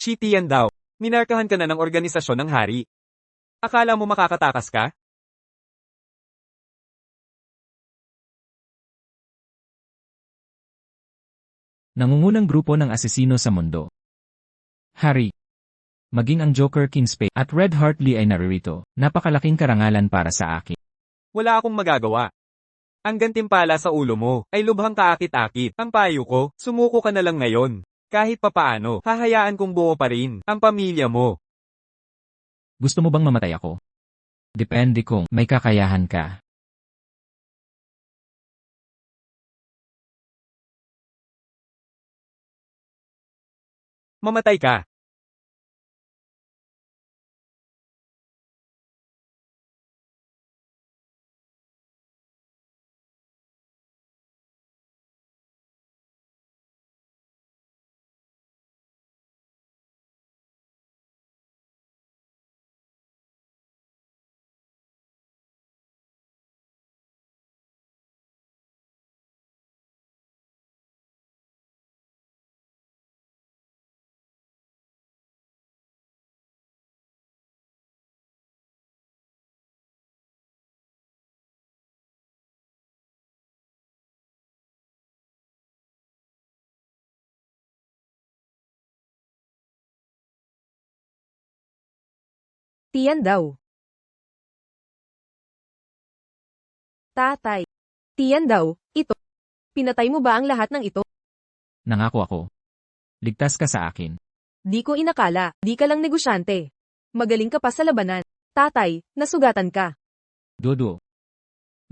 Cheat yan daw. Minarkahan ka na ng organisasyon ng hari. Akala mo makakatakas ka? Nangungunang grupo ng asesino sa mundo. Hari. Maging ang Joker King Spade at Red Heart Lee ay naririto. Napakalaking karangalan para sa akin. Wala akong magagawa. Ang gantimpala sa ulo mo ay lubhang kaakit-akit. Ang payo ko, sumuko ka na lang ngayon. Kahit papaano, hahayaan kong buo pa rin ang pamilya mo. Gusto mo bang mamatay ako? Depende kung may kakayahan ka. Mamatay ka. Tiyan daw. Tatay. Tiyan daw, ito. Pinatay mo ba ang lahat ng ito? Nangako ako. Ligtas ka sa akin. Di ko inakala, di ka lang negosyante. Magaling ka pa sa labanan. Tatay, nasugatan ka. Dodo.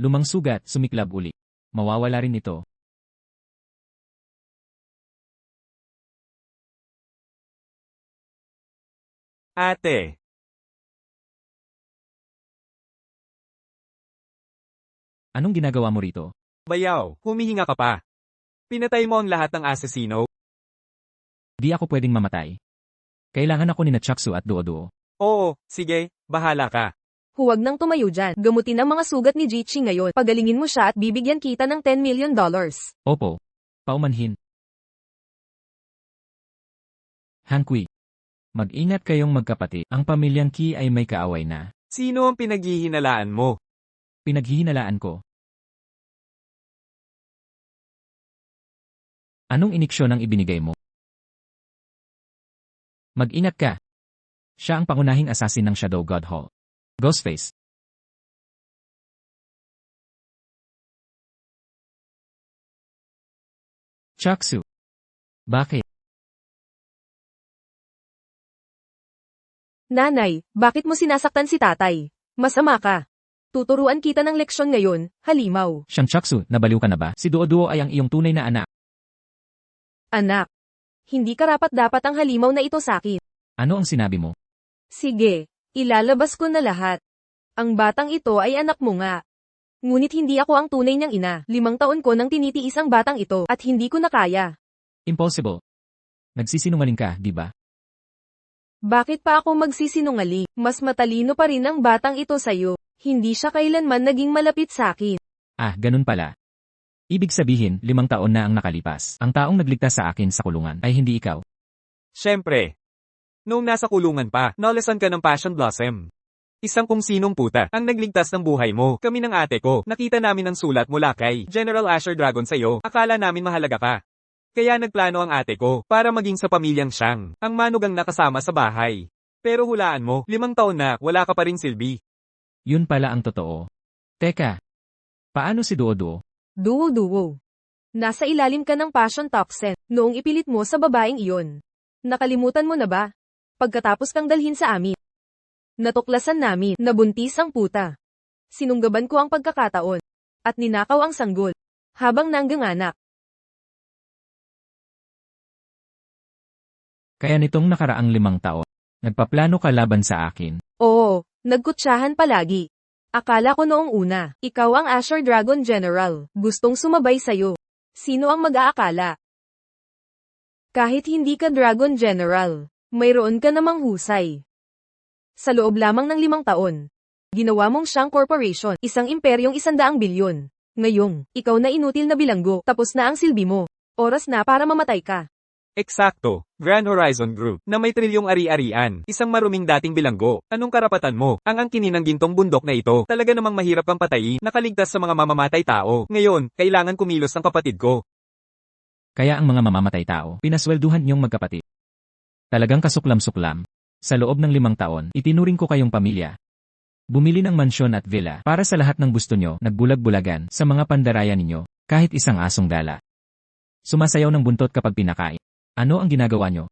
Lumang sugat, sumiklab uli. Mawawala rin ito. Ate. Anong ginagawa mo rito? Bayaw, humihinga ka pa. Pinatay mo ang lahat ng asesino? Di ako pwedeng mamatay. Kailangan ako ni Chaksu at Duo-Duo. Oo, sige, bahala ka. Huwag nang tumayo dyan. Gamutin ang mga sugat ni Jichi ngayon. Pagalingin mo siya at bibigyan kita ng $10 million. Opo. Paumanhin. Hankwi. Mag-ingat kayong magkapatid. Ang pamilyang Ki ay may kaaway na. Sino ang pinaghihinalaan mo? Pinaghihinalaan ko. Anong iniksyon ang ibinigay mo? Mag-ingat ka. Siya ang pangunahing assassin ng Shadow God Hall. Ghostface. Chaksu. Bakit? Nanay, bakit mo sinasaktan si tatay? Masama ka. Tuturuan kita ng leksyon ngayon, halimaw. Siyang Chaksu, nabaliw ka na ba? Si Duo-Duo ay ang iyong tunay na anak. Anak. Hindi karapat-dapat ang halimaw na ito sakin. Ano ang sinabi mo? Sige, ilalabas ko na lahat. Ang batang ito ay anak mo nga. Ngunit hindi ako ang tunay niyang ina. 5 taon ko nang tinitiis ang batang ito at hindi ko na kaya. Impossible. Nagsisinungaling ka, di ba? Bakit pa ako magsisinungaling? Mas matalino pa rin ang batang ito sayo. Hindi siya kailanman naging malapit sa akin. Ah, ganun pala. Ibig sabihin, 5 taon na ang nakalipas. Ang taong nagligtas sa akin sa kulungan ay hindi ikaw. Siyempre. Noong nasa kulungan pa, nalasan ka ng Passion Blossom. Isang kung sinong puta ang nagligtas ng buhay mo. Kami ng ate ko, nakita namin ang sulat mula kay General Asher Dragon sa'yo. Akala namin mahalaga ka. Kaya nagplano ang ate ko para maging sa pamilyang Shang, ang manugang nakasama sa bahay. Pero hulaan mo, 5 taon na, wala ka pa rin silbi. Yun pala ang totoo. Teka. Paano si Duo-Duo? Duo-duo. Nasa ilalim ka ng passion toxin noong ipilit mo sa babaeng iyon. Nakalimutan mo na ba? Pagkatapos kang dalhin sa amin. Natuklasan namin na buntis ang puta. Sinunggaban ko ang pagkakataon. At ninakaw ang sanggol. Habang nangganganak. Kaya nitong nakaraang 5 taon, nagpaplano ka laban sa akin. Oo, nagkutsahan palagi. Akala ko noong una, ikaw ang Asher Dragon General, gustong sumabay sayo. Sino ang mag-aakala? Kahit hindi ka Dragon General, mayroon ka namang husay. Sa loob lamang ng 5 taon, ginawa mong Shang Corporation, isang imperyong 100 bilyon. Ngayong, ikaw na inutil na bilanggo, tapos na ang silbi mo. Oras na para mamatay ka. Eksakto, Grand Horizon Group, na may trilyong ari-arian, isang maruming dating bilanggo. Anong karapatan mo? Ang angkinin ng gintong bundok na ito, talaga namang mahirap kang patayin, nakaligtas sa mga mamamatay tao. Ngayon, kailangan kumilos ang kapatid ko. Kaya ang mga mamamatay tao, pinaswelduhan niyong magkapatid. Talagang kasuklam-suklam. Sa loob ng 5 taon, itinuring ko kayong pamilya. Bumili ng mansyon at villa para sa lahat ng gusto nyo, nagbulag-bulagan sa mga pandaraya ninyo, kahit isang asong dala. Sumasayaw ng buntot kapag pinakain. Ano ang ginagawa nyo?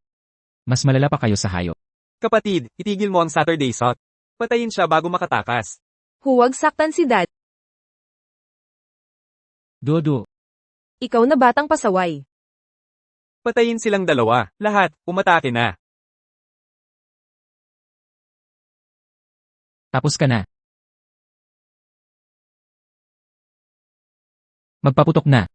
Mas malala pa kayo sa hayop. Kapatid, itigil mo ang Saturday Sot. Patayin siya bago makatakas. Huwag saktan si Dad. Dodo, Ikaw na batang pasaway. Patayin silang dalawa, lahat, umatake na. tapos ka na. Magpaputok na.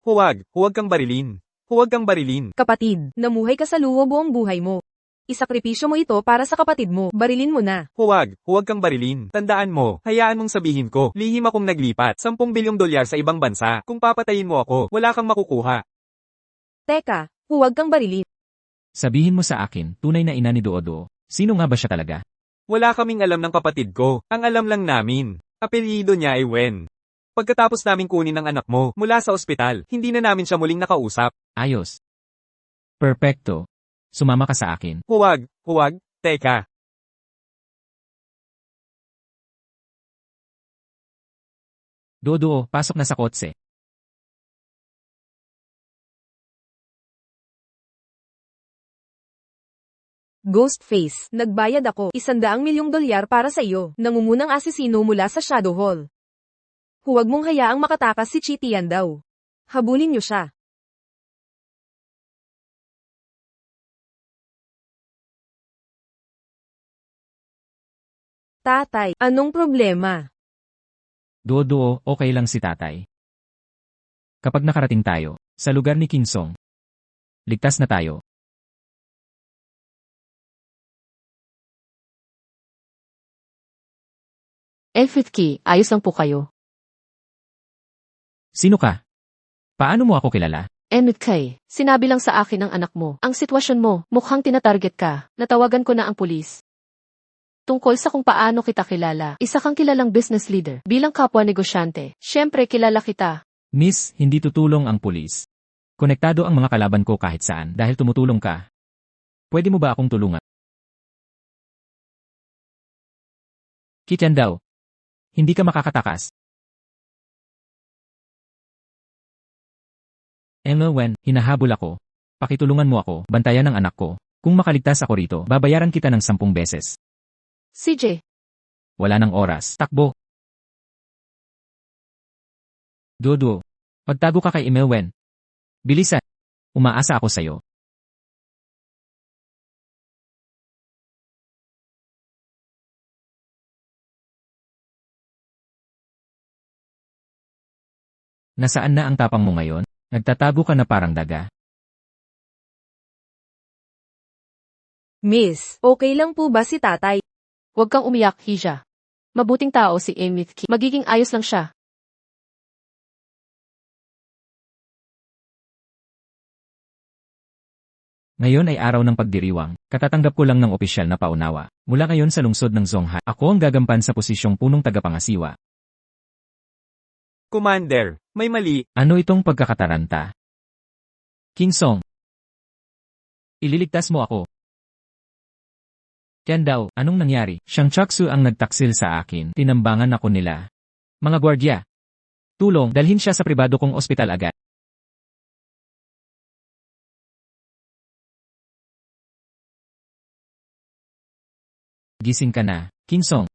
Huwag kang barilin. Huwag kang barilin. Kapatid, namuhay ka sa luho buong buhay mo. Isakripisyo mo ito para sa kapatid mo, barilin mo na. Huwag kang barilin. Tandaan mo, hayaan mong sabihin ko, lihim akong naglipat, 10 bilyong dolyar sa ibang bansa. Kung papatayin mo ako, wala kang makukuha. Teka, huwag kang barilin. Sabihin mo sa akin, tunay na ina ni Doodo. Sino nga ba siya talaga? Wala kaming alam ng kapatid ko, ang alam lang namin. Apelyido niya ay Wen. Pagkatapos naming kunin ang anak mo mula sa ospital, hindi na namin siya muling nakausap. Ayos. Perfecto. Sumama ka sa akin. Huwag, teka. Dodo, pasok na sa kotse. Ghostface, nagbayad ako, 100 milyong dolyar para sa iyo, nangungunang asesino mula sa Shadow Hall. Huwag mong hayaang makatakas si Chitian daw. Habulin niyo siya. Tatay, anong problema? Dodo, okay lang si tatay. Kapag nakarating tayo sa lugar ni King Song, ligtas na tayo. Elfitki, ayos lang po kayo. Sino ka? Paano mo ako kilala? Enrique, sinabi lang sa akin ng anak mo, ang sitwasyon mo, mukhang tinatarget ka. Natawagan ko na ang pulis. Tungkol sa kung paano kita kilala, isa kang kilalang business leader, bilang kapwa negosyante. Siyempre kilala kita. Miss, hindi tutulong ang pulis. Konektado ang mga kalaban ko kahit saan dahil tumutulong ka. Pwede mo ba akong tulungan? Kityan daw. Hindi ka makakatakas. Wen, hinahabol ako. Pakitulungan mo ako, bantayan ang anak ko. Kung makaligtas ako rito, babayaran kita ng 10 beses. CJ, Wala nang oras. Takbo. Dodo. Magtago ka kay Wen. Bilisan. Umaasa ako sa'yo. Nasaan na ang tapang mo ngayon? Nagtatago ka na parang daga. Miss, okay lang po ba si tatay? huwag kang umiyak, Hija. Mabuting tao si Enrique. Magiging ayos lang siya. Ngayon ay araw ng pagdiriwang. Katatanggap ko lang ng opisyal na paunawa. Mula ngayon sa lungsod ng Zhongha, ako ang gagampan sa posisyong punong tagapangasiwa. Commander, may mali. Ano itong pagkakataranta? King Song. Ililigtas mo ako. Tiyan daw, anong nangyari? Siyang Chaksu ang nagtaksil sa akin. Tinambangan ako nila. Mga gwardya. Tulong, dalhin siya sa pribado kong ospital agad. Gising ka na, King Song.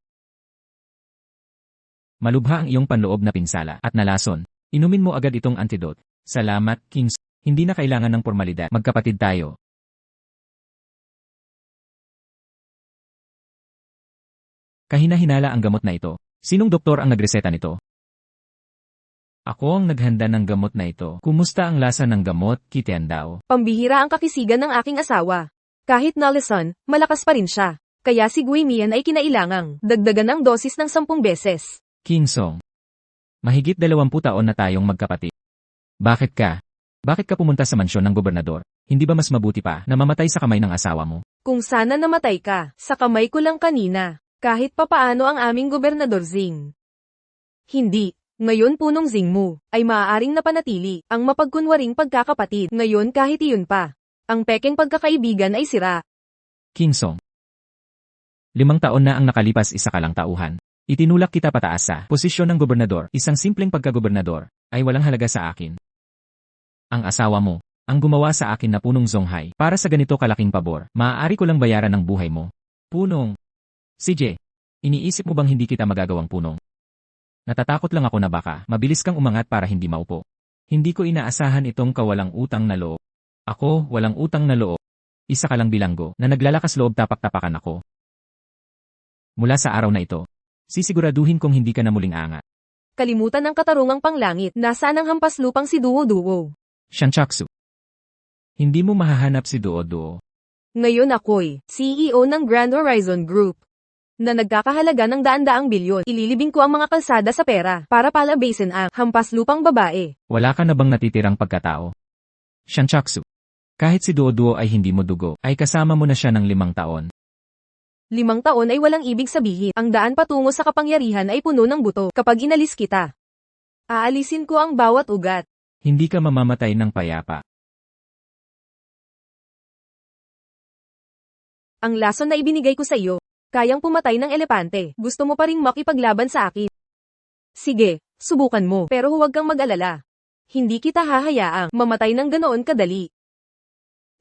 Malubha ang iyong panloob na pinsala at nalason. Inumin mo agad itong antidote. Salamat, King Song. Hindi na kailangan ng formalidad. Magkapatid tayo. Kahina-hinala ang gamot na ito. Sinong doktor ang nagreseta nito? Ako ang naghanda ng gamot na ito. Kumusta ang lasa ng gamot, Kitian daw? Pambihira ang kakisigan ng aking asawa. Kahit nalason, malakas pa rin siya. Kaya si Guimian ay kinailangang dagdagan ang dosis ng 10 beses. King Song. Mahigit 20 taon na tayong magkapatid. Bakit ka? Bakit ka pumunta sa mansyon ng gobernador? Hindi ba mas mabuti pa na mamatay sa kamay ng asawa mo? Kung sana namatay ka, sa kamay ko lang kanina. Kahit papaano ang aming gobernador Zing. Hindi. Ngayon punong Zing mo, ay maaaring napanatili, ang mapagkunwaring pagkakapatid. Ngayon kahit iyon pa. Ang pekeng pagkakaibigan ay sira. King Song. 5 taon na ang nakalipas, isa ka lang tauhan. Itinulak kita pataas sa posisyon ng gobernador. Isang simpleng pagkagobernador ay walang halaga sa akin. Ang asawa mo, ang gumawa sa akin na punong Zonghai para sa ganito kalaking pabor. Maaari ko lang bayaran ng buhay mo. Punong. CJ, iniisip mo bang hindi kita magagawang punong? Natatakot lang ako na baka mabilis kang umangat para hindi maupo. Hindi ko inaasahan itong kawalang utang na loob. Ako, walang utang na loob. Isa ka lang bilanggo na naglalakas loob, tapak-tapakan ako. Mula sa araw na ito, sisiguraduhin kong hindi ka na muling aangat. Kalimutan ng katarungang panglangit, nasaan ang hampas lupang si Duo-Duo? Shanchaksu. Hindi mo mahahanap si Duo-Duo. Ngayon ako'y CEO ng Grand Horizon Group na nagkakahalaga ng daan-daang bilyon. Ililibing ko ang mga kalsada sa pera para palabasin ang hampas lupang babae. Wala ka na bang natitirang pagkatao? Shanchaksu. Kahit si Duo-Duo ay hindi mo dugo, ay kasama mo na siya ng 5 taon. 5 taon ay walang ibig sabihin. Ang daan patungo sa kapangyarihan ay puno ng buto. Kapag inalis kita, aalisin ko ang bawat ugat. Hindi ka mamamatay ng payapa. Ang lason na ibinigay ko sa iyo, kayang pumatay ng elepante. Gusto mo pa ring makipaglaban sa akin? Sige, subukan mo, pero huwag kang mag-alala. Hindi kita hahayaang mamatay ng ganoon kadali.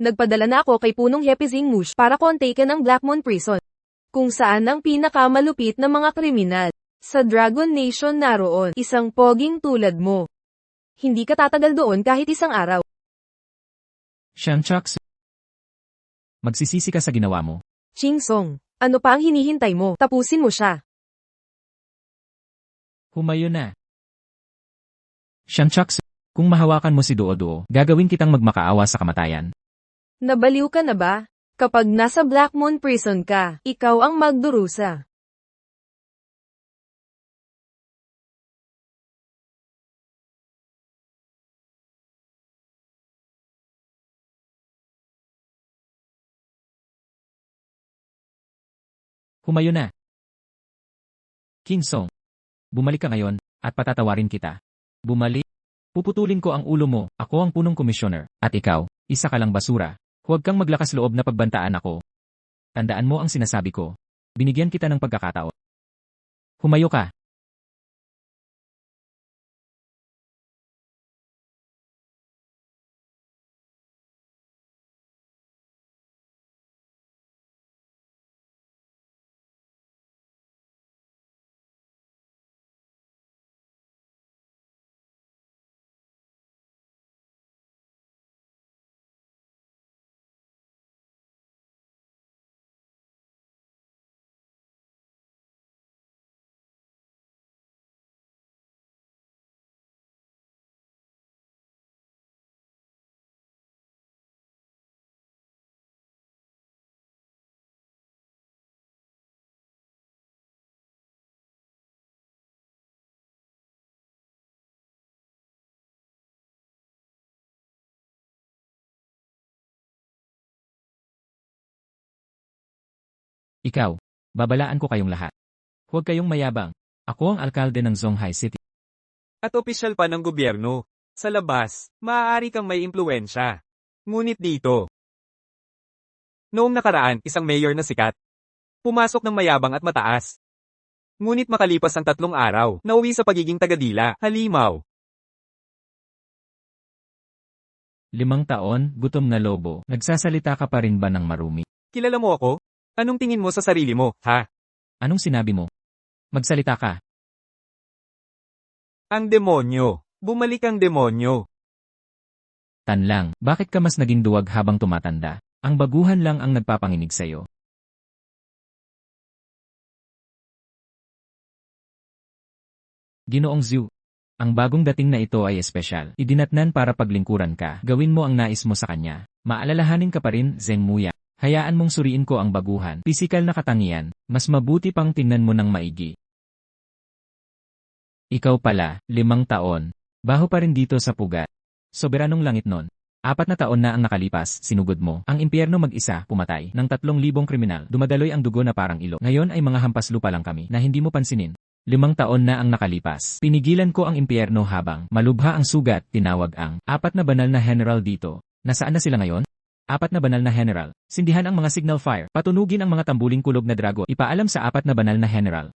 Nagpadala na ako kay punong Hepe Zingmush para kontaken ng Blackmoon Prison, kung saan ang pinakamalupit na mga kriminal sa Dragon Nation naroon. Isang poging tulad mo. Hindi ka tatagal doon kahit isang araw. Shanchaksu. Magsisisi ka sa ginawa mo. Ching Song, ano pa ang hinihintay mo? Tapusin mo siya. Humayo na. Shanchaksu. Kung mahawakan mo si Duo-Duo, gagawin kitang magmakaawa sa kamatayan. Nabaliw ka na ba? Kapag nasa Blackmoon Prison ka, ikaw ang magdurusa. Humayo na. King Song. Bumalik ka ngayon, at patatawarin kita. Bumalik? Puputulin ko ang ulo mo, ako ang punong komisyoner, at ikaw, isa ka lang basura. Huwag kang maglakas loob na pagbantaan ako. Tandaan mo ang sinasabi ko. Binigyan kita ng pagkakataon. Humayo ka. Ikaw, babalaan ko kayong lahat. Huwag kayong mayabang. Ako ang alkalde ng Zonghai City. At opisyal pa ng gobyerno. Sa labas, maaari kang may impluwensya. Ngunit dito, noong nakaraan, isang mayor na sikat. Pumasok ng mayabang at mataas. Ngunit makalipas ang 3 araw, nauwi sa pagiging tagadila, halimaw. 5 taon, gutom na lobo. Nagsasalita ka pa rin ba ng marumi? Kilala mo ako? Anong tingin mo sa sarili mo, ha? Anong sinabi mo? Magsalita ka. Ang demonyo. Bumalik ang demonyo. Tanlang, bakit ka mas naging duwag habang tumatanda? Ang baguhan lang ang nagpapanginig sa'yo. Ginoong Zhu, ang bagong dating na ito ay espesyal. Idinatnan para paglingkuran ka. Gawin mo ang nais mo sa kanya. Maalalahanin ka pa rin, Zheng Muya. Hayaan mong suriin ko ang baguhan. Pisikal na katangian, mas mabuti pang tingnan mo ng maigi. Ikaw pala, 5 taon. Baho pa rin dito sa pugat. Soberanong langit nun. 4 na taon na ang nakalipas, sinugod mo. Ang impyerno mag-isa, pumatay. Ng 3,000 kriminal, dumadaloy ang dugo na parang ilog. Ngayon ay mga hampas lupa lang kami, na hindi mo pansinin. 5 taon na ang nakalipas. Pinigilan ko ang impyerno habang malubha ang sugat, tinawag ang 4 na banal na general dito. Nasaan na sila ngayon? 4 na banal na general. Sindihan ang mga signal fire. Patunugin ang mga tambuling kulog na drago. Ipaalam sa 4 na banal na general.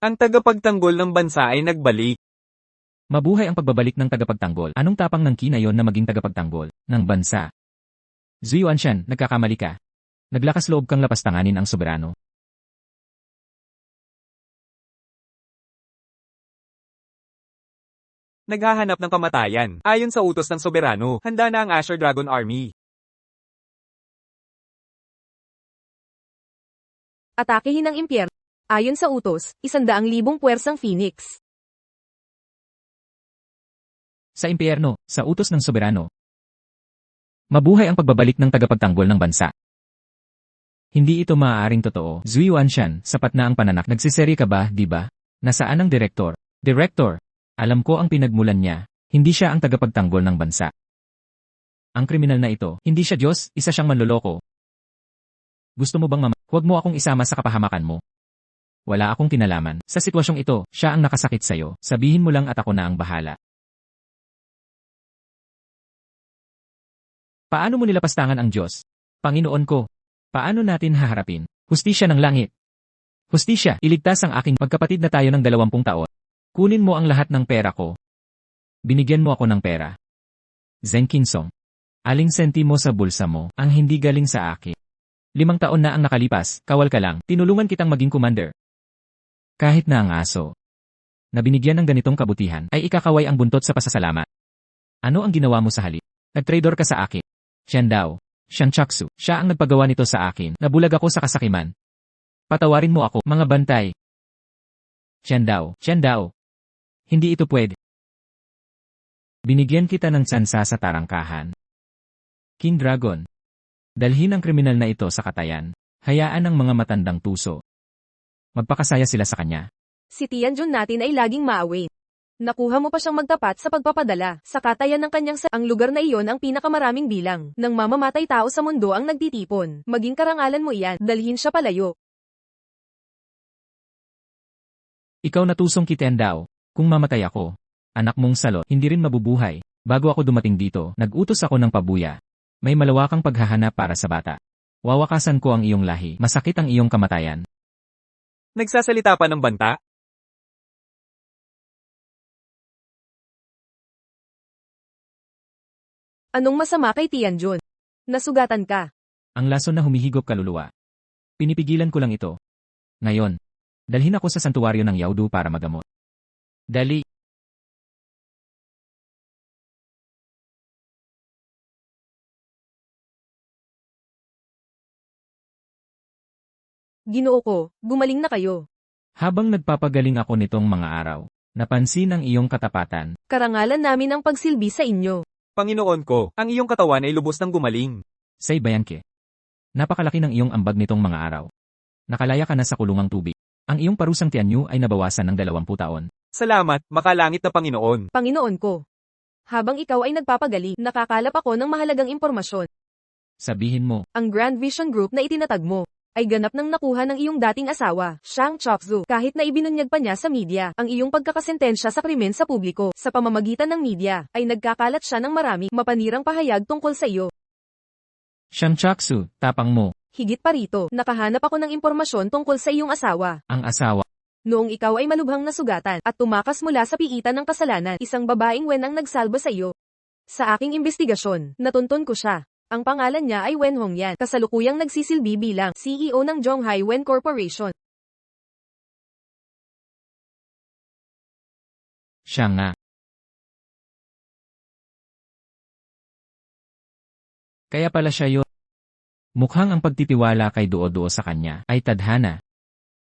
Ang tagapagtanggol ng bansa ay nagbalik. Mabuhay ang pagbabalik ng tagapagtanggol. Anong tapang ng Qi na yon na maging tagapagtanggol ng bansa? Zhu Yuanshan, nagkakamali ka. Naglakas loob kang lapastanganin ang soberano. Naghahanap ng kamatayan. Ayon sa utos ng soberano, handa na ang Asher Dragon Army. Atakehin ang impyerno. Ayon sa utos, 100,000 puwersang Phoenix. Sa impyerno, sa utos ng soberano. Mabuhay ang pagbabalik ng tagapagtanggol ng bansa. Hindi ito maaaring totoo. Zhu Yuanshan, sapat na ang pananak. Nagsiseri ka ba, di ba? Nasaan ang direktor? Direktor! Alam ko ang pinagmulan niya. Hindi siya ang tagapagtanggol ng bansa. Ang kriminal na ito, hindi siya Diyos, isa siyang manloloko. Gusto mo bang huwag mo akong isama sa kapahamakan mo. Wala akong kinalaman. Sa sitwasyong ito, siya ang nakasakit sa'yo. Sabihin mo lang at ako na ang bahala. Paano mo nilapastangan ang Diyos? Panginoon ko, paano natin haharapin? Hustisya ng langit. Hustisya, iligtas ang aking magkapatid na tayo ng 20 taon. Kunin mo ang lahat ng pera ko. Binigyan mo ako ng pera. Zheng Qingsong. Aling sentimo sa bulsa mo, ang hindi galing sa akin. 5 taon na ang nakalipas, kawal ka lang, tinulungan kitang maging commander. Kahit na ang aso na binigyan ng ganitong kabutihan ay ikakaway ang buntot sa pasasalamat. Ano ang ginawa mo sa halip? Nag-traitor ka sa akin. Xian Dao, Xiang Chaksu, siya ang nagpagawa nito sa akin. Nabulag ako sa kasakiman. Patawarin mo ako, mga bantay. Xian Dao. Hindi ito pwede. Binigyan kita ng tsansa sa tarangkahan. King Dragon. Dalhin ang kriminal na ito sa katayan. Hayaan ang mga matandang tuso. Magpakasaya sila sa kanya. Si Tianjun natin ay laging maawin. Nakuha mo pa siyang magtapat sa pagpapadala. Sa katayan ng kanyang ang lugar na iyon ang pinakamaraming bilang ng mamamatay tao sa mundo ang nagtitipon. Maging karangalan mo iyan, dalhin siya palayo. Ikaw natusong kiten daw. Kung mamatay ako, anak mong salot, hindi rin mabubuhay. Bago ako dumating dito, nag-utos ako ng pabuya. May malawakang paghahanap para sa bata. Wawakasan ko ang iyong lahi. Masakit ang iyong kamatayan. Nagsasalita pa ng banta? Anong masama kay Tianjun? Nasugatan ka. Ang lason na humihigop kaluluwa. Pinipigilan ko lang ito. Ngayon, dalhin ako sa santuwaryo ng Yaodu para magamot. Dali. Ginoo ko, gumaling na kayo. Habang nagpapagaling ako nitong mga araw, napansin ang iyong katapatan. Karangalan namin ang pagsilbi sa inyo. Panginoon ko, ang iyong katawan ay lubos ng gumaling. Say Bayanke. Napakalaki ng iyong ambag nitong mga araw. Nakalaya ka na sa kulungang tubig. Ang iyong parusang tianyo ay nabawasan ng 20 taon. Salamat, makalangit na Panginoon. Panginoon ko. Habang ikaw ay nagpapagaling, nakakalap ako ng mahalagang impormasyon. Sabihin mo, Ang Grand Vision Group na itinatag mo ay ganap ng nakuha ng iyong dating asawa, Xiang Chokzu, kahit na ibinunyag pa niya sa media ang iyong pagkakasentensya sa krimen sa publiko. Sa pamamagitan ng media, ay nagkakalat siya ng marami mapanirang pahayag tungkol sa iyo. Xiang Chaksu, tapang mo, Higit pa rito, nakahanap ako ng impormasyon tungkol sa iyong asawa. ang asawa. Noong ikaw ay malubhang nasugatan at tumakas mula sa piitan ng kasalanan, isang babaeng Wen ang nagsalba sa iyo. Sa aking investigasyon, natuntun ko siya. Ang pangalan niya ay Wen Hongyan, kasalukuyang nagsisilbi bilang CEO ng Zhonghai Wen Corporation. Siya nga. Kaya pala siya yun. Mukhang ang pagtitiwala kay Duo-Duo sa kanya ay tadhana.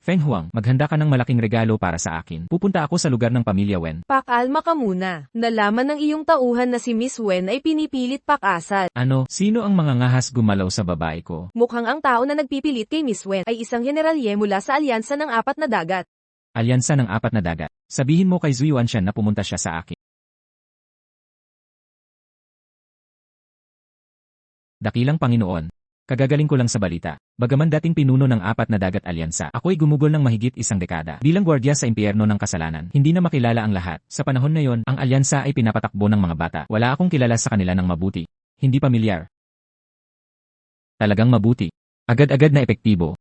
Feng Huang, maghanda ka ng malaking regalo para sa akin. Pupunta ako sa lugar ng pamilya Wen. Pakalma ka muna. Nalaman ng iyong tauhan na si Miss Wen ay pinipilit pakasal. Ano, sino ang mga ngahas gumalaw sa babae ko? Mukhang ang tao na nagpipilit kay Miss Wen ay isang generalye mula sa alyansa ng 4 na dagat. Alyansa ng apat na dagat. Sabihin mo kay Zhu Yuanshan na pumunta siya sa akin. Dakilang Panginoon. Kagagaling ko lang sa balita. Bagaman dating pinuno ng apat na dagat alyansa, ako'y gumugol ng mahigit isang dekada. Bilang gwardiya sa impyerno ng kasalanan, hindi na makilala ang lahat. Sa panahon na yon, ang alyansa ay pinapatakbo ng mga bata. Wala akong kilala sa kanila ng mabuti. Hindi pamilyar. Talagang mabuti. Agad-agad na epektibo.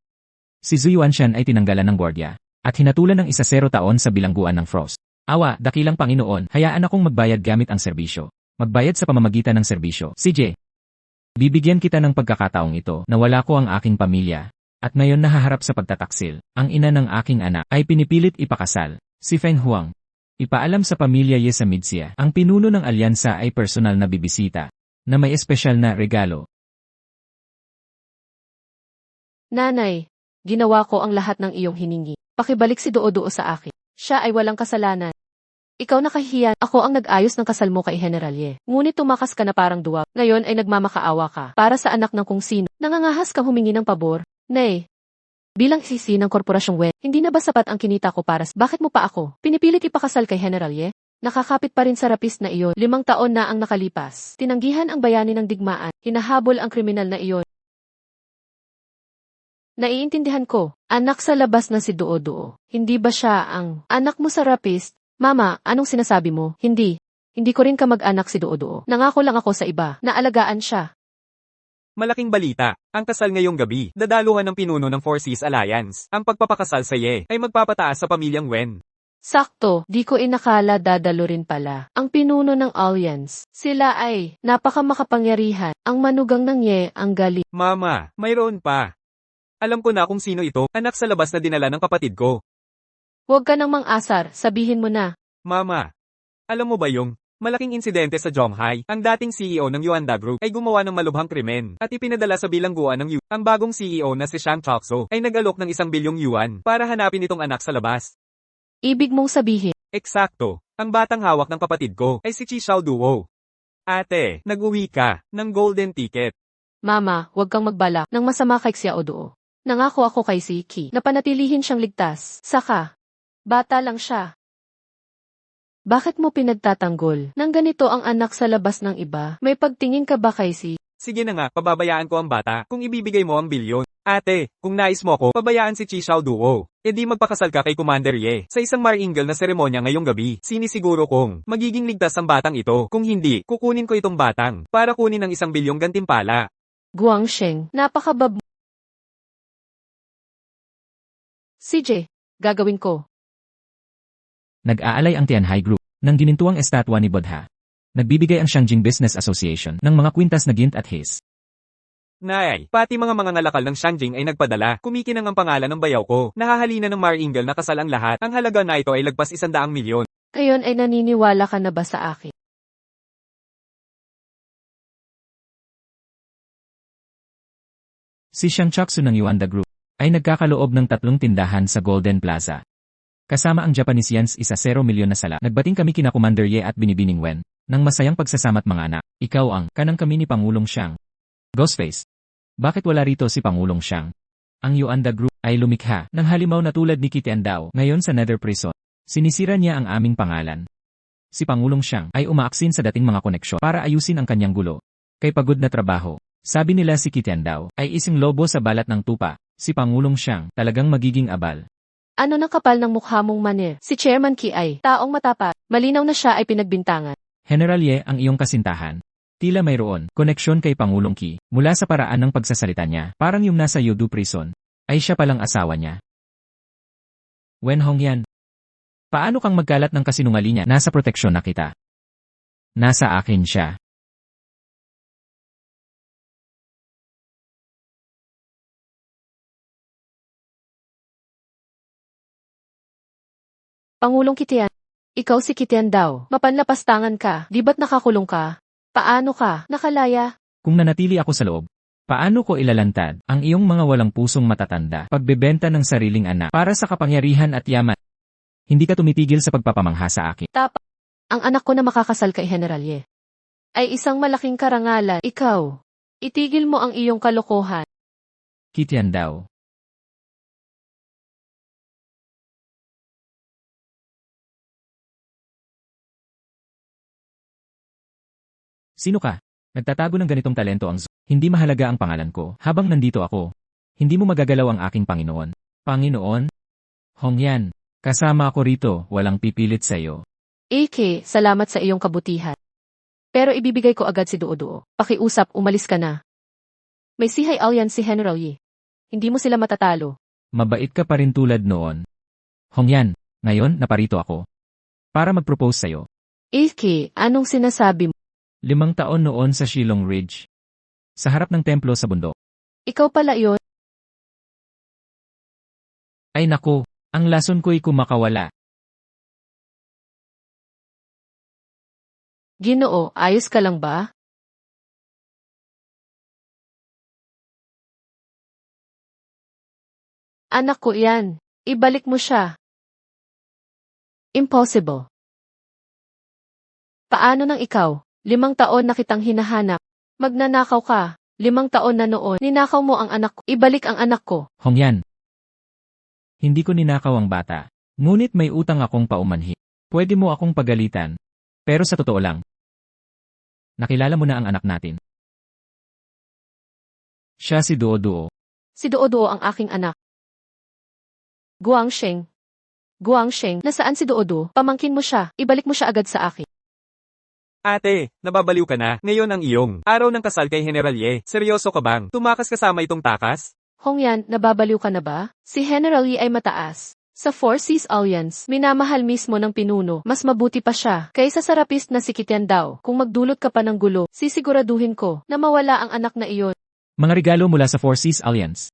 Si Zhu Yuanshan ay tinanggalan ng gwardiya at hinatulan ng 10 taon sa bilangguan ng Frost. Awa, dakilang Panginoon, hayaan akong magbayad gamit ang serbisyo. Magbayad sa pamamagitan ng serbisyo. CJ. Bibigyan kita ng pagkakataong ito na wala ko ang aking pamilya. At ngayon nahaharap sa pagtataksil. Ang ina ng aking anak ay pinipilit ipakasal. Si Feng Huang. Ipaalam sa pamilya Ye sa Midsia. Ang pinuno ng alyansa ay personal na bibisita na may espesyal na regalo. Nanay, ginawa ko ang lahat ng iyong hiningi. Pakibalik si Duo-Duo sa akin. Siya ay walang kasalanan. Ikaw nakahihiyan, ako ang nag-ayos ng kasal mo kay General Ye. Ngunit tumakas ka na parang duwag. Ngayon ay nagmamakaawa ka. Para sa anak ng kung sino. Nangangahas kang humingi ng pabor. Nay, bilang sisi ng korporasyong Wen, hindi na ba sapat ang kinita ko para bakit mo pa ako? Pinipilit ipakasal kay General Ye? Nakakapit pa rin sa rapis na iyon. 5 taon na ang nakalipas. Tinanggihan ang bayani ng digmaan. Hinahabol ang kriminal na iyon. Naiintindihan ko, anak sa labas na si Duo-Duo. Hindi ba siya ang anak mo sa rapist? Mama, anong sinasabi mo? Hindi. Hindi ko rin kamag-anak si Duo-Duo. Nangako lang ako sa iba, na alagaan siya. Malaking balita. Ang kasal ngayong gabi, dadaluhan ng pinuno ng Four Seas Alliance. Ang pagpapakasal sa Ye ay magpapataas sa pamilyang Wen. Sakto, di ko inakala dadalo rin pala. Ang pinuno ng Alliance. Sila ay napakamakapangyarihan. Ang manugang ng Ye ang galing. Mama, mayroon pa. Alam ko na kung sino ito, anak sa labas na dinala ng kapatid ko. Huwag ka nang mang-asar, sabihin mo na. Mama, alam mo ba yung malaking insidente sa Zhonghai? Ang dating CEO ng Yuanda Group ay gumawa ng malubhang krimen at ipinadala sa bilangguan ng Yu. Ang bagong CEO na si Shang Chokso ay nag-alok ng 1 bilyong yuan para hanapin itong anak sa labas. Ibig mong sabihin, Eksakto, ang batang hawak ng kapatid ko ay si Chi Xiao Duo. Ate, nag-uwi ka ng golden ticket. Mama, huwag kang magbalak ng masama kay Xiaoduo. Nangako ako kay Siki na panatilihin siyang ligtas. Saka, bata lang siya. Bakit mo pinagtatanggol? Nang ganito ang anak sa labas ng iba, may pagtingin ka ba kay Si? Sige na nga, pababayaan ko ang bata kung ibibigay mo ang bilyon. Ate, kung nais mo ko, pabayaan si Chi Xiao Duo. E di magpakasal ka kay Commander Ye sa isang maringal na seremonya ngayong gabi. Sinisiguro kong magiging ligtas ang batang ito. Kung hindi, kukunin ko itong batang para kunin ang 1 bilyong gantimpala. Guangsheng, napakabab. CJ, gagawin ko. Nag-aalay ang Tianhai Group ng ginintuang estatwa ni Bodha. Nagbibigay ang Shangjing Business Association ng mga kwintas na gint at his. Nay, pati mga ngalakal ng Shangjing ay nagpadala. Kumikinang ang pangalan ng bayaw ko. Nahahalina ng maringal na kasal ang lahat. Ang halaga na ito ay lagpas 100 milyon. Ngayon ay naniniwala ka na ba sa akin? Si Shang Choksu ng Yuanda Group ay nagkakaloob ng 3 tindahan sa Golden Plaza. Kasama ang Japanese yens 10 milyon na sala. Nagbating kami kina Commander Ye at Binibining Wen ng masayang pagsasama't mga anak. Ikaw ang kanang kami ni Pangulong Shang. Ghostface. Bakit wala rito si Pangulong Shang? Ang Yuanda Group ay lumikha ng halimaw na tulad ni Kitian Dao ngayon sa Nether Prison. Sinisira niya ang aming pangalan. Si Pangulong Shang ay umaaksin sa dating mga koneksyon para ayusin ang kanyang gulo. Kay pagod na trabaho. Sabi nila si Kitian Dao ay ising lobo sa balat ng tupa. Si Pangulong Shang talagang magiging abal. Ano ng kapal ng mukha mong manir? Si Chairman Ki ay taong matapat. Malinaw na siya ay pinagbintangan. General Ye ang iyong kasintahan. Tila mayroon koneksyon kay Pangulong Ki mula sa paraan ng pagsasalita niya. Parang yung nasa Yodu Prison ay siya palang asawa niya. Wen Hongyan. Paano kang magkalat ng kasinungalingan? Nasa proteksyon na kita. Nasa akin siya. Pangulong Kitian. Ikaw si Kitian Dao. Mapanlapastangan ka. Di ba't nakakulong ka? Paano ka? Nakalaya? Kung nanatili ako sa loob, paano ko ilalantad ang iyong mga walang pusong matatanda pagbebenta ng sariling anak para sa kapangyarihan at yaman? Hindi ka tumitigil sa pagpapamangha sa akin. Tapa. Ang anak ko na makakasal kay General Ye ay isang malaking karangalan. Ikaw, itigil mo ang iyong kalokohan. Kitian Dao. Sino ka? Nagtatago ng ganitong talento ang Hindi mahalaga ang pangalan ko. Habang nandito ako, hindi mo magagalaw ang aking Panginoon. Panginoon? Hongyan, kasama ako rito, walang pipilit sa iyo. AK, salamat sa iyong kabutihan. Pero ibibigay ko agad si Duo-Duo. Pakiusap, umalis ka na. May Sihay Alliance si General Yi. Hindi mo sila matatalo. Mabait ka pa rin tulad noon. Hongyan, ngayon naparito ako. Para mag-propose sa'yo. AK, anong sinasabi mo? 5 taon noon sa Shillong Ridge. Sa harap ng templo sa bundok. Ikaw pala iyon. Ay naku, ang lason ko'y kumakawala. Ginoo, ayos ka lang ba? Anak ko yan. Ibalik mo siya. Impossible. Paano nang ikaw? 5 taon na kitang hinahanap. Magnanakaw ka. 5 taon na noon, ninakaw mo ang anak ko. Ibalik ang anak ko. Hongyan. Hindi ko ninakaw ang bata. Ngunit may utang akong paumanhi. Pwede mo akong pagalitan. Pero sa totoo lang, nakilala mo na ang anak natin. Siya si Duo-Duo. Si Duo-Duo ang aking anak. Guangsheng. Guangsheng, nasaan si Duo-Duo? Pamangkin mo siya. Ibalik mo siya agad sa akin. Ate, nababaliw ka na. Ngayon ang iyong araw ng kasal kay General Ye. Seryoso ka bang? Tumakas kasama itong takas? Hongyan, nababaliw ka na ba? Si General Yi ay mataas. Sa Four Seas Alliance, minamahal mismo ng pinuno. Mas mabuti pa siya kaysa sa rapist na si Kitian Dao. Kung magdulot ka pa ng gulo, sisiguraduhin ko na mawala ang anak na iyon. Mga regalo mula sa Four Seas Alliance.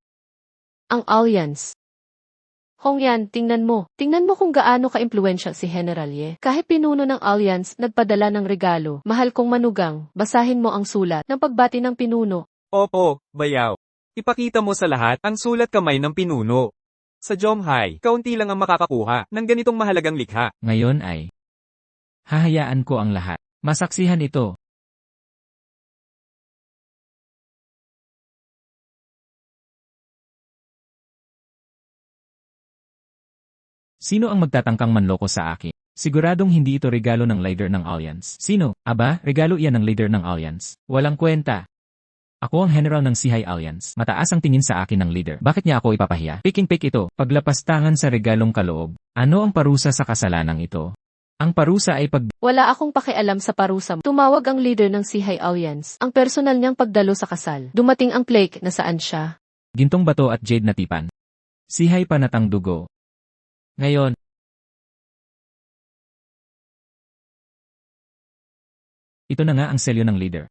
Ang Alliance. Hongyan, tingnan mo. Tingnan mo kung gaano ka-impluensya si General Ye. Kahit pinuno ng Alliance, nagpadala ng regalo. Mahal kong manugang, basahin mo ang sulat ng pagbati ng pinuno. Opo, bayaw. Ipakita mo sa lahat ang sulat kamay ng pinuno. Sa Zhonghai, kaunti lang ang makakakuha ng ganitong mahalagang likha. Ngayon ay hahayaan ko ang lahat. Masaksihan ito. Sino ang magtatangkang manloko sa akin? Siguradong hindi ito regalo ng leader ng Alliance. Sino? Aba, regalo iyan ng leader ng Alliance. Walang kwenta. Ako ang general ng Sihay Alliance. Mataas ang tingin sa akin ng leader. Bakit niya ako ipapahiya? Piking-pik ito. Paglapastangan sa regalong kaloob. Ano ang parusa sa kasalanang ito? Ang parusa ay Wala akong pakialam sa parusa. Tumawag ang leader ng Sihay Alliance. Ang personal niyang pagdalo sa kasal. Dumating ang plaque na saan siya. gintong bato at jade na tipan. Sihay panatang dugo. Ngayon, ito na nga ang selyo ng leader.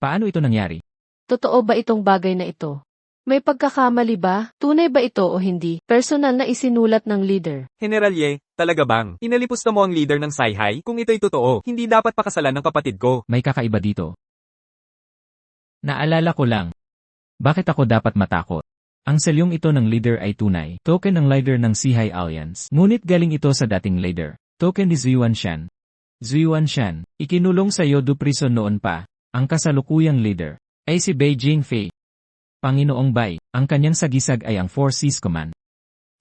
Paano ito nangyari? Totoo ba itong bagay na ito? May pagkakamali ba? Tunay ba ito o hindi? Personal na isinulat ng leader. General Ye, talaga bang? Inalipusta mo ang leader ng Saihai? Kung ito'y totoo, hindi dapat pakasalan ng kapatid ko. May kakaiba dito. Naalala ko lang. Bakit ako dapat matakot? Ang selyong ito ng leader ay tunay. Token ng leader ng Sihay Alliance. Ngunit galing ito sa dating leader. Token ni Ziyuanshan. Ziyuanshan, ikinulong sa Yodo Prison noon pa. Ang kasalukuyang leader ay si Beijing Fei. Panginoong Bai, ang kanyang sagisag ay ang Four Seas Command.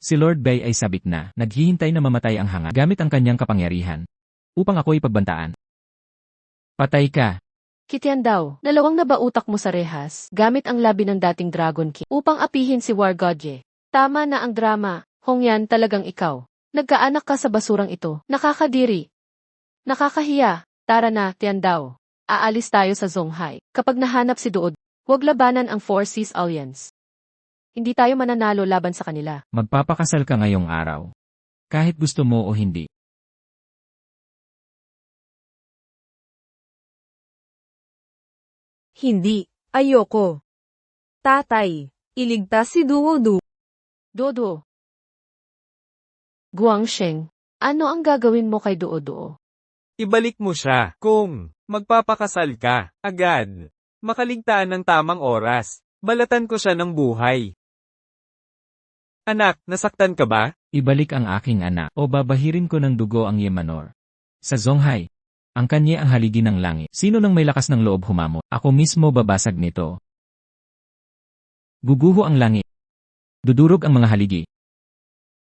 Si Lord Bai ay sabik na, naghihintay na mamatay ang hanga gamit ang kanyang kapangyarihan. Upang ako'y pagbantaan. Patay ka. Kitian daw, nalawang na ba utak mo sa rehas, gamit ang labi ng dating Dragon King, upang apihin si War God Ye? Tama na ang drama, Hongyan, talagang ikaw. Nagkaanak ka sa basurang ito, nakakadiri. Nakakahiya, tara na, Tian daw. Aalis tayo sa Zhonghai. Kapag nahanap si Duod, huwag labanan ang Four Seas Alliance. Hindi tayo mananalo laban sa kanila. Magpapakasal ka ngayong araw. Kahit gusto mo o hindi. Hindi, ayoko. Tatay, iligtas si Duo-Duo. Dodo. Guangsheng, ano ang gagawin mo kay Duo-Duo? Ibalik mo siya kung magpapakasal ka agad. Makaligtaan ng tamang oras. Balatan ko siya ng buhay. Anak, nasaktan ka ba? Ibalik ang aking anak o babahirin ko ng dugo ang Yemanor. Sa Zhonghai, ang kanya ang haligi ng langit. Sino nang may lakas ng loob humamo? Ako mismo babasag nito. Guguho ang langit. Dudurog ang mga haligi.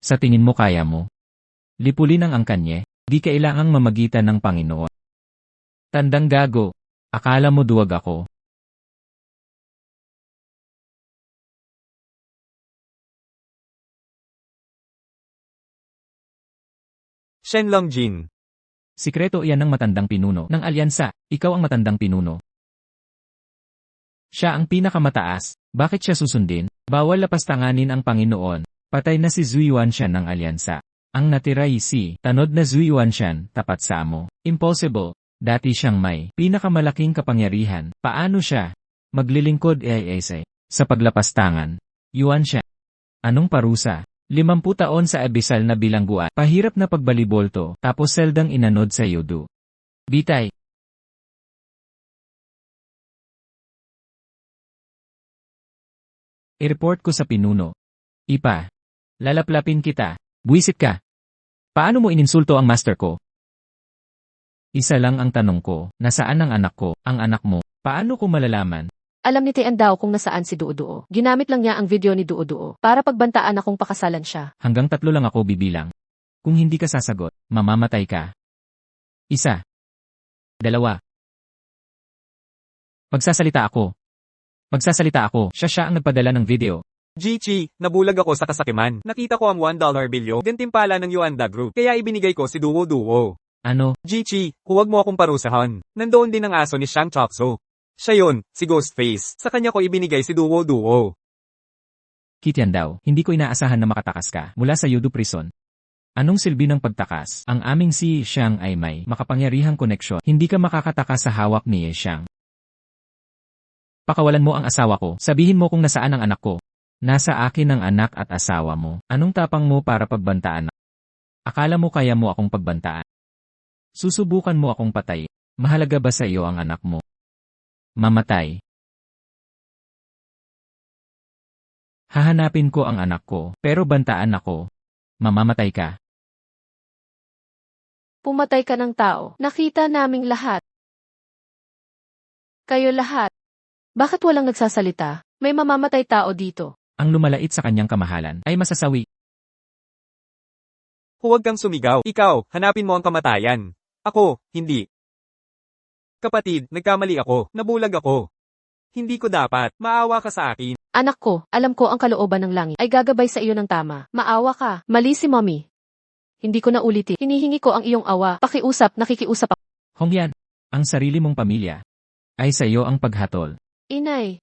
Sa tingin mo kaya mo? Lipulin ang angkanye, di kailangang mamagitan ng Panginoon. Tandang gago. Akala mo duwag ako. Shenlong Jin. Sikreto iyan ng matandang pinuno ng alyansa. Ikaw ang matandang pinuno. Siya ang pinakamataas. Bakit siya susundin? Bawal lapastanganin ang Panginoon. Patay na si Zhu Yuanshan ng alyansa. Ang natira ay si tanod na Zhu Yuanshan, tapat sa amo. Impossible. Dati siyang may pinakamalaking kapangyarihan. Paano siya maglilingkod sa paglapastangan? Yuanshan. Anong parusa? 50 taon sa abisal na bilangguan. Pahirap na pagbalibolto, tapos seldang inanod sa yudo. Bitay. I-report ko sa pinuno. Ipa. Lalaplapin kita. Buwisit ka. Paano mo ininsulto ang master ko? Isa lang ang tanong ko, nasaan ang anak ko, ang anak mo? Paano ko malalaman? Alam ni Tiandao kung nasaan si Duo-Duo. Ginamit lang niya ang video ni Duo-Duo para pagbantaan akong pakasalan siya. Hanggang 3 lang ako bibilang. Kung hindi ka sasagot, mamamatay ka. 1. 2. Magsasalita ako. Magsasalita ako. Siya ang nagpadala ng video. Jichi, nabulag ako sa kasakiman. Nakita ko ang $1 bilyo, gantimpala ng Yuanda Group. Kaya ibinigay ko si Duo Duo. Ano? Jichi, huwag mo akong parusahan. Nandoon din ang aso ni Shang Chokso. Siya yun, si Ghostface. Sa kanya ko ibinigay si Duo Duo. Kitian daw, hindi ko inaasahan na makatakas ka mula sa Yudo Prison. Anong silbi ng pagtakas? Ang aming si Xiang ay may makapangyarihang koneksyon. Hindi ka makakatakas sa hawak ni Xiang. Pakawalan mo ang asawa ko. Sabihin mo kung nasaan ang anak ko. Nasa akin ang anak at asawa mo. Anong tapang mo para pagbantaan? Akala mo kaya mo akong pagbantaan? Susubukan mo akong patay. Mahalaga ba sa iyo ang anak mo? Mamatay. Hahanapin ko ang anak ko, pero bantaan ako. Mamamatay ka. Pumatay ka ng tao. Nakita naming lahat. Kayo lahat. Bakit walang nagsasalita? May mamamatay tao dito. Ang lumalait sa kanyang kamahalan ay masasawi. Huwag kang sumigaw. Ikaw, hanapin mo ang kamatayan. Ako, hindi. Kapatid, nagkamali ako. Nabulag ako. Hindi ko dapat. Maawa ka sa akin. Anak ko, alam ko ang kalooban ng langit ay gagabay sa iyo ng tama. Maawa ka. Mali si mommy. Hindi ko na ulitin. Hinihingi ko ang iyong awa. Pakiusap, nakikiusap ako. Hongyan, ang sarili mong pamilya ay sa iyo ang paghatol. Inay.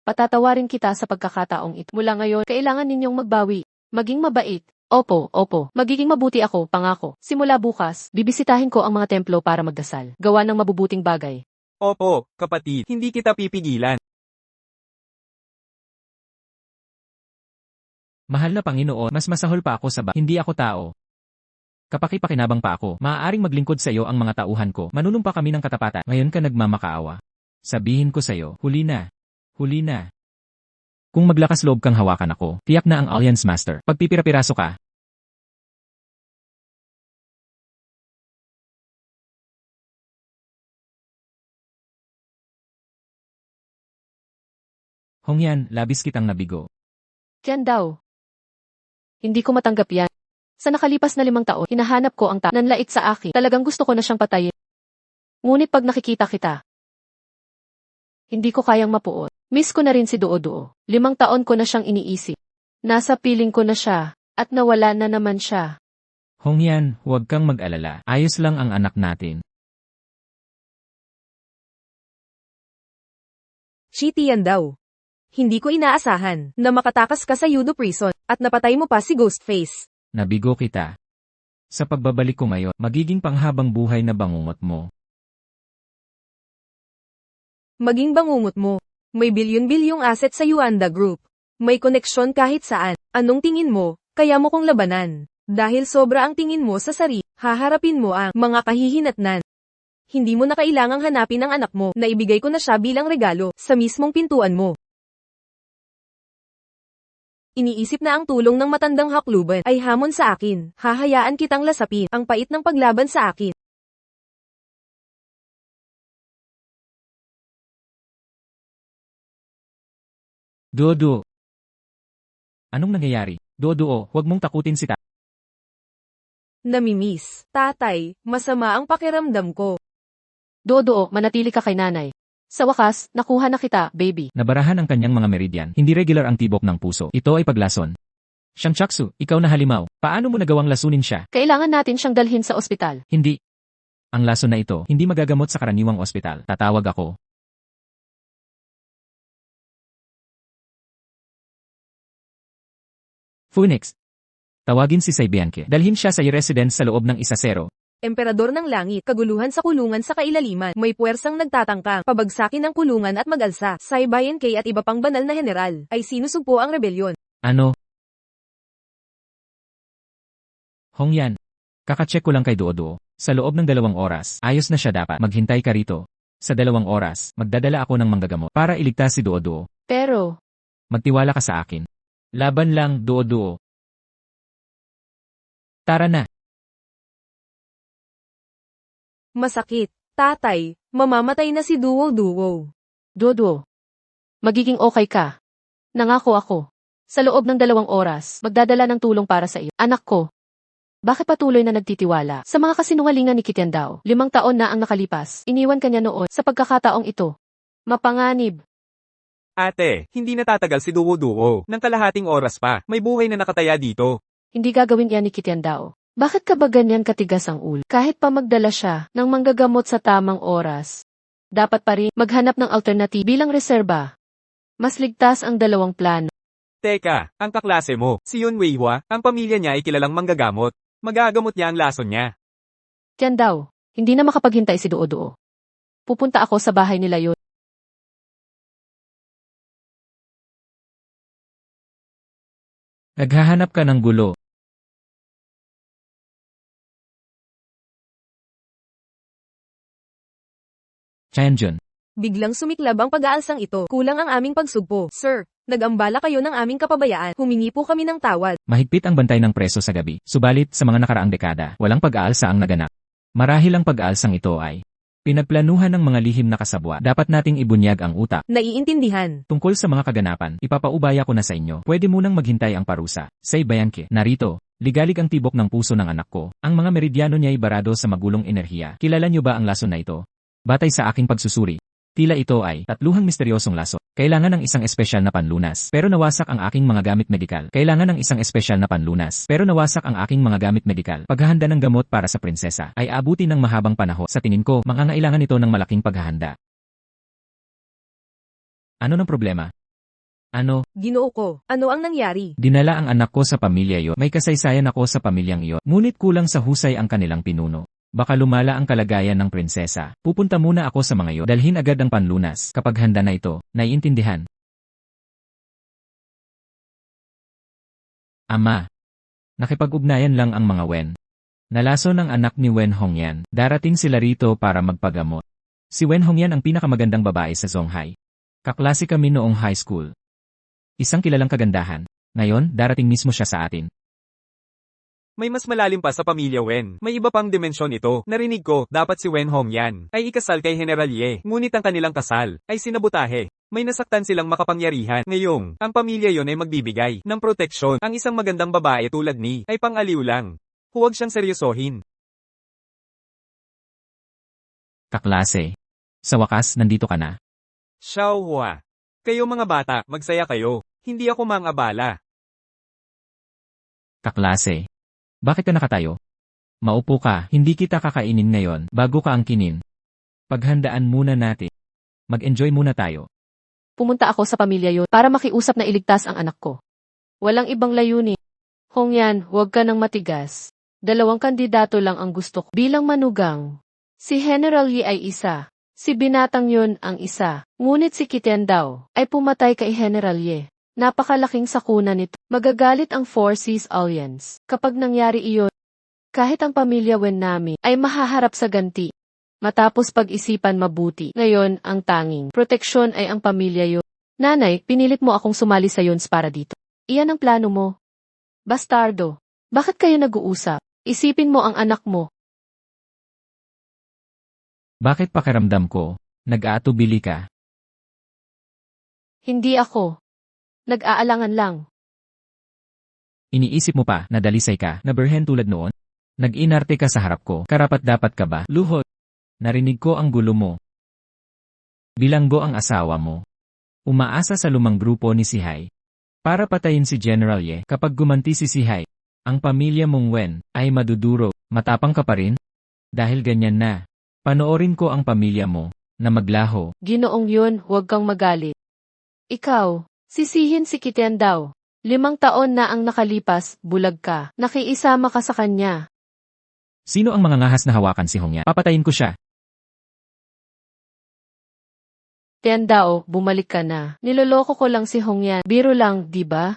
Patatawarin kita sa pagkakataong ito. Mula ngayon, kailangan ninyong magbawi. Maging mabait. Opo, opo. Magiging mabuti ako, pangako. Simula bukas, bibisitahin ko ang mga templo para magdasal. Gawa ng mabubuting bagay. Opo, kapatid, hindi kita pipigilan. Mahal na Panginoon, mas masahol pa ako sa hindi ako tao. Kapaki-pakinabang pa ako, maaaring maglingkod sa iyo ang mga tauhan ko. Manunumpa kami ng katapatan. Ngayon ka nagmamakaawa. Sabihin ko sa iyo, huli na. Huli na. Kung maglakas loob kang hawakan ako, tiyak na ang Alliance Master. Pagpipira-piraso ka. Hongyan, labis kitang nabigo. Yan daw. Hindi ko matanggap yan. Sa nakalipas na 5 taon, hinahanap ko ang nanlait sa akin. Talagang gusto ko na siyang patayin. Ngunit pag nakikita kita, hindi ko kayang mapuot. Miss ko na rin si Duo-Duo. 5 taon ko na siyang iniisip. Nasa piling ko na siya, at nawala na naman siya. Hongyan, huwag kang mag-alala. Ayos lang ang anak natin. Shitian daw. Hindi ko inaasahan na makatakas ka sa Yudo Prison at napatay mo pa si Ghostface. Nabigo kita. Sa pagbabalik ko ngayon, magiging panghabang buhay na bangungot mo. Maging bangungot mo. May bilyon-bilyong asset sa Yuanda Group. May koneksyon kahit saan. Anong tingin mo, kaya mo kong labanan? Dahil sobra ang tingin mo sa sarili, haharapin mo ang mga kahihinatnan. Hindi mo na kailangang hanapin ang anak mo na ibigay ko na siya bilang regalo sa mismong pintuan mo. Iniisip na ang tulong ng matandang hakluban ay hamon sa akin. Hahayaan kitang lasapin ang pait ng paglaban sa akin. Duo-Duo. Anong nangyayari? Duo-Duo, huwag mong takutin si Namimiss. Tatay, masama ang pakiramdam ko. Dodo, manatili ka kay nanay. Sa wakas, nakuha na kita, baby. Nabarahan ang kanyang mga meridian. Hindi regular ang tibok ng puso. Ito ay paglason. Shangchaksu, ikaw na halimaw. Paano mo nagawang lasunin siya? Kailangan natin siyang dalhin sa ospital. Hindi. Ang lason na ito, hindi magagamot sa karaniwang ospital. Tatawag ako. Phoenix. Tawagin si Saibianke. Dalhin siya sa residence sa loob ng 1-0. Emperador ng langit, kaguluhan sa kulungan sa kailaliman, may puwersang nagtatangkang, pabagsakin ang kulungan at mag-alsa, Saibayan K at iba pang banal na general, ay sinusugpo ang rebelyon. Ano? Hongyan. Kakacheck ko lang kay Duo. Sa loob ng 2 oras, ayos na siya dapat. Maghintay ka rito. Sa 2 oras, magdadala ako ng manggagamot para iligtas si Duo. Pero, Magtiwala ka sa akin. Laban lang, Duo. Tara na. Masakit. Tatay, mamamatay na si Duo. Dodo, magiging okay ka. Nangako ako. Sa loob ng 2 oras, magdadala ng tulong para sa iyo. Anak ko, bakit patuloy na nagtitiwala sa mga kasinungalingan ni Kitiandao? 5 taon na ang nakalipas. Iniwan kanya noon sa pagkakataong ito. Mapanganib. Ate, hindi natatagal si Duo. Nang kalahating oras pa, may buhay na nakataya dito. Hindi gagawin yan ni Kitiandao. Bakit ka ba ganyan katigas ang ulo? Kahit pa magdala siya ng manggagamot sa tamang oras, dapat pa rin maghanap ng alternative bilang reserba. Mas ligtas ang 2 plano. Teka, ang kaklase mo, si Yun Weihua, ang pamilya niya ay kilalang manggagamot. Magagamot niya ang lason niya. Tiandao, hindi na makapaghintay si Duo. Pupunta ako sa bahay nila yun. Naghahanap ka ng gulo. Chanjun. Biglang sumiklab ang pag-aalsang ito. Kulang ang aming pagsugpo. Sir, nag-ambala kayo ng aming kapabayaan. Humingi po kami ng tawad. Mahigpit ang bantay ng preso sa gabi. Subalit, sa mga nakaraang dekada, walang pag-aalsa ang naganap. Marahil ang pag-aalsang ito ay pinagplanuhan ng mga lihim na kasabwa. Dapat nating ibunyag ang utak. Naiintindihan. Tungkol sa mga kaganapan, ipapaubaya ko na sa inyo. Pwede munang maghintay ang parusa. Saibayanke, narito. Ligalig ang tibok ng puso ng anak ko. Ang mga meridyano niya ay barado sa magulong enerhiya. Kilala niyo ba ang lason na ito? Batay sa aking pagsusuri, tila ito ay 3 misteryosong lason. Kailangan ng isang espesyal na panlunas, pero nawasak ang aking mga gamit medikal. Kailangan ng isang espesyal na panlunas, pero nawasak ang aking mga gamit medikal. Paghahanda ng gamot para sa prinsesa ay abuti ng mahabang panahon. Sa tingin ko, mangangailangan ito ng malaking paghahanda. Ano ng problema? Ano? Ginoo ko, ano ang nangyari? Dinala ang anak ko sa pamilya yo. May kasaysayan ako sa pamilyang iyo. Ngunit kulang sa husay ang kanilang pinuno. Baka lumala ang kalagayan ng prinsesa. Pupunta muna ako sa mga iyo. Dalhin agad ang panlunas. Kapag handa na ito, naiintindihan. Ama. Nakipag-ugnayan lang ang mga Wen. Nalaso ng anak ni Wen Hongyan. Darating sila rito para magpagamot. Si Wen Hongyan ang pinakamagandang babae sa Zonghai. Kaklase kami noong high school. Isang kilalang kagandahan. Ngayon, darating mismo siya sa atin. May mas malalim pa sa pamilya Wen. May iba pang dimensyon ito. Narinig ko, dapat si Wen Hongyan ay ikasal kay General Ye. Ngunit ang kanilang kasal ay sinabutahe. May nasaktan silang makapangyarihan. Ngayong, ang pamilya yon ay magbibigay ng proteksyon. Ang isang magandang babae tulad ni ay pang-aliw lang. Huwag siyang seryosohin. Kaklase. Sa wakas, nandito ka na. Xiaohua. Kayo mga bata, magsaya kayo. Hindi ako mang-abala. Kaklase. Bakit ka nakatayo? Maupo ka, hindi kita kakainin ngayon, bago ka angkinin. Paghandaan muna natin. Mag-enjoy muna tayo. Pumunta ako sa pamilya yun para makiusap na iligtas ang anak ko. Walang ibang layunin. Hongyan, huwag ka nang matigas. 2 kandidato lang ang gusto ko bilang manugang. Si General Yi ay isa. Si binatang yun ang isa. Ngunit si Kitiandao ay pumatay kay General Ye. Napakalaking sakuna nito. Magagalit ang Four Seas Alliance kapag nangyari iyon. Kahit ang pamilya Wen namin ay mahaharap sa ganti. Matapos pag-isipan mabuti, ngayon ang tanging proteksyon ay ang pamilya yun. Nanay, pinilit mo akong sumali sa Yons para dito. Iyan ang plano mo. Bastardo, bakit kayo nag-uusap? Isipin mo ang anak mo. Bakit pakiramdam ko? Nag-aatubili ka? Hindi ako. Nag-aalangan lang. Iniisip mo pa na dalisay ka na berhen tulad noon? Nag-inarte ka sa harap ko, karapat-dapat ka ba? Luhod. Narinig ko ang gulo mo. Bilanggo ang asawa mo. Umaasa sa lumang grupo ni Sihay. Para patayin si General Ye kapag gumanti si Sihay. Ang pamilya mong Wen ay maduduro. Matapang ka pa rin? Dahil ganyan na. Panoorin ko ang pamilya mo na maglaho. Ginoong yun, huwag kang magalit. Ikaw, sisihin si Kitian daw. 5 taon na ang nakalipas, bulag ka. Nakiisama ka sa kanya. Sino ang mga ngahas na hawakan si Hongyan? Papatayin ko siya. Tiandao, bumalik ka na. Niloloko ko lang si Hongyan. Biro lang, di ba?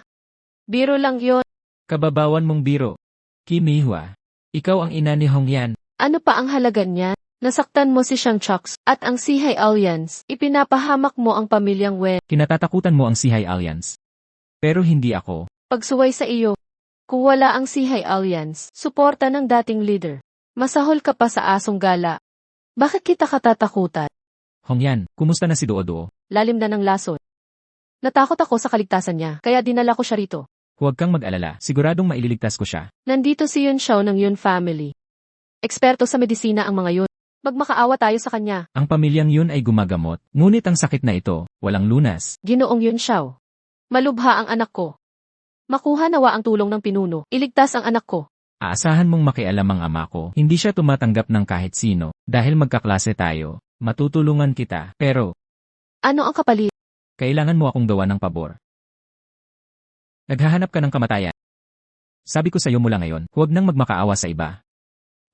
Biro lang yon. Kababawan mong biro. Kim Mihua. Ikaw ang ina ni Hongyan. Ano pa ang halaga niya? Nasaktan mo si Shang Choks at ang Sihay Alliance. Ipinapahamak mo ang pamilyang Wen. Kinatatakutan mo ang Sihay Alliance. Pero hindi ako. Pagsuway sa iyo. Kung wala ang Sihay Alliance, suporta ng dating leader. Masahol ka pa sa asong gala. Bakit kita katatakutan? Hongyan, kumusta na si Duo? Lalim na ng lason. Natakot ako sa kaligtasan niya, kaya dinala ko siya rito. Huwag kang mag-alala, siguradong maililigtas ko siya. Nandito si Yun Xiao ng Yun family. Eksperto sa medisina ang mga yun. Magmakaawa tayo sa kanya. Ang pamilyang yun ay gumagamot, ngunit ang sakit na ito, walang lunas. Ginoong Yun Xiao. Malubha ang anak ko. Makuha nawa ang tulong ng pinuno. Iligtas ang anak ko. Aasahan mong makialam ang ama ko, hindi siya tumatanggap ng kahit sino, dahil magkaklase tayo. Matutulungan kita, pero Ano ang kapalit? kailangan mo akong gawa ng pabor. Naghahanap ka ng kamatayan. Sabi ko sa'yo mula ngayon, huwag nang magmakaawa sa iba.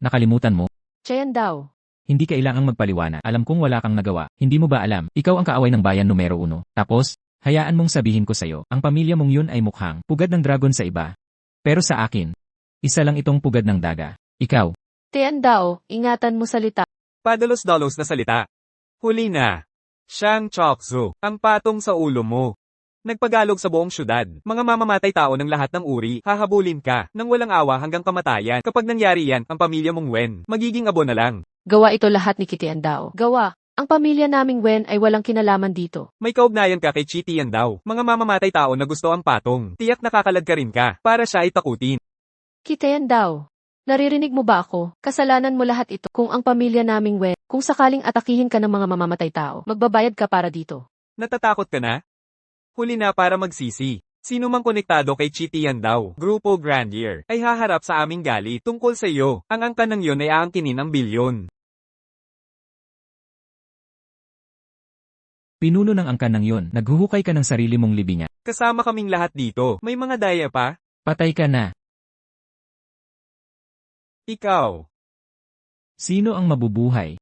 Nakalimutan mo, Tiyan daw. hindi kailangang magpaliwanag. Alam kong wala kang nagawa. Hindi mo ba alam, ikaw ang kaaway ng bayan numero 1. Tapos, hayaan mong sabihin ko sa'yo, ang pamilya mong yun ay mukhang pugad ng dragon sa iba. Pero sa akin, isa lang itong pugad ng daga. Ikaw, Tiyan daw, ingatan mo salita. Padalos-dalos na salita. Huli na. Shang Chokzu, ang patong sa ulo mo. Nagpagalog sa buong syudad. Mga mamamatay tao ng lahat ng uri, hahabulin ka, nang walang awa hanggang kamatayan. Kapag nangyari yan, ang pamilya mong Wen, magiging abo na lang. Gawa ito lahat ni Kitian daw. Gawa. Ang pamilya naming Wen ay walang kinalaman dito. May kaugnayan ka kay Chitian daw. Mga mamamatay tao na gusto ang patong. Tiyak nakakalad ka rin ka, para siya ay takutin. Kitian daw. Naririnig mo ba ako? Kasalanan mo lahat ito. Kung ang pamilya naming Wen, kung sakaling atakihin ka ng mga mamamatay tao, magbabayad ka para dito. Natatakot ka na? Huli na para magsisi. Sino mang konektado kay Chitian daw, Grupo Grandier, ay haharap sa aming galit tungkol sa iyo. Ang angka ng yon ay aangkinin ang bilyon. pinuno ng angkan ng yun, naghuhukay ka ng sarili mong libingan. Kasama kaming lahat dito. May mga daya pa? Patay ka na. Ikaw. Sino ang mabubuhay?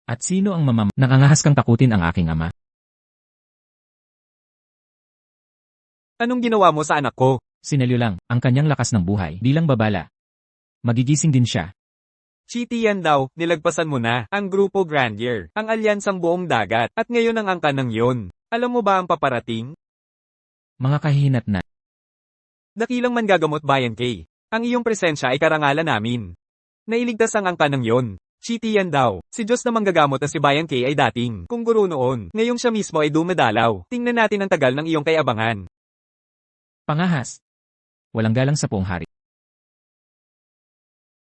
At sino ang Nakangahas kang takutin ang aking ama. Anong ginawa mo sa anak ko? Sinalyo lang, ang kanyang lakas ng buhay, bilang babala. Magigising din siya. Chitian daw, nilagpasan mo na, ang Grupo Grandier, ang alyansang buong dagat, at ngayon ang angka ng yon. Alam mo ba ang paparating? Mga kahihinat na. Dakilang Manggagamot Bayan K. Ang iyong presensya ay karangalan namin. Nailigtas ang angka ng yon. Chitian daw, si Diyos na manggagamot na si Bayan K ay dating, kung guro noon, ngayong siya mismo ay dumadalaw. Tingnan natin ang tagal ng iyong kayabangan. Pangahas. Walang galang sa poong hari.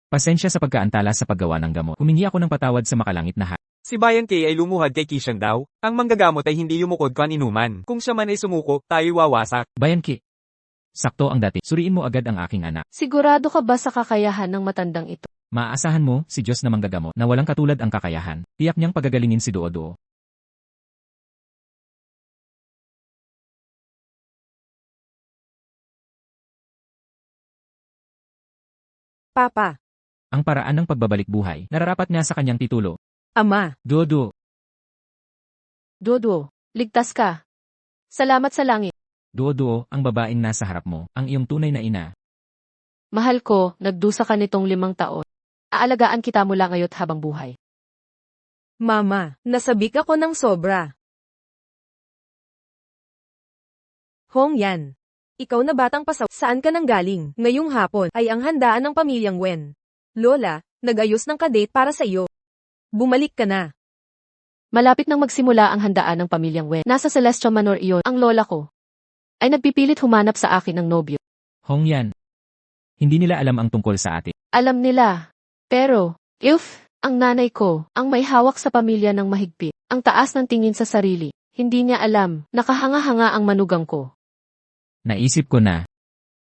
Pasensya sa pagkaantala sa paggawa ng gamot. Humingi ako ng patawad sa makalangit na Si Bayan K ay lumuhad kay Kishan daw. Ang manggagamot ay hindi yumukod kan inuman. Kung siya man ay sumuko, tayo wawasak. Bayan Ki. Sakto ang dati. Suriin mo agad ang aking anak. Sigurado ka ba sa kakayahan ng matandang ito? Maaasahan mo, si Diyos na manggagamot, na walang katulad ang kakayahan. Tiyak niyang pagagalingin si Duo. Papa. Ang paraan ng pagbabalik buhay, nararapat nga sa kanyang titulo. Ama. Duo. Dodo, ligtas ka. Salamat sa langit. Duo, ang babaeng nasa harap mo, ang iyong tunay na ina. Mahal ko, nagdusa ka nitong 5 taon. Aalagaan kita mula ngayon habang buhay. Mama, nasabik ako ng sobra. Hongyan. Ikaw na batang pasaw, saan ka nang galing? Ngayong hapon ay ang handaan ng pamilyang Wen. Lola, nag-ayos ng kadate para sa iyo. Bumalik ka na. Malapit nang magsimula ang handaan ng pamilyang Wen. Nasa Celestial Manor iyon, ang lola ko. Ay nagpipilit humanap sa akin ng nobyo. Hongyan. Hindi nila alam ang tungkol sa atin. Alam nila. Pero, Ang nanay ko, ang may hawak sa pamilya ng mahigpit, ang taas ng tingin sa sarili. Hindi niya alam, nakahanga-hanga ang manugang ko. Naisip ko na.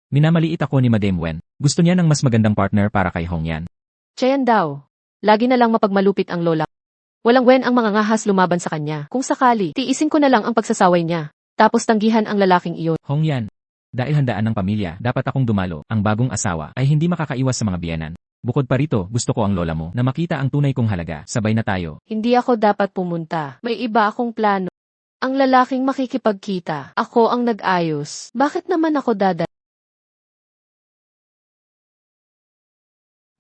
Minamaliit ako ni Madame Wen. Gusto niya ng mas magandang partner para kay Hongyan. Tiyan daw. Lagi na lang mapagmalupit ang lola. Walang wen ang mga ngahas lumaban sa kanya. Kung sakali, tiisin ko na lang ang pagsasaway niya. Tapos tanggihan ang lalaking iyon. Hongyan. Dahil handaan ng pamilya, dapat akong dumalo. Ang bagong asawa ay hindi makakaiwas sa mga biyenan. Bukod pa rito, gusto ko ang lola mo na makita ang tunay kong halaga. Sabay na tayo. Hindi ako dapat pumunta. May iba akong plano. Ang lalaking makikipagkita. Ako ang nag-ayos. Bakit naman ako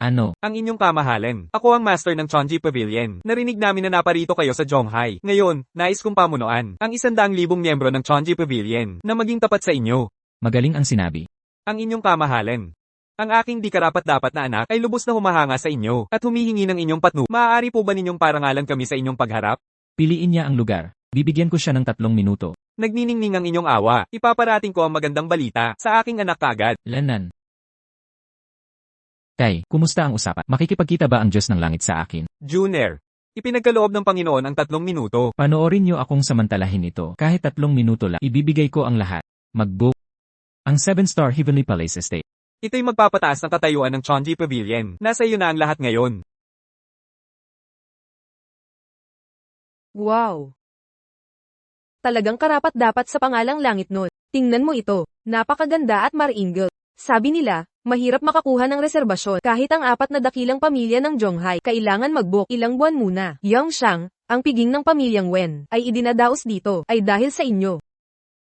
Ano? Ang inyong kamahalan. Ako ang master ng Chonji Pavilion. Narinig namin na naparito kayo sa Zhonghai. Ngayon, nais kong pamunuan ang 100,000 miyembro ng Chonji Pavilion na maging tapat sa inyo. Magaling ang sinabi. Ang inyong kamahalan. Ang aking di karapat-dapat na anak ay lubos na humahanga sa inyo at humihingi ng inyong patnu. Maaari po ba ninyong parangalan kami sa inyong pagharap? Piliin niya ang lugar. Bibigyan ko siya ng 3 minuto. Nagniningning ang inyong awa. Ipaparating ko ang magandang balita sa aking anak kaagad. Lanan. Tay, kumusta ang usapan? Makikipagkita ba ang Diyos ng langit sa akin? Junior. Ipinagkaloob ng Panginoon ang 3 minuto. Panoorin niyo akong samantalahin ito. Kahit 3 minuto lang, ibibigay ko ang lahat. Mag-book. Ang 7-star Heavenly Palace Estate. Ito'y magpapataas ng katayuan ng Chonji Pavilion. Nasa iyo na ang lahat ngayon. Wow! Talagang karapat-dapat sa pangalang langit nun. Tingnan mo ito. Napakaganda at maringal. Sabi nila, mahirap makakuha ng reserbasyon kahit ang 4 na dakilang pamilya ng Zhonghai. Kailangan mag-book ilang buwan muna. Yang Shang, ang piging ng pamilyang Wen, ay idinadaos dito, ay dahil sa inyo.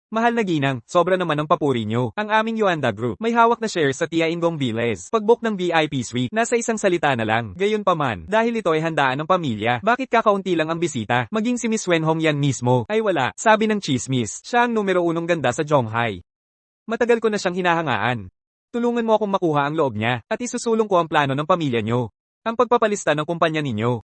Mahal na ginang, sobra naman ang papuri nyo. Ang aming Yuanda Group, may hawak na shares sa Tia Ingong Villas. Pag-book ng VIP suite, nasa isang salita na lang. Gayunpaman, dahil ito ay handaan ng pamilya, bakit kakaunti lang ang bisita? Maging si Miss Wen Hongyan mismo, ay wala, sabi ng chismis. Siya ang numero 1 ganda sa Zhonghai. Matagal ko na siyang hinahangaan. Tulungan mo akong makuha ang loob niya, at isusulong ko ang plano ng pamilya nyo. Ang pagpapalista ng kumpanya ninyo.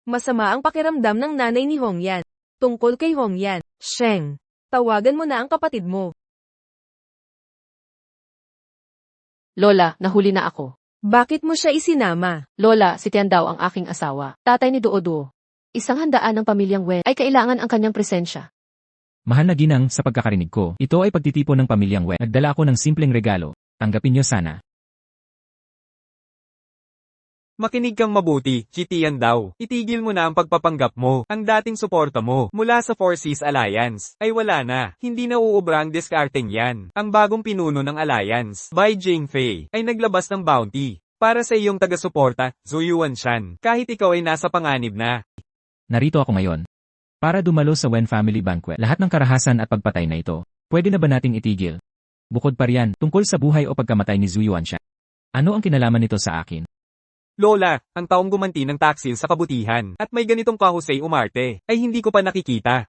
Masama ang pakiramdam ng nanay ni Hongyan. Tungkol kay Hongyan, Sheng. Tawagan mo na ang kapatid mo. Lola, nahuli na ako. Bakit mo siya isinama? Lola, si Tian daw ang aking asawa. Tatay ni Duoduo. Isang handaan ng pamilyang Wen ay kailangan ang kanyang presensya. Mahal na ginang, sa pagkakarinig ko, ito ay pagtitipon ng pamilyang Wen. Nagdala ako ng simpleng regalo. Tanggapin niyo sana. Makinig kang mabuti, Chitian daw. Itigil mo na ang pagpapanggap mo. Ang dating suporta mo mula sa Four Seas Alliance ay wala na. Hindi na uubra ang diskarteng yan. Ang bagong pinuno ng Alliance, by Jing Fei, ay naglabas ng bounty para sa iyong taga-suporta, Zuyuan Shan, kahit ikaw ay nasa panganib na. Narito ako ngayon. Para dumalo sa Wen Family Banquet, lahat ng karahasan at pagpatay na ito, pwede na ba nating itigil? Bukod pa riyan, tungkol sa buhay o pagkamatay ni Zuyuan Shan. Ano ang kinalaman nito sa akin? Lola, ang taong gumanti ng taksil sa kabutihan, at may ganitong kahusay umarte, ay hindi ko pa nakikita.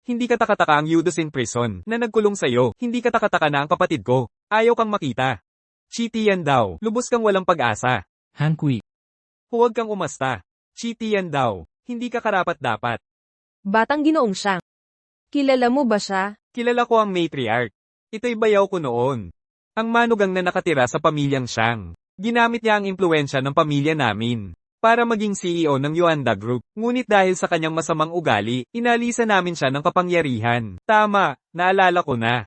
Hindi katakataka ang Yudos in prison, na nagkulong sa'yo, hindi katakataka na ang kapatid ko, ayaw kang makita. Chitian daw, lubos kang walang pag-asa. Han Kui. Huwag kang umasta. Chitian daw, hindi ka karapat-dapat. Batang Ginoong Shang. Kilala mo ba siya? Kilala ko ang matriarch. Ito'y bayaw ko noon. Ang manugang na nakatira sa pamilyang Shang. Ginamit niya ang impluensya ng pamilya namin para maging CEO ng Yuanda Group. Ngunit dahil sa kanyang masamang ugali, inalisa namin siya ng kapangyarihan. Tama, naalala ko na.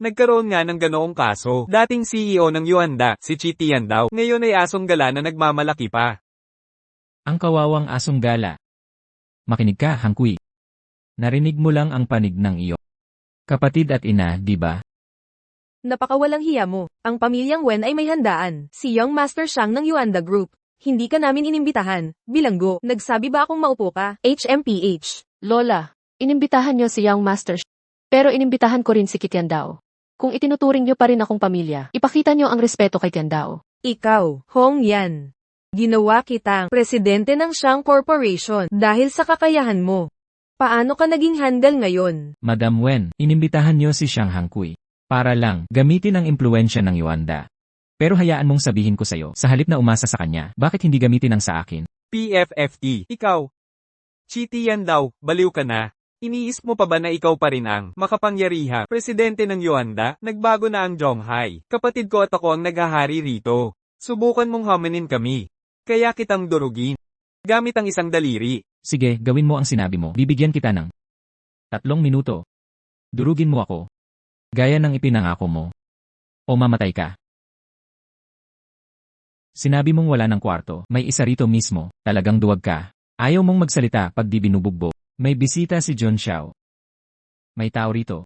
Nagkaroon nga ng ganoong kaso. Dating CEO ng Yuanda, si Chitian daw, ngayon ay asong gala na nagmamalaki pa. Ang kawawang asong gala. Makinig ka, Han Kui. Narinig mo lang ang panig ng iyo. Kapatid at ina, di ba? Napakawalang hiya mo. Ang pamilyang Wen ay may handaan. Si Young Master Shang ng Yuanda Group. Hindi ka namin inimbitahan. Bilanggo, nagsabi ba akong maupo ka? HMPH. Lola, inimbitahan niyo si Young Master pero inimbitahan ko rin si Tian Dao. Kung itinuturing niyo pa rin akong pamilya, ipakita niyo ang respeto kay Tian Dao. Ikaw, Hongyan. Ginawa kitang presidente ng Shang Corporation dahil sa kakayahan mo. Paano ka naging handle ngayon? Madam Wen, inimbitahan niyo si Shang Han Kui. Para lang, gamitin ang impluensya ng Yuanda. Pero hayaan mong sabihin ko sa'yo, sa halip na umasa sa kanya, bakit hindi gamitin ang sa akin? PFFT, ikaw. Chitian daw, baliw ka na. Iniisip mo pa ba na ikaw pa rin ang makapangyariha, presidente ng Yuanda? Nagbago na ang Zhonghai. Kapatid ko at ako ang naghahari rito. Subukan mong hamanin kami. Kaya kitang durugin. Gamit ang isang daliri. Sige, gawin mo ang sinabi mo. Bibigyan kita ng 3 minuto. Durugin mo ako. Gaya ng ipinangako mo. O mamatay ka. Sinabi mong wala ng kwarto, may isa rito mismo, talagang duwag ka. Ayaw mong magsalita pag di binubugbo. May bisita si John Xiao. May tao rito.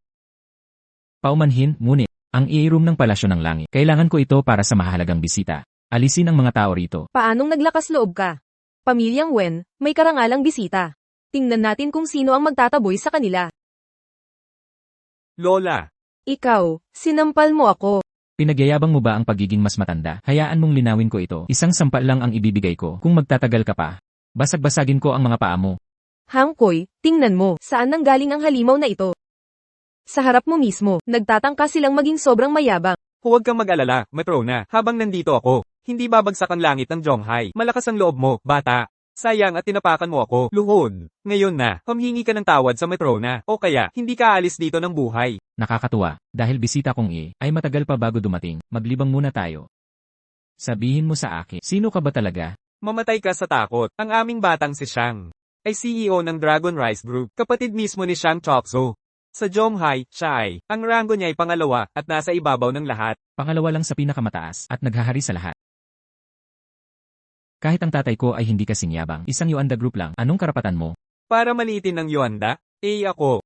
Paumanhin, ngunit, ang i-room ng palasyo ng langit. Kailangan ko ito para sa mahalagang bisita. Alisin ang mga tao rito. Paanong naglakas loob ka? Pamilyang Wen, may karangalang bisita. Tingnan natin kung sino ang magtataboy sa kanila. Lola. Ikaw, sinampal mo ako. Pinagyayabang mo ba ang pagiging mas matanda? Hayaan mong linawin ko ito. Isang sampal lang ang ibibigay ko. Kung magtatagal ka pa, basag-basagin ko ang mga paa mo. Hangkoy, tingnan mo, saan nanggaling ang halimaw na ito? Sa harap mo mismo, nagtatangka silang maging sobrang mayabang. Huwag kang mag-alala, Matrona. Habang nandito ako, hindi babagsak ang langit ng Zhonghai. Malakas ang loob mo, bata. Sayang at tinapakan mo ako, luhod. Ngayon na, humingi ka ng tawad sa Matrona. O kaya, hindi ka aalis dito ng buhay. Nakakatuwa, dahil bisita kong ay matagal pa bago dumating. Maglibang muna tayo. Sabihin mo sa akin, sino ka ba talaga? Mamatay ka sa takot. Ang aming batang si Shang ay CEO ng Dragon Rice Group, kapatid mismo ni Shang Chokso. Sa Zhonghai, siya ay, ang rango niya ay pangalawa at nasa ibabaw ng lahat. Pangalawa lang sa pinakamataas at naghahari sa lahat. Kahit ang tatay ko ay hindi kasing yabang, isang Yuanda group lang, anong karapatan mo? Para maliitin ng Yuanda? Ako.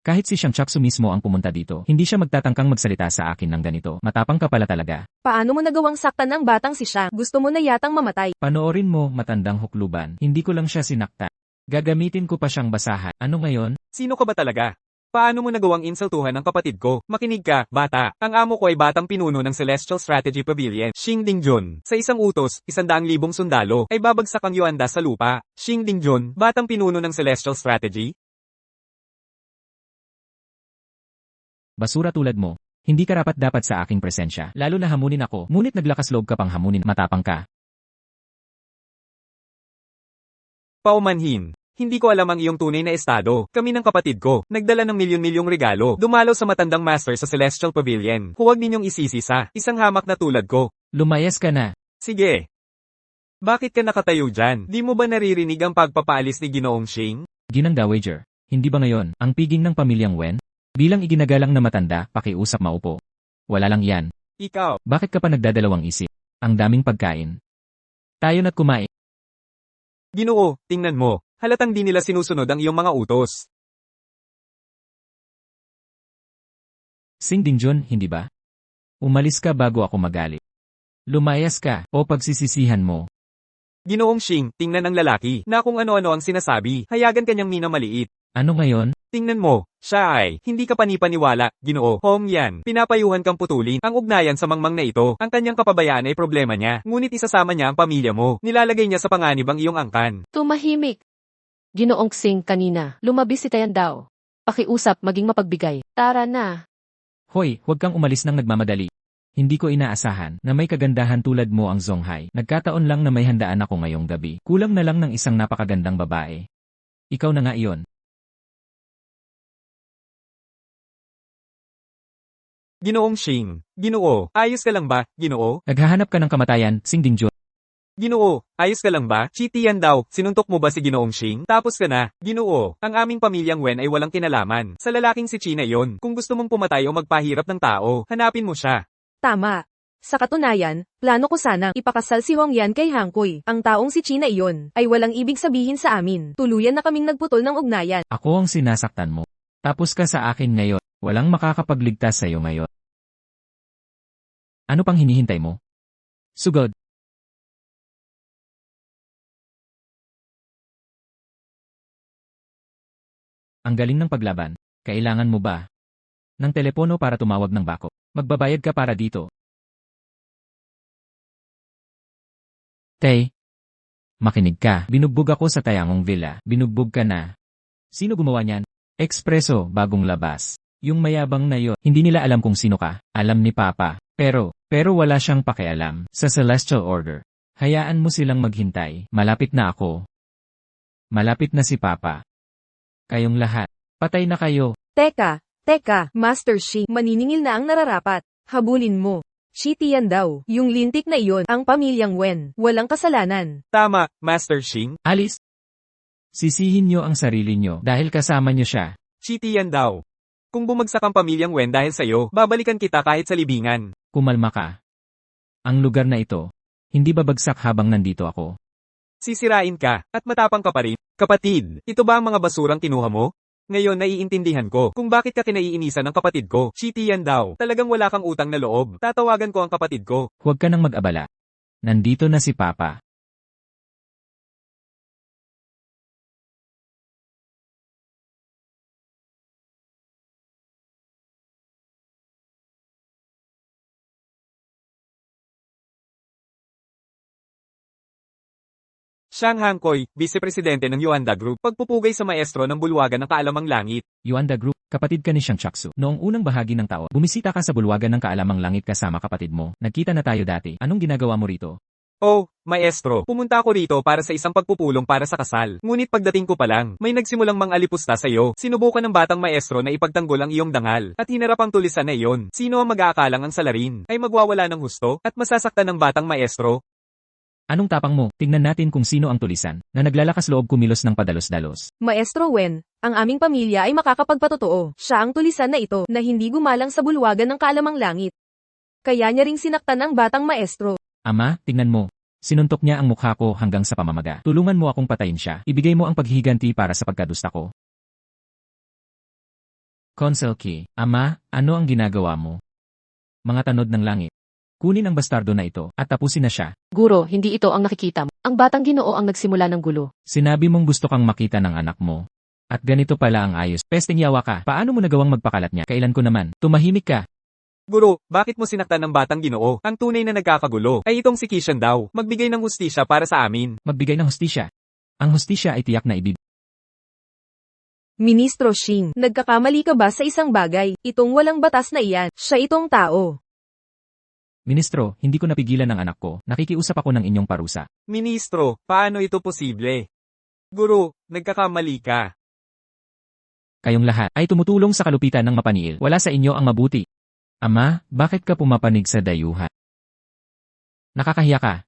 Kahit si Shang Chaksu mismo ang pumunta dito, hindi siya magtatangkang magsalita sa akin ng ganito. Matapang ka pala talaga. Paano mo nagawang saktan ng batang si Shang? Gusto mo na yatang mamatay. Panoorin mo, matandang hukluban. Hindi ko lang siya sinakta. Gagamitin ko pa siyang basahan. Ano ngayon? Sino ka ba talaga? Paano mo nagawang insultuhan ng kapatid ko? Makinig ka, bata. Ang amo ko ay batang pinuno ng Celestial Strategy Pavilion, Xing Dingjun. Sa isang utos, 100,000 sundalo, ay babagsak ang Yuanda sa lupa. Xing Dingjun, batang pinuno ng Celestial Strategy? Basura tulad mo. Hindi karapat-dapat sa aking presensya. Lalo na hamunin ako, ngunit naglakas loob ka pang hamunin. Matapang ka. Paumanhin. Hindi ko alam ang iyong tunay na estado. Kami ng kapatid ko, nagdala ng milyon-milyong regalo. Dumalaw sa matandang master sa Celestial Pavilion. Huwag ninyong isisisa, isang hamak na tulad ko. Lumayas ka na. Sige. Bakit ka nakatayo dyan? Di mo ba naririnig ang pagpapaalis ni Ginoong Xing? Ginang Dowager. Hindi ba ngayon, ang piging ng pamilyang Wen? Bilang iginagalang na matanda, pakiusap maupo. Wala lang yan. Ikaw. Bakit ka pa nagdadalawang isip? Ang daming pagkain. Tayo na't kumain. Ginoo, tingnan mo. Halatang di nila sinusunod ang iyong mga utos. Xing Dingjun, hindi ba? Umalis ka bago ako magalit. Lumayas ka, o pagsisisihan mo. Ginoong Xing, tingnan ang lalaki, na kung ano-ano ang sinasabi, hayagan kanyang minamaliit. Ano ngayon? Tingnan mo, siya ay, hindi ka panipaniwala, Ginoo. Hong yan, pinapayuhan kang putulin, ang ugnayan sa mangmang na ito, ang kanyang kapabayaan ay problema niya, ngunit isasama niya ang pamilya mo, nilalagay niya sa panganib ang iyong angkan. Tumahimik. Ginoong Xing kanina, lumabis si Tayan daw. Pakiusap maging mapagbigay. Tara na. Hoy, huwag kang umalis ng nagmamadali. Hindi ko inaasahan na may kagandahan tulad mo ang Zhonghai. Nagkataon lang na may handaan ako ngayong gabi. Kulang na lang ng isang napakagandang babae. Ikaw na nga iyon. Ginoong Xing, Ginoo, ayos ka lang ba, Ginoo? Naghahanap ka ng kamatayan, Xing Dingjun. Ginoo, ayos ka lang ba? Chitian daw, sinuntok mo ba si Ginoong Xing? Tapos ka na, Ginoo, ang aming pamilyang Wen ay walang kinalaman. Sa lalaking si China yon, kung gusto mong pumatay o magpahirap ng tao, hanapin mo siya. Tama. Sa katunayan, plano ko sanang ipakasal si Hongyan kay Hangkoy. Ang taong si China iyon ay walang ibig sabihin sa amin. Tuluyan na kaming nagputol ng ugnayan. Ako ang sinasaktan mo. Tapos ka sa akin ngayon. Walang makakapagligtas sa iyo ngayon. Ano pang hinihintay mo? Sugod. Ang galing ng paglaban. Kailangan mo ba ng telepono para tumawag ng bako? Magbabayad ka para dito. Tay, makinig ka. Binugbog ako sa Tayangong Villa. Binugbog ka na. Sino gumawa niyan? Espresso, bagong labas. Yung mayabang na yon, hindi nila alam kung sino ka. Alam ni Papa. Pero wala siyang pakialam sa Celestial Order. Hayaan mo silang maghintay. Malapit na ako. Malapit na si Papa. Kayong lahat. Patay na kayo. Teka, Master Shi, maniningil na ang nararapat. Habulin mo. Shitian daw, yung lintik na iyon, ang pamilyang Wen, walang kasalanan. Tama, Master Xing. Alice, sisihin niyo ang sarili niyo dahil kasama niyo siya. Shitian daw. Kung bumagsak ang pamilyang Wen dahil sa'yo, babalikan kita kahit sa libingan. Kumalma ka. Ang lugar na ito, hindi babagsak habang nandito ako. Sisirain ka, at matapang ka pa rin. Kapatid, ito ba ang mga basurang kinuha mo? Ngayon naiintindihan ko kung bakit ka kinaiinisan ng kapatid ko. Shitian daw, talagang wala kang utang na loob. Tatawagan ko ang kapatid ko. Huwag ka nang mag-abala. Nandito na si Papa. Xiang Hangkoy, Vice-Presidente ng Yuanda Group, pagpupugay sa maestro ng bulwagan ng Kaalamang Langit. Yuanda Group, kapatid ka ni Xiang Chaksu. Noong unang bahagi ng taon, bumisita ka sa bulwagan ng Kaalamang Langit kasama kapatid mo. Nagkita na tayo dati. Anong ginagawa mo rito? Oh, maestro, pumunta ako rito para sa isang pagpupulong para sa kasal. Ngunit pagdating ko pa lang, may nagsimulang mang-alipusta sa iyo. Sinubukan ng batang maestro na ipagtanggol ang iyong dangal, at hinarap ang tulisan na iyon. Sino ang mag-aakalang ang salarin ay magwawala ng husto, at masasaktan ng batang maestro? Anong tapang mo? Tingnan natin kung sino ang tulisan, na naglalakas loob kumilos ng padalos-dalos. Maestro Wen, ang aming pamilya ay makakapagpatotoo. Siya ang tulisan na ito, na hindi gumalang sa bulwagan ng Kaalamang Langit. Kaya niya ring sinaktan ang batang maestro. Ama, tingnan mo. Sinuntok niya ang mukha ko hanggang sa pamamaga. Tulungan mo akong patayin siya. Ibigay mo ang paghihiganti para sa pagkadusta ko. Consel Key, Ama, ano ang ginagawa mo? Mga tanod ng langit. Kunin ang bastardo na ito, at tapusin na siya. Guro, hindi ito ang nakikita mo. Ang batang Ginoo ang nagsimula ng gulo. Sinabi mong gusto kang makita ng anak mo. At ganito pala ang ayos. Pesteng yawa ka. Paano mo nagawang magpakalat niya? Kailan ko naman? Tumahimik ka. Guro, bakit mo sinaktan ng batang Ginoo? Ang tunay na nagkakagulo ay itong si Kishan daw. Magbigay ng hustisya para sa amin. Magbigay ng hustisya. Ang hustisya ay tiyak na Ministro Xing, nagkakamali ka ba sa isang bagay? Itong walang batas na iyan, siya itong tao. Ministro, hindi ko napigilan ang anak ko. Nakikiusap ako ng inyong parusa. Ministro, paano ito posible? Guro, nagkakamali ka. Kayong lahat ay tumutulong sa kalupitan ng mapaniil. Wala sa inyo ang mabuti. Ama, bakit ka pumapanig sa dayuhan? Nakakahiya ka.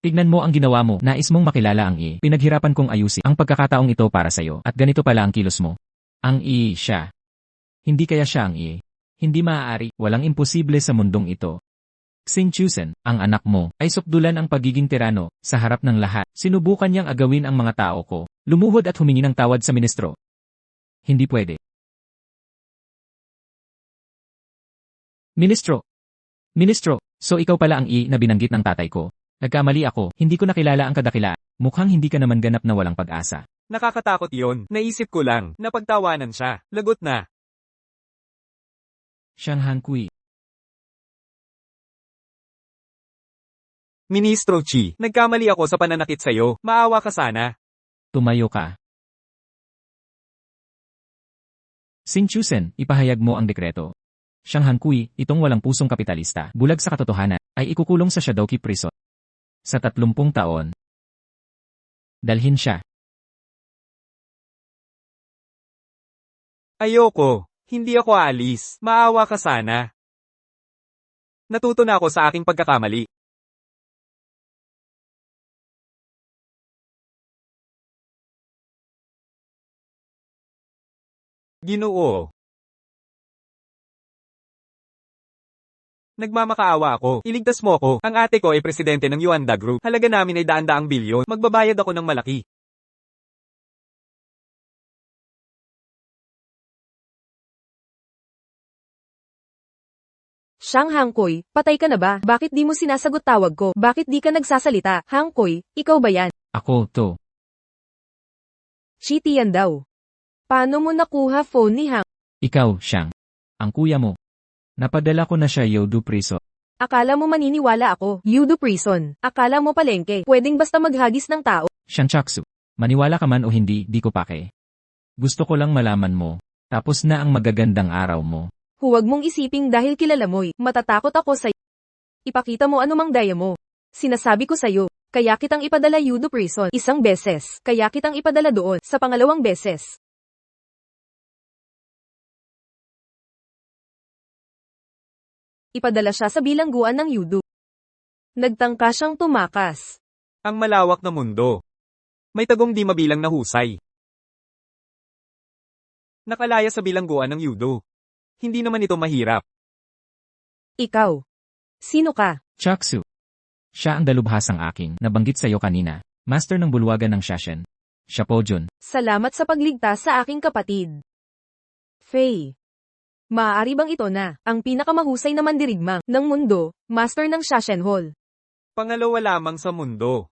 Tignan mo ang ginawa mo. Nais mong makilala ang Pinaghirapan kong ayusin ang pagkakataong ito para sa'yo. At ganito pala ang kilos mo. Ang siya. Hindi kaya siya ang Hindi maaari. Walang imposible sa mundong ito. Xing Chusen, ang anak mo, ay sukdulan ang pagiging tirano. Sa harap ng lahat, sinubukan niyang agawin ang mga tao ko. Lumuhod at humingi ng tawad sa ministro. Hindi pwede. Ministro! Ministro! So ikaw pala ang na binanggit ng tatay ko. Nagkamali ako, hindi ko nakilala ang kadakila. Mukhang hindi ka naman ganap na walang pag-asa. Nakakatakot iyon. Naisip ko lang, napagtawanan siya. Lagot na. Xiang Hangkui. Ministro Chi, nagkamali ako sa pananakit sa'yo. Maawa ka sana. Tumayo ka. Xing Chusen, ipahayag mo ang dekreto. Xiang Hangkui, itong walang pusong kapitalista, bulag sa katotohanan, ay ikukulong sa Shadoki Prison. Sa 30 taon. Dalhin siya. Ayoko. Hindi ako aalis. Maawa ka sana. Natuto na ako sa aking pagkakamali. Ginoo. Nagmamakaawa ako. Iligtas mo ako. Ang ate ko ay presidente ng Yuanda Group. Halaga namin ay daan-daang bilyon. Magbabayad ako ng malaki. Xiang Hangkoy, patay ka na ba? Bakit di mo sinasagot tawag ko? Bakit di ka nagsasalita? Hangkoy, ikaw ba yan? Ako, to. Shitian daw. Paano mo nakuha phone ni Hang? Ikaw, Xiang. Ang kuya mo. Napadala ko na siya Yodu Prison. Akala mo maniniwala ako? Yudo Prison. Akala mo palengke? Pwedeng basta maghagis ng tao? Xiang Chaksu. Maniwala ka man o hindi, di ko pake. Gusto ko lang malaman mo. Tapos na ang magagandang araw mo. Huwag mong isiping dahil kilala mo'y matatakot ako sa'yo. Ipakita mo anumang daya mo. Sinasabi ko sa'yo, kaya kitang ipadala Yudo Prison 1 beses. Kaya kitang ipadala doon sa pangalawang beses. Ipadala siya sa bilangguan ng Yudu. Nagtangka siyang tumakas. Ang malawak na mundo. May tagong di mabilang na husay. Nakalaya sa bilangguan ng Yudo. Hindi naman ito mahirap. Ikaw. Sino ka? Chaksu. Siya ang dalubhasang aking nabanggit sa'yo kanina. Master ng bulwagan ng Shashen. Siya po Jun. Salamat sa pagligtas sa aking kapatid. Faye. Maaari bang ito na, ang pinakamahusay na mandirigma ng mundo, master ng Shashenhol? Pangalawa lamang sa mundo.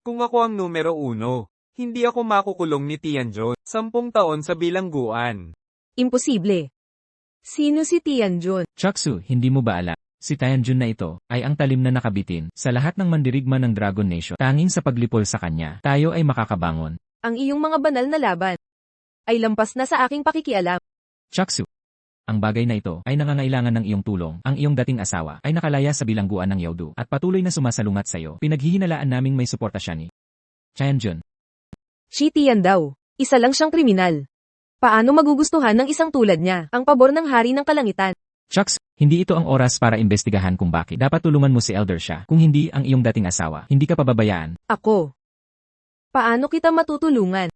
Kung ako ang numero 1, hindi ako makukulong ni Tianjun. 10 taon sa bilangguan. Imposible. Sino si Tianjun? Chaksu, hindi mo ba alam? Si Tianjun na ito ay ang talim na nakabitin sa lahat ng mandirigma ng Dragon Nation. Tanging sa paglipol sa kanya, tayo ay makakabangon. Ang iyong mga banal na laban ay lampas na sa aking pakikialam. Chaksu. Ang bagay na ito ay nangangailangan ng iyong tulong. Ang iyong dating asawa ay nakalaya sa bilangguan ng Yaudu at patuloy na sumasalungat sa iyo. Pinaghihinalaan naming may suporta siya ni Tianjun. Si Tian daw. Isa lang siyang kriminal. Paano magugustuhan ng isang tulad niya ang pabor ng hari ng kalangitan? Chucks, hindi ito ang oras para imbestigahan kung bakit dapat tulungan mo si Elder siya. Kung hindi ang iyong dating asawa, hindi ka pababayaan. Ako. Paano kita matutulungan?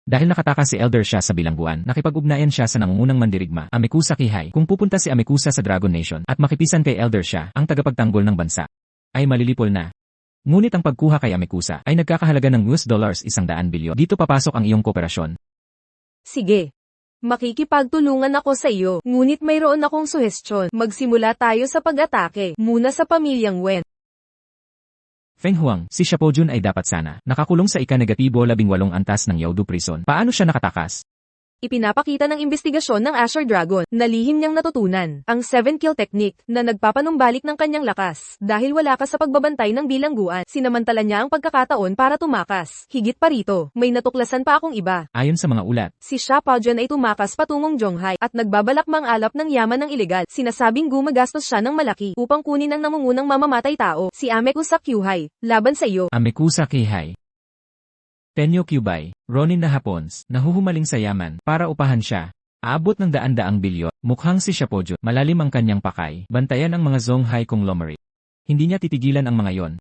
Dahil nakatakas si Elder siya sa bilangguan, nakipag-ugnayan siya sa nangungunang mandirigma, Amekusa Kihay. Kung pupunta si Amekusa sa Dragon Nation at makipisan kay Elder siya, ang tagapagtanggol ng bansa, ay malilipol na. Ngunit ang pagkuha kay Amekusa ay nagkakahalaga ng $100 bilyon. Dito papasok ang iyong kooperasyon. Sige. Makikipagtulungan ako sa iyo, ngunit mayroon akong suhestyon. Magsimula tayo sa pag-atake, muna sa pamilyang Wen. Feng Huang, si Xiaopojun ay dapat sana nakakulong sa ika-18 antas ng Yaudu Prison. Paano siya nakatakas? Ipinapakita ng investigasyon ng Azure Dragon na lihim niyang natutunan ang 7-kill technique na nagpapanumbalik ng kanyang lakas. Dahil wala ka sa pagbabantay ng bilangguan, sinamantala niya ang pagkakataon para tumakas. Higit pa rito, may natuklasan pa akong iba. Ayon sa mga ulat, Si Xiaopojun ay tumakas patungong Zhonghai at nagbabalak mangalap ng yaman ng ilegal. Sinasabing gumagastos siya ng malaki upang kunin ang nangungunang mamamatay tao, si Amekusa Kyuhai, laban sa iyo. Amekusa Kihay. Tenyo Kyubay, Ronin na Hapons, nahuhumaling sa yaman, para upahan siya. Aabot ng daan-daang bilyon, mukhang si Xiaopojun, malalim ang kanyang pakay, bantayan ang mga Zhonghai conglomerate. Hindi niya titigilan ang mga yon.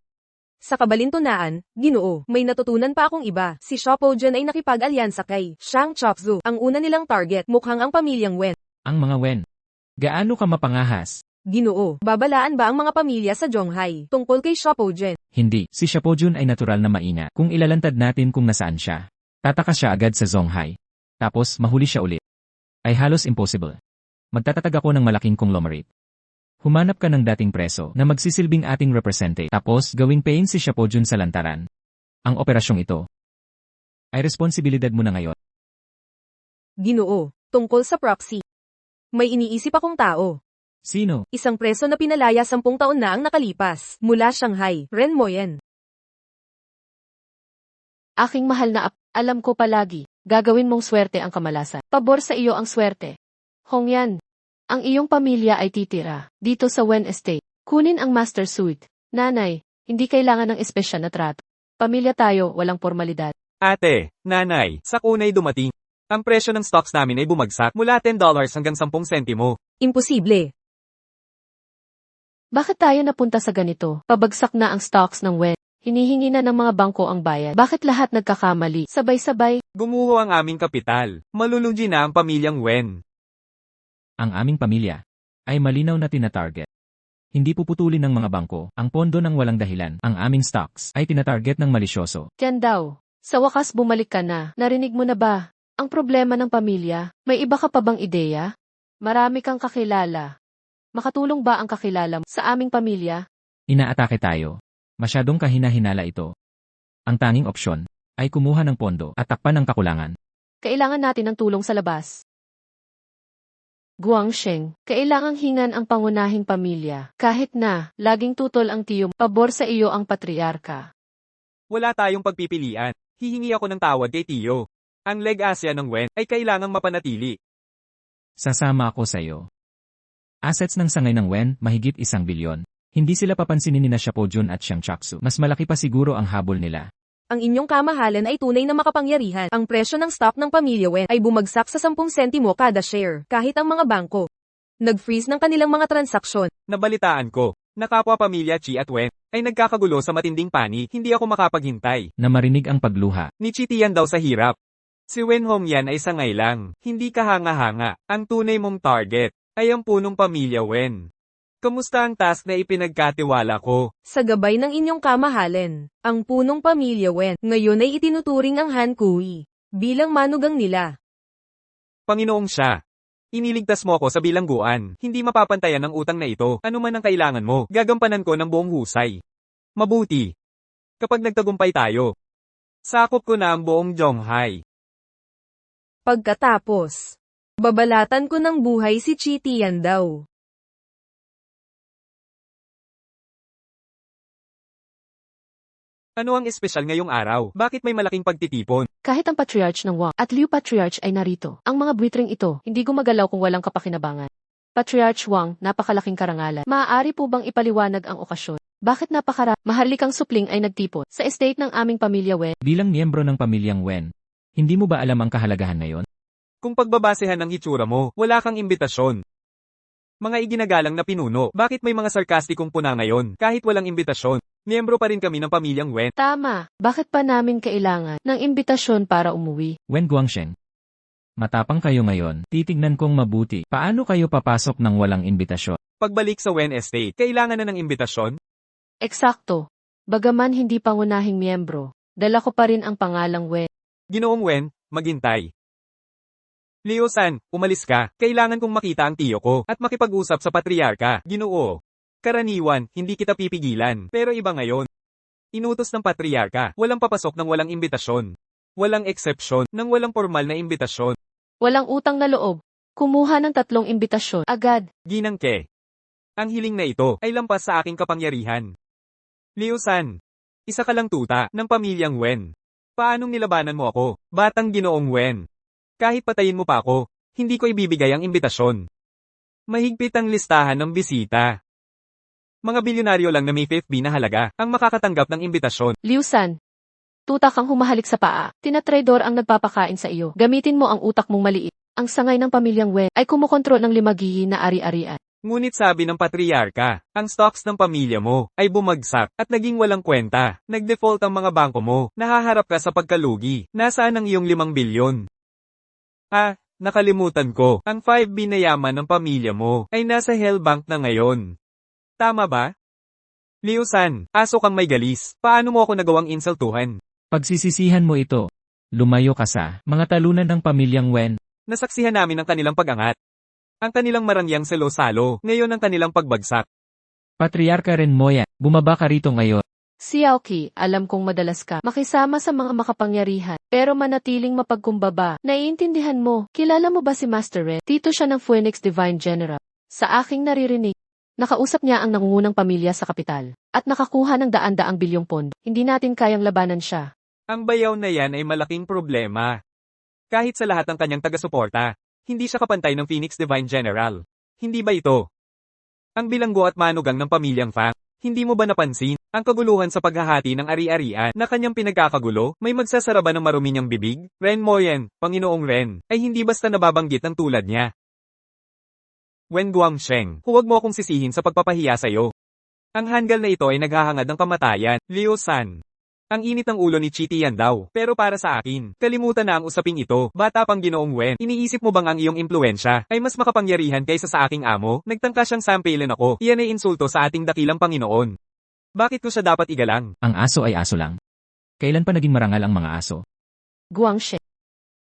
Sa kabalintunaan, Ginoo, may natutunan pa akong iba. Si Xiaopojun ay nakipag-alyansa kay Shang Chopzu. Ang una nilang target, mukhang ang pamilyang Wen. Ang mga Wen. Gaano ka mapangahas? Ginoo, babalaan ba ang mga pamilya sa Zhonghai tungkol kay Xiaopojun? Hindi, si Xiaopojun ay natural na maina. Kung ilalantad natin kung nasaan siya, tataka siya agad sa Zhonghai. Tapos mahuli siya ulit. Ay halos impossible. Magtatatag ako ng malaking conglomerate. Humanap ka ng dating preso na magsisilbing ating representative. Tapos gawing paying si Xiaopojun sa lantaran. Ang operasyong ito ay responsibilidad mo na ngayon. Ginoo, tungkol sa proxy. May iniisip akong tao. Sino? Isang preso na pinalaya 10 taon na ang nakalipas, mula Shanghai, Ren Moyen. Aking mahal na alam ko palagi, gagawin mong swerte ang kamalasan. Pabor sa iyo ang swerte. Hongyan, ang iyong pamilya ay titira dito sa Wen Estate. Kunin ang master suite. Nanay, hindi kailangan ng espesyal na trato. Pamilya tayo, walang formalidad. Ate, nanay, sa kunay dumating. Ang presyo ng stocks namin ay bumagsak mula $10 hanggang 10 sentimo. Imposible. Bakit tayo napunta sa ganito? Pabagsak na ang stocks ng Wen. Hinihingi na ng mga bangko ang bayad. Bakit lahat nagkakamali? Sabay-sabay. Gumuho ang aming kapital. Malulugi na ang pamilyang Wen. Ang aming pamilya ay malinaw na tinatarget. Hindi puputulin ng mga bangko ang pondo ng walang dahilan. Ang aming stocks ay tinatarget ng malisyoso. Tiyan daw. Sa wakas bumalik ka na. Narinig mo na ba? Ang problema ng pamilya, may iba ka pa bang ideya? Marami kang kakilala. Makatulong ba ang kakilala mo sa aming pamilya? Inaatake tayo. Masyadong kahina-hinala ito. Ang tanging opsyon ay kumuha ng pondo at takpan ang kakulangan. Kailangan natin ng tulong sa labas. Guangsheng, kailangang hingan ang pangunahing pamilya. Kahit na, laging tutol ang tiyo, pabor sa iyo ang patriarka. Wala tayong pagpipilian. Hihingi ako ng tawad kay Tiyo. Ang leg-asya ng Wen ay kailangang mapanatili. Sasama ako sa iyo. Assets ng sangay ng Wen, mahigit 1 bilyon. Hindi sila papansinin ni Xiaopojun at Xiang Chaksu. Mas malaki pa siguro ang habol nila. Ang inyong kamahalan ay tunay na makapangyarihan. Ang presyo ng stock ng pamilya Wen ay bumagsak sa 10 sentimo kada share, kahit ang mga bangko Nag-freeze ng kanilang mga transaksyon. Nabalitaan ko, na kapwa pamilya Chi at Wen, ay nagkakagulo sa matinding panik, hindi ako makapaghintay. Na marinig ang pagluha. Ni Chi Tian daw sa hirap. Si Wen Hong yan ay sangay lang, hindi kahanga-hanga. Ang tunay mong target, ay ang punong pamilya Wen. Kamusta ang task na ipinagkatiwala ko? Sa gabay ng inyong kamahalan, ang punong pamilya Wen, ngayon ay itinuturing ang Han Kui bilang manugang nila. Panginoong siya. Iniligtas mo ako sa bilangguan, hindi mapapantayan ang utang na ito, ano man ang kailangan mo, gagampanan ko ng buong husay. Mabuti. Kapag nagtagumpay tayo, sakop ko na ang buong Zhonghai. Pagkatapos, babalatan ko ng buhay si Chi Tian daw. Ano ang espesyal ngayong araw? Bakit may malaking pagtitipon? Kahit ang Patriarch ng Wang at Liu Patriarch ay narito, ang mga buitreng ito, hindi gumagalaw kung walang kapakinabangan. Patriarch Wang, napakalaking karangalan. Maaari po bang ipaliwanag ang okasyon? Bakit maharlikang supling ay nagtipon sa estate ng aming pamilya Wen? Bilang miyembro ng pamilyang Wen, hindi mo ba alam ang kahalagahan na yon? Kung pagbabasehan ng hitsura mo, wala kang imbitasyon. Mga iginagalang na pinuno, bakit may mga sarkastikong puna ngayon, kahit walang imbitasyon? Miyembro pa rin kami ng pamilyang Wen. Tama, bakit pa namin kailangan ng imbitasyon para umuwi? Wen Guangsheng. Matapang kayo ngayon, titignan kong mabuti. Paano kayo papasok ng walang imbitasyon? Pagbalik sa Wen Estate, kailangan na ng imbitasyon? Eksakto. Bagaman hindi pangunahing miyembro, dala ko pa rin ang pangalang Wen. Ginoong Wen, maghintay. Leo-san, umalis ka. Kailangan kong makita ang tiyo ko at makipag-usap sa patriarka. Ginoo. Karaniwan, hindi kita pipigilan. Pero iba ngayon. Inutos ng patriarka, walang papasok ng walang imbitasyon. Walang eksepsyon ng walang formal na imbitasyon. Walang utang na loob. Kumuha ng 3 imbitasyon agad. Ginangke. Ang hiling na ito ay lampas sa aking kapangyarihan. Leo-san, isa ka lang tuta ng pamilyang Wen. Paanong nilabanan mo ako, batang Ginoong Wen? Kahit patayin mo pa ako, hindi ko ibibigay ang imbitasyon. Mahigpit ang listahan ng bisita. Mga bilyonaryo lang na may 5B na halaga ang makakatanggap ng imbitasyon. Liusan, tuta kang humahalik sa paa. Tinatraidor ang nagpapakain sa iyo. Gamitin mo ang utak mong maliit. Ang sangay ng pamilyang Wen ay kumukontrol ng 5 gihi na ari-arian. Ngunit sabi ng patriarka, ang stocks ng pamilya mo ay bumagsak at naging walang kwenta. Nag-default ang mga bangko mo. Nahaharap ka sa pagkalugi. Nasaan ang iyong 5 bilyon? Nakalimutan ko. Ang 5B na yaman ng pamilya mo ay nasa Hell Bank na ngayon. Tama ba? Leo-san, aso kang may galis. Paano mo ako nagawang insultuhan? Pagsisisihan mo ito. Lumayo ka sa mga talunan ng pamilyang Wen. Nasaksihan namin ang kanilang pag-angat. Ang kanilang marangyang salo-salo, ngayon ang kanilang pagbagsak. Patriarka rin mo yan. Bumaba ka rito ngayon. Si Aoki, alam kong madalas ka makisama sa mga makapangyarihan, pero manatiling mapagkumbaba. Naiintindihan mo, kilala mo ba si Master Red? Tito siya ng Phoenix Divine General. Sa aking naririnig, nakausap niya ang nangungunang pamilya sa kapital, at nakakuha ng daan-daang bilyong pondo. Hindi natin kayang labanan siya. Ang bayaw na yan ay malaking problema. Kahit sa lahat ng kanyang taga-suporta, hindi siya kapantay ng Phoenix Divine General. Hindi ba ito? Ang bilanggo at manugang ng pamilyang Fang, hindi mo ba napansin ang kaguluhan sa paghahati ng ari-arian na kanyang pinagkakagulo? May magsasara ba ng marumi niyang bibig? Ren Moyen, Panginoong Ren, ay hindi basta nababanggit ng tulad niya. Wen Guangsheng, huwag mo akong sisihin sa pagpapahiya sa'yo. Ang hanggal na ito ay naghahangad ng kamatayan, Leo-san. Ang init ng ulo ni Chi Tian daw, pero para sa akin, kalimutan na ang usaping ito, bata pang Ginoong Wen. Iniisip mo bang ang iyong impluensya ay mas makapangyarihan kaysa sa aking amo? Nagtangka siyang sampilin ako, iyan ay insulto sa ating dakilang Panginoon. Bakit ko siya dapat igalang? Ang aso ay aso lang. Kailan pa naging marangal ang mga aso? Guangxie.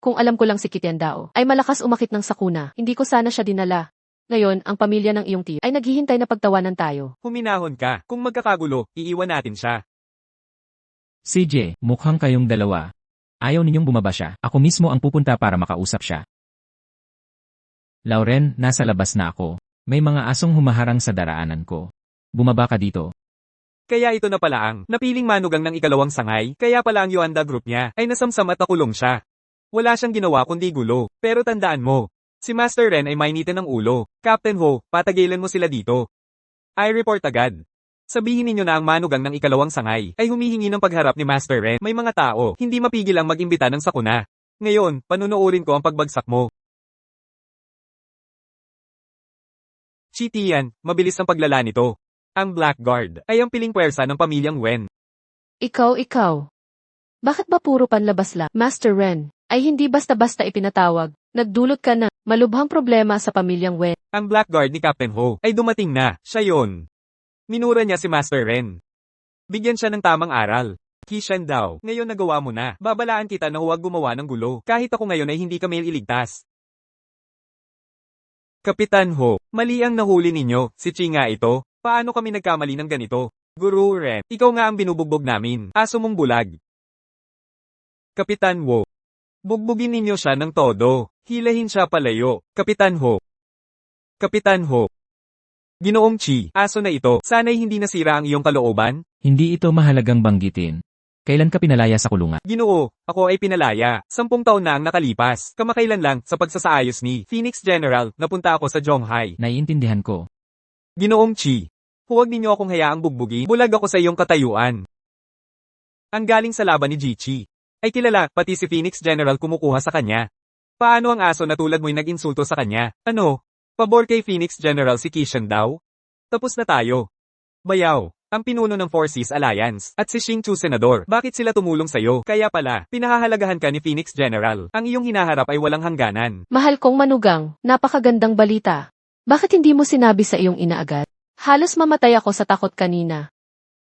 Kung alam ko lang si Kitian Dao ay malakas umakit ng sakuna, hindi ko sana siya dinala. Ngayon, ang pamilya ng iyong tiyo ay naghihintay na pagtawanan tayo. Huminahon ka, kung magkakagulo, iiwan natin siya. CJ, mukhang kayong dalawa. Ayaw ninyong bumaba siya. Ako mismo ang pupunta para makausap siya. Lauren, nasa labas na ako. May mga asong humaharang sa daraanan ko. Bumaba ka dito. Kaya ito na pala ang napiling manugang ng ikalawang sangay, kaya pala ang Yuanda Group niya ay nasamsam at nakulong siya. Wala siyang ginawa kundi gulo. Pero tandaan mo, si Master Ren ay mainitin ng ulo. Captain Ho, patagilan mo sila dito. I report agad. Sabihin ninyo na ang manugang ng ikalawang sangay ay humihingi ng pagharap ni Master Ren. May mga tao, hindi mapigil ang mag-imbita ng sakuna. Ngayon, panunuorin ko ang pagbagsak mo. Chitian, mabilis ang paglala nito. Ang Blackguard ay ang piling puwersa ng pamilyang Wen. Ikaw. Bakit ba puro panlabas lang? Master Ren, ay hindi basta-basta ipinatawag. Nagdulot ka na malubhang problema sa pamilyang Wen. Ang Blackguard ni Captain Ho ay dumating na, siya yon. Minura niya si Master Ren. Bigyan siya ng tamang aral. Kishan daw, ngayon nagawa mo na. Babalaan kita na huwag gumawa ng gulo. Kahit ako ngayon ay hindi kami ililigtas. Kapitan Ho, mali ang nahuli ninyo, si Chi nga ito. Paano kami nagkamali ng ganito? Guru Ren, ikaw nga ang binubugbog namin. Aso mong bulag. Kapitan Wo. Bugbugin ninyo siya ng todo. Hilahin siya palayo. Kapitan Ho. Kapitan Ho. Ginoong Chi, aso na ito, sana'y hindi nasira ang iyong kalooban? Hindi ito mahalagang banggitin. Kailan ka pinalaya sa kulungan? Ginoo, ako ay pinalaya. 10 taon na ang nakalipas. Kamakailan lang, sa pagsasaayos ni Phoenix General, napunta ako sa Zhonghai. Naiintindihan ko. Ginoong Chi, huwag ninyo akong hayaang bugbugin. Bulag ako sa iyong katayuan. Ang galing sa laban ni Jichi ay kilala, pati si Phoenix General kumukuha sa kanya. Paano ang aso na tulad mo'y nag-insulto sa kanya? Ano? Pabor kay Phoenix General si Kishan daw? Tapos na tayo. Bayaw, ang pinuno ng Four Seas Alliance, at si Xing Chu Senador, bakit sila tumulong sa'yo? Kaya pala, pinahahalagahan ka ni Phoenix General. Ang iyong hinaharap ay walang hangganan. Mahal kong manugang, napakagandang balita. Bakit hindi mo sinabi sa iyong ina agad? Halos mamatay ako sa takot kanina.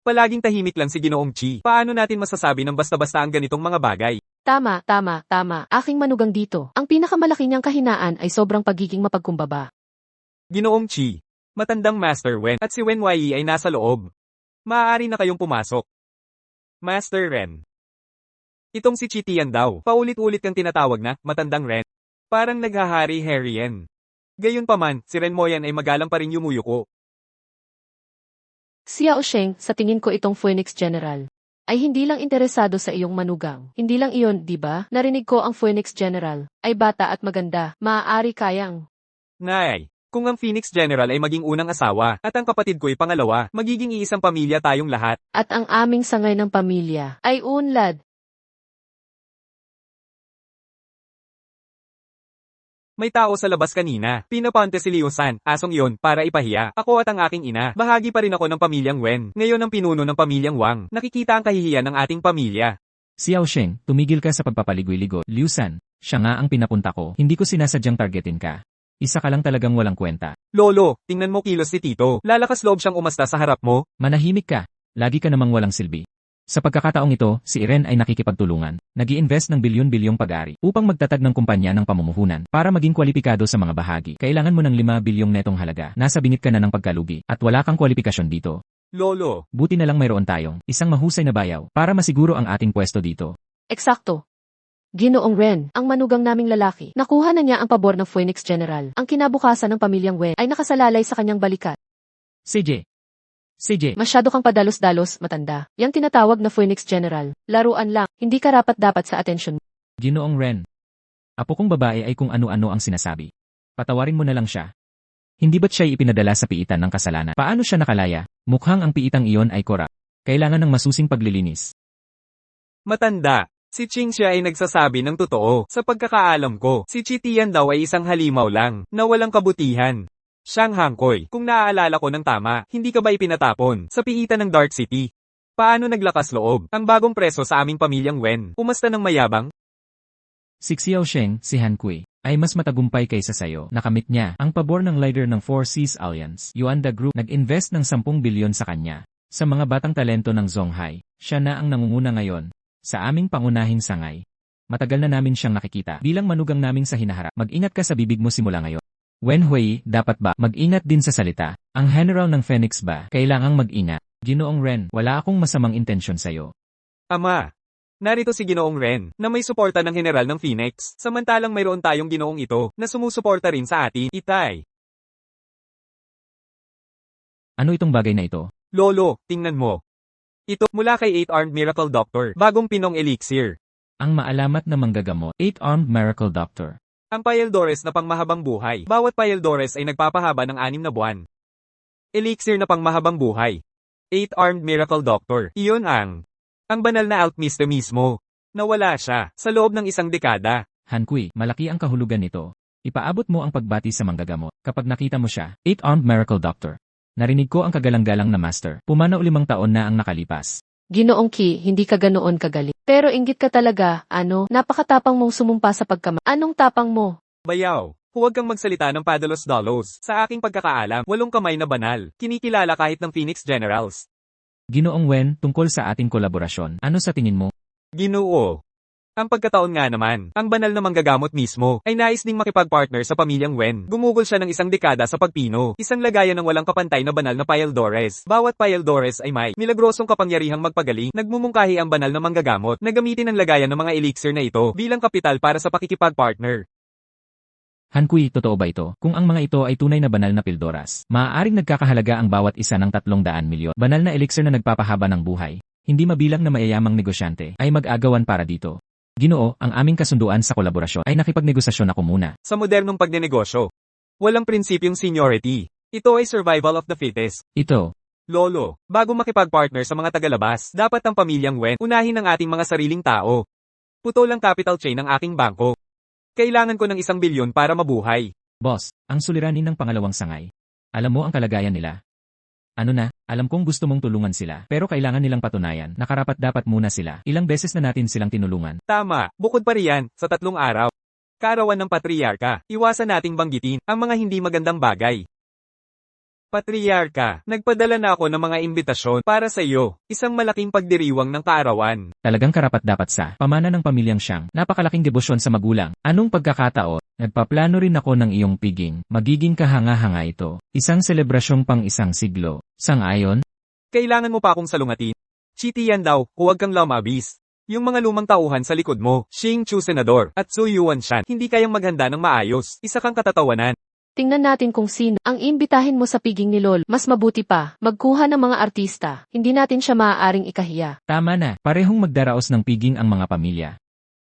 Palaging tahimik lang si Ginoong Chi. Paano natin masasabi ng basta-basta ang ganitong mga bagay? Tama. Aking manugang dito. Ang pinakamalaki niyang kahinaan ay sobrang pagiging mapagkumbaba. Ginoong Chi, matandang Master Wen, at si Wen Wai ay nasa loob. Maaari na kayong pumasok. Master Ren. Itong si Chitian daw, paulit-ulit kang tinatawag na, matandang Ren. Parang naghahari Harrien. Gayunpaman, si Ren Moyan ay magalang pa rin yumuyuko. Xiao Sheng, sa tingin ko itong Phoenix General ay hindi lang interesado sa iyong manugang. Hindi lang iyon, di ba? Narinig ko ang Phoenix General ay bata at maganda. Maaari kayang. Nay, kung ang Phoenix General ay maging unang asawa, at ang kapatid ko ay pangalawa, magiging iisang pamilya tayong lahat. At ang aming sangay ng pamilya ay unlad. May tao sa labas kanina. Pinapante si Liu San, asong iyon, para ipahiya. Ako at ang aking ina. Bahagi pa rin ako ng pamilyang Wen. Ngayon ang pinuno ng pamilyang Wang. Nakikita ang kahihiyan ng ating pamilya. Xiao Sheng, tumigil ka sa pagpapaligoy-ligo. Liu San, siya nga ang pinapunta ko. Hindi ko sinasadyang targetin ka. Isa ka lang talagang walang kwenta. Lolo, tingnan mo kilos si Tito. Lalakas loob siyang umasta sa harap mo. Manahimik ka. Lagi ka namang walang silbi. Sa pagkakataong ito, si Iren ay nakikipagtulungan. Nag-i-invest ng bilyon-bilyong pag-ari upang magtatag ng kumpanya ng pamumuhunan. Para maging kwalipikado sa mga bahagi, kailangan mo ng 5 bilyong netong halaga. Nasa bingit ka na ng pagkalugi at wala kang kwalifikasyon dito. Lolo, Buti na lang mayroon tayong isang mahusay na bayaw para masiguro ang ating pwesto dito. Eksakto. Ginoong Ren, ang manugang naming lalaki, nakuha na niya ang pabor ng Phoenix General. Ang kinabukasan ng pamilyang Wen ay nakasalalay sa kanyang balikat. CJ. Masyado kang padalos-dalos, matanda. Yang tinatawag na Phoenix General. Laruan lang, hindi karapat-dapat sa atensyon. Ginoong Ren. Apo kong babae ay kung ano-ano ang sinasabi. Patawarin mo na lang siya. Hindi ba't siya'y ipinadala sa piitan ng kasalanan? Paano siya nakalaya? Mukhang ang piitang iyon ay korap. Kailangan ng masusing paglilinis. matanda. Si Ching siya ay nagsasabi ng totoo. Sa pagkakaalam ko, si Chitian daw ay isang halimaw lang, na walang kabutihan. Siyang Hangkoy, kung naaalala ko ng tama, hindi ka ba ipinatapon sa piitan ng Dark City? Paano naglakas loob ang bagong preso sa aming pamilyang Wen? Umasta ng mayabang? Si Xiao Sheng, si Han Kui, ay mas matagumpay kaysa sayo. Nakamit niya ang pabor ng leader ng Four Seas Alliance. Yuanda Group nag-invest ng 10 bilyon sa kanya. Sa mga batang talento ng Zhonghai, siya na ang nangunguna ngayon. Sa aming pangunahing sangay. Matagal na namin siyang nakikita. Bilang manugang naming sa hinaharap, mag-ingat ka sa bibig mo simula ngayon. Wen Hui, dapat ba mag-ingat din sa salita? Ang general ng Phoenix ba, kailangang mag-ingat? Ginoong Ren, wala akong masamang intensyon sa'yo. Ama, narito si Ginoong Ren, na may suporta ng general ng Phoenix, samantalang mayroon tayong ginoong ito, na sumusuporta rin sa atin, Itay. Ano itong bagay na ito? Lolo, tingnan mo. Ito, mula kay 8-Armed Miracle Doctor, bagong pinong elixir. Ang maalamat na manggagamot, 8-Armed Miracle Doctor. Ang Payeldores na pangmahabang buhay. Bawat Payeldores ay nagpapahaba ng 6 na buwan. Elixir na pangmahabang buhay. 8-Armed Miracle Doctor. Iyon ang banal na alchemist mismo. Nawala siya sa loob ng 1 dekada. Han Kui, malaki ang kahulugan nito. Ipaabot mo ang pagbati sa manggagamot. Kapag nakita mo siya, 8-armed miracle doctor. Narinig ko ang kagalang-galang na master. Pumanaw 5 taon na ang nakalipas. Ginoong Ki, hindi ka ganoon kagaling. Pero inggit ka talaga, napakatapang mong sumumpa sa pagkama. Anong tapang mo? Bayaw, huwag kang magsalita ng padalos-dalos. Sa aking pagkakaalam, 8 kamay na banal. Kinikilala kahit ng Phoenix Generals. Ginoong Wen, tungkol sa ating kolaborasyon, ano sa tingin mo? Ginoo. Ang pagkataon nga naman, ang banal na manggagamot mismo, ay nais ding makipag-partner sa pamilyang Wen. Gumugol siya ng 1 dekada sa pagpino. Isang lagayan ng walang kapantay na banal na Payaldores. Bawat Payaldores ay may milagrosong kapangyarihang magpagaling. Nagmumungkahi ang banal na manggagamot na gamitin ang lagayan ng mga elixir na ito bilang kapital para sa pakikipag-partner. Hankui, totoo ba ito? Kung ang mga ito ay tunay na banal na pildoras, maaaring nagkakahalaga ang bawat isa ng 300 milyon. Banal na elixir na nagpapahaba ng buhay. Hindi mabilang na mayayamang negosyante ay mag-agawan para dito. Ginoo, ang aming kasunduan sa kolaborasyon ay nakipagnegosasyon ako muna. Sa modernong pagnenegosyo, walang prinsipyong seniority. Ito ay survival of the fittest. Ito, Lolo, bago makipag-partner sa mga tagalabas, dapat ang pamilyang Wen unahin ang ating mga sariling tao. Putol ang capital chain ng aking bangko. Kailangan ko ng 1 bilyon para mabuhay. boss, ang suliranin ng pangalawang sangay. Alam mo ang kalagayan nila. Ano na, alam kong gusto mong tulungan sila, pero kailangan nilang patunayan na karapat-dapat muna sila. Ilang beses na natin silang tinulungan. Tama, bukod pa riyan, sa 3 araw. Kaarawan ng patriarka, iwasan nating banggitin ang mga hindi magandang bagay. Patriarka, nagpadala na ako ng mga imbitasyon para sa iyo, isang malaking pagdiriwang ng kaarawan. Talagang karapat-dapat sa pamana ng pamilyang Siyang. Napakalaking debosyon sa magulang. Anong pagkakataon? Nagpaplano rin ako ng iyong piging. Magiging kahanga-hanga ito. Isang selebrasyong pang 1 siglo. Sang-ayon? Kailangan mo pa akong salungatin. Chitian daw, huwag kang lamabis. Yung mga lumang tauhan sa likod mo, Xing Chu Senador, at Su Yuan Shan, hindi kayang maghanda ng maayos. Isa kang katatawanan. Tingnan natin kung sino ang imbitahin mo sa piging ni Lol. Mas mabuti pa, magkuha ng mga artista. Hindi natin siya maaaring ikahiya. Tama na, parehong magdaraos ng piging ang mga pamilya.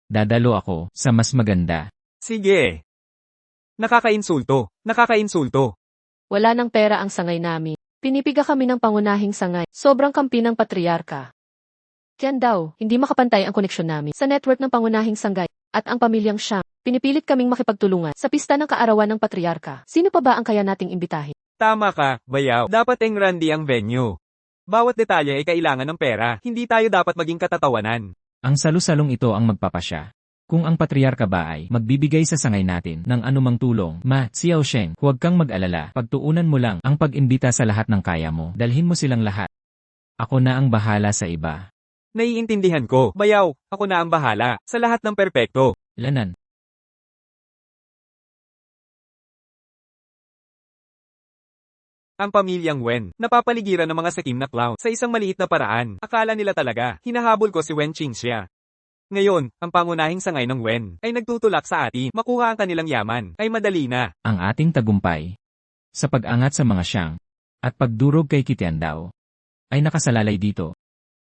Dadalo ako sa mas maganda. Sige. Nakakainsulto. Nakakainsulto. Wala ng pera ang sangay namin. Pinipiga kami ng pangunahing sangay. Sobrang kampi ng patriarka. Yan daw, hindi makapantay ang koneksyon namin sa network ng pangunahing sanggay at ang pamilyang Siyang. Pinipilit kaming makipagtulungan sa pista ng kaarawan ng patriarka. Sino pa ba ang kaya nating imbitahin? Tama ka, Bayaw. Dapat engrandi ang venue. Bawat detalye ay kailangan ng pera. Hindi tayo dapat maging katatawanan. Ang salu-salong ito ang magpapasya. Kung ang patriarka ba ay magbibigay sa sangay natin ng anumang tulong, Ma Xiaosheng, huwag kang mag-alala. Pagtuunan mo lang ang pag-imbita sa lahat ng kaya mo. Dalhin mo silang lahat. Ako na ang bahala sa iba. Naiintindihan ko, Bayaw. Ako na ang bahala sa lahat ng perpekto. Lanan. Ang pamilyang Wen, napapaligiran ng mga sakim na clown sa isang maliit na paraan. Akala nila talaga, hinahabol ko si Wen Qingxia. Ngayon, ang pangunahing sangay ng Wen ay nagtutulak sa atin. Makuha ang kanilang yaman, ay madali na. Ang ating tagumpay sa pag-angat sa mga Siyang at pagdurog kay Kitiandao ay nakasalalay dito.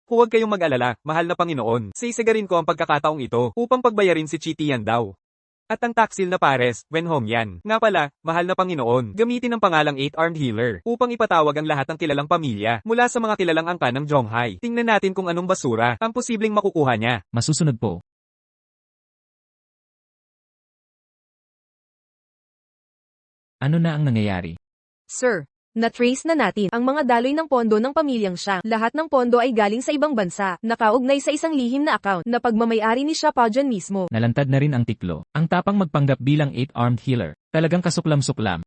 Huwag kayong mag-alala, mahal na Panginoon. Sisigarin ko ang pagkakataong ito upang pagbayarin si Chitian daw. At ang taksil na pares, Wen Hongyan. Nga pala, mahal na Panginoon, gamitin ang pangalang 8-armed healer upang ipatawag ang lahat ng kilalang pamilya mula sa mga kilalang angka ng Zhonghai. Tingnan natin kung anong basura ang posibleng makukuha niya. Masusunod po. Ano na ang nangyayari? Sir, na-trace na natin ang mga daloy ng pondo ng pamilyang Siyang. Lahat ng pondo ay galing sa ibang bansa, nakaugnay sa isang lihim na account na pagmamayari ni Xia Paojan mismo. Nalantad na rin ang tiklo. Ang tapang magpanggap bilang 8-armed healer. Talagang kasuklam-suklam.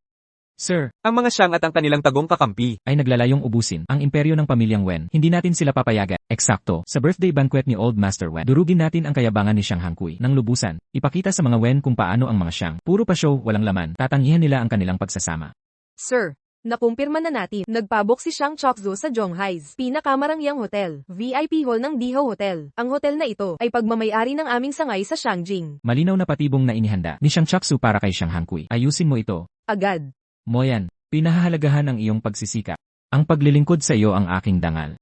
Sir, Ang mga Siyang at ang kanilang tagong kakampi. ay naglalayong ubusin ang imperyo ng pamilyang Wen. Hindi natin sila papayagan. Eksakto, sa birthday banquet ni Old Master Wen. Durugin natin ang kayabangan ni Siyang Hankui ng lubusan. Ipakita sa mga Wen kung paano ang mga Siyang. Puro pa show, walang laman. Tatangihan nila ang kanilang pagsasama. Sir, nakumpirma na natin, nagpabok si Shang Chokzo sa Zhonghai's pinakamarangyang hotel, VIP hall ng Diho Hotel. Ang hotel na ito ay pagmamayari ng aming sangay sa Shangjing. Malinaw na patibong na inihanda ni Xiang Chaksu para kay Xiang Hankui. Ayusin mo ito. Agad. Moyan, pinahahalagahan ang iyong pagsisikap. Ang paglilingkod sa iyo ang aking dangal.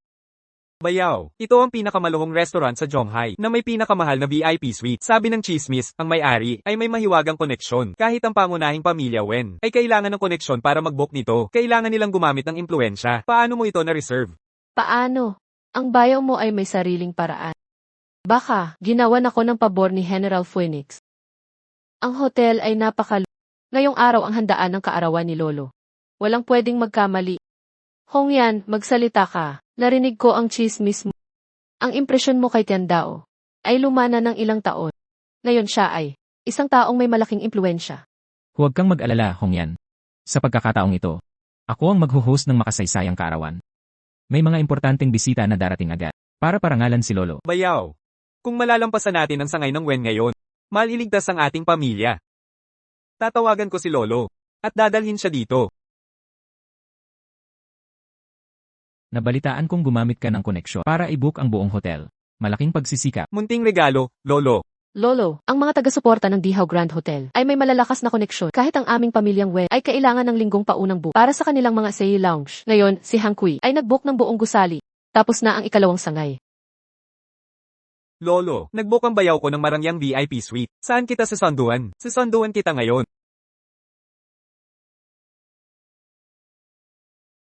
Bayaw, ito ang pinakamaluhong restaurant sa Zhonghai na may pinakamahal na VIP suite. Sabi ng chismis, ang may-ari ay may mahiwagang koneksyon. Kahit ang pangunahing pamilya Wen ay kailangan ng koneksyon para mag-book nito. Kailangan nilang gumamit ng impluensya. Paano mo ito na-reserve? Paano? Ang bayaw mo ay may sariling paraan. Baka, ginawan ako ng pabor ni General Phoenix. Ang hotel ay Ngayong araw ang handaan ng kaarawan ni Lolo. Walang pwedeng magkamali. Hongyan, magsalita ka. Narinig ko ang chismis mo. Ang impresyon mo kay Tiandao ay lumana ng ilang taon. Ngayon siya ay isang taong may malaking impluensya. Huwag kang mag-alala, Hongyan. Sa pagkakataong ito, ako ang magho-host ng makasaysayang kaarawan. May mga importanteng bisita na darating agad para parangalan si Lolo. Bayaw. Kung malalampasan natin ang sangay ng Wen ngayon, maliligtas ang ating pamilya. Tatawagan ko si Lolo at dadalhin siya dito. Nabalitaan kong gumamit ka ng koneksyon para i-book ang buong hotel. Malaking pagsisikap. Munting regalo, Lolo. Lolo, ang mga taga-suporta ng Dihaw Grand Hotel ay may malalakas na koneksyon kahit ang aming pamilyang Wen ay kailangan ng linggong paunang book para sa kanilang mga stay lounge. Ngayon, si Hang Kui ay nag-book ng buong gusali. Tapos na ang ikalawang sangay. Lolo, nagbook ang bayaw ko ng Marangyang VIP suite. Saan kita sasanduan? Sasanduan kita ngayon.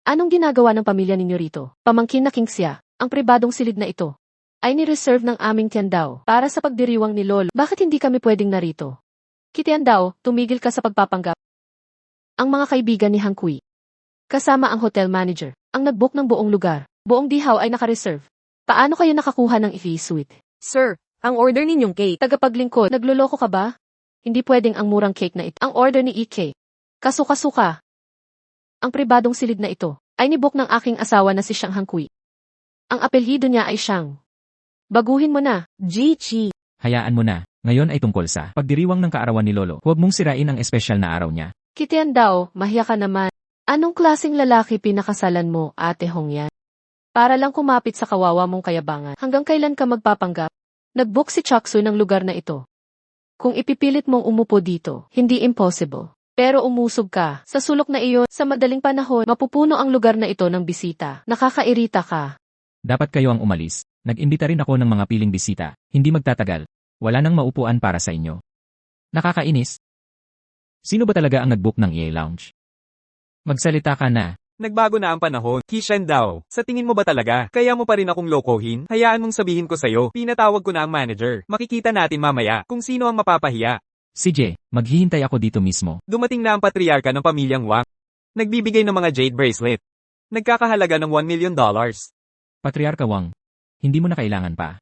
Anong ginagawa ng pamilya ninyo rito? Pamangkin na Kingxia, ang pribadong silid na ito ay ni-reserve ng aming Tiandao para sa pagdiriwang ni Lolo. Bakit hindi kami pwedeng narito? Kitiandao, tumigil ka sa pagpapanggap. Ang mga kaibigan ni Hang Kui, kasama ang hotel manager, ang nag-book ng buong lugar. Buong Dihaw ay naka-reserve. Paano kayo nakakuha ng VIP suite? Sir, ang order ninyong cake. Tagapaglingkod, nagluloko ka ba? Hindi pwedeng ang murang cake na ito. Ang order ni EK. Kasuka-suka. Ang pribadong silid na ito ay nibook ng aking asawa na si Xiang Hang Kui. Ang apelyido niya ay Xiang. Baguhin mo na. Ji-chi. Hayaan mo na. Ngayon ay tungkol sa pagdiriwang ng kaarawan ni Lolo. Huwag mong sirain ang espesyal na araw niya. Kitiandao, mahiya ka naman. Anong klaseng lalaki pinakasalan mo, Ate Hongyan? Para lang kumapit sa kawawa mong kayabangan. Hanggang kailan ka magpapanggap? Nag-book si Chaksu ng lugar na ito. Kung ipipilit mong umupo dito, hindi impossible. Pero umusog ka. Sa sulok na iyon, sa madaling panahon, mapupuno ang lugar na ito ng bisita. Nakakairita ka. Dapat kayo ang umalis. Nag-imbita rin ako ng mga piling bisita. Hindi magtatagal. Wala nang maupuan para sa inyo. Nakakainis. Sino ba talaga ang nag-book ng EA Lounge? Magsalita ka na. Nagbago na ang panahon. Kishan daw. Sa tingin mo ba talaga? Kaya mo pa rin akong lokohin? Hayaan mong sabihin ko sa'yo. Pinatawag ko na ang manager. Makikita natin mamaya kung sino ang mapapahiya. CJ, maghihintay ako dito mismo. Dumating na ang patriarka ng pamilyang Wang. Nagbibigay ng mga jade bracelet. Nagkakahalaga ng $1 million. Patriarka Wang, hindi mo na kailangan pa.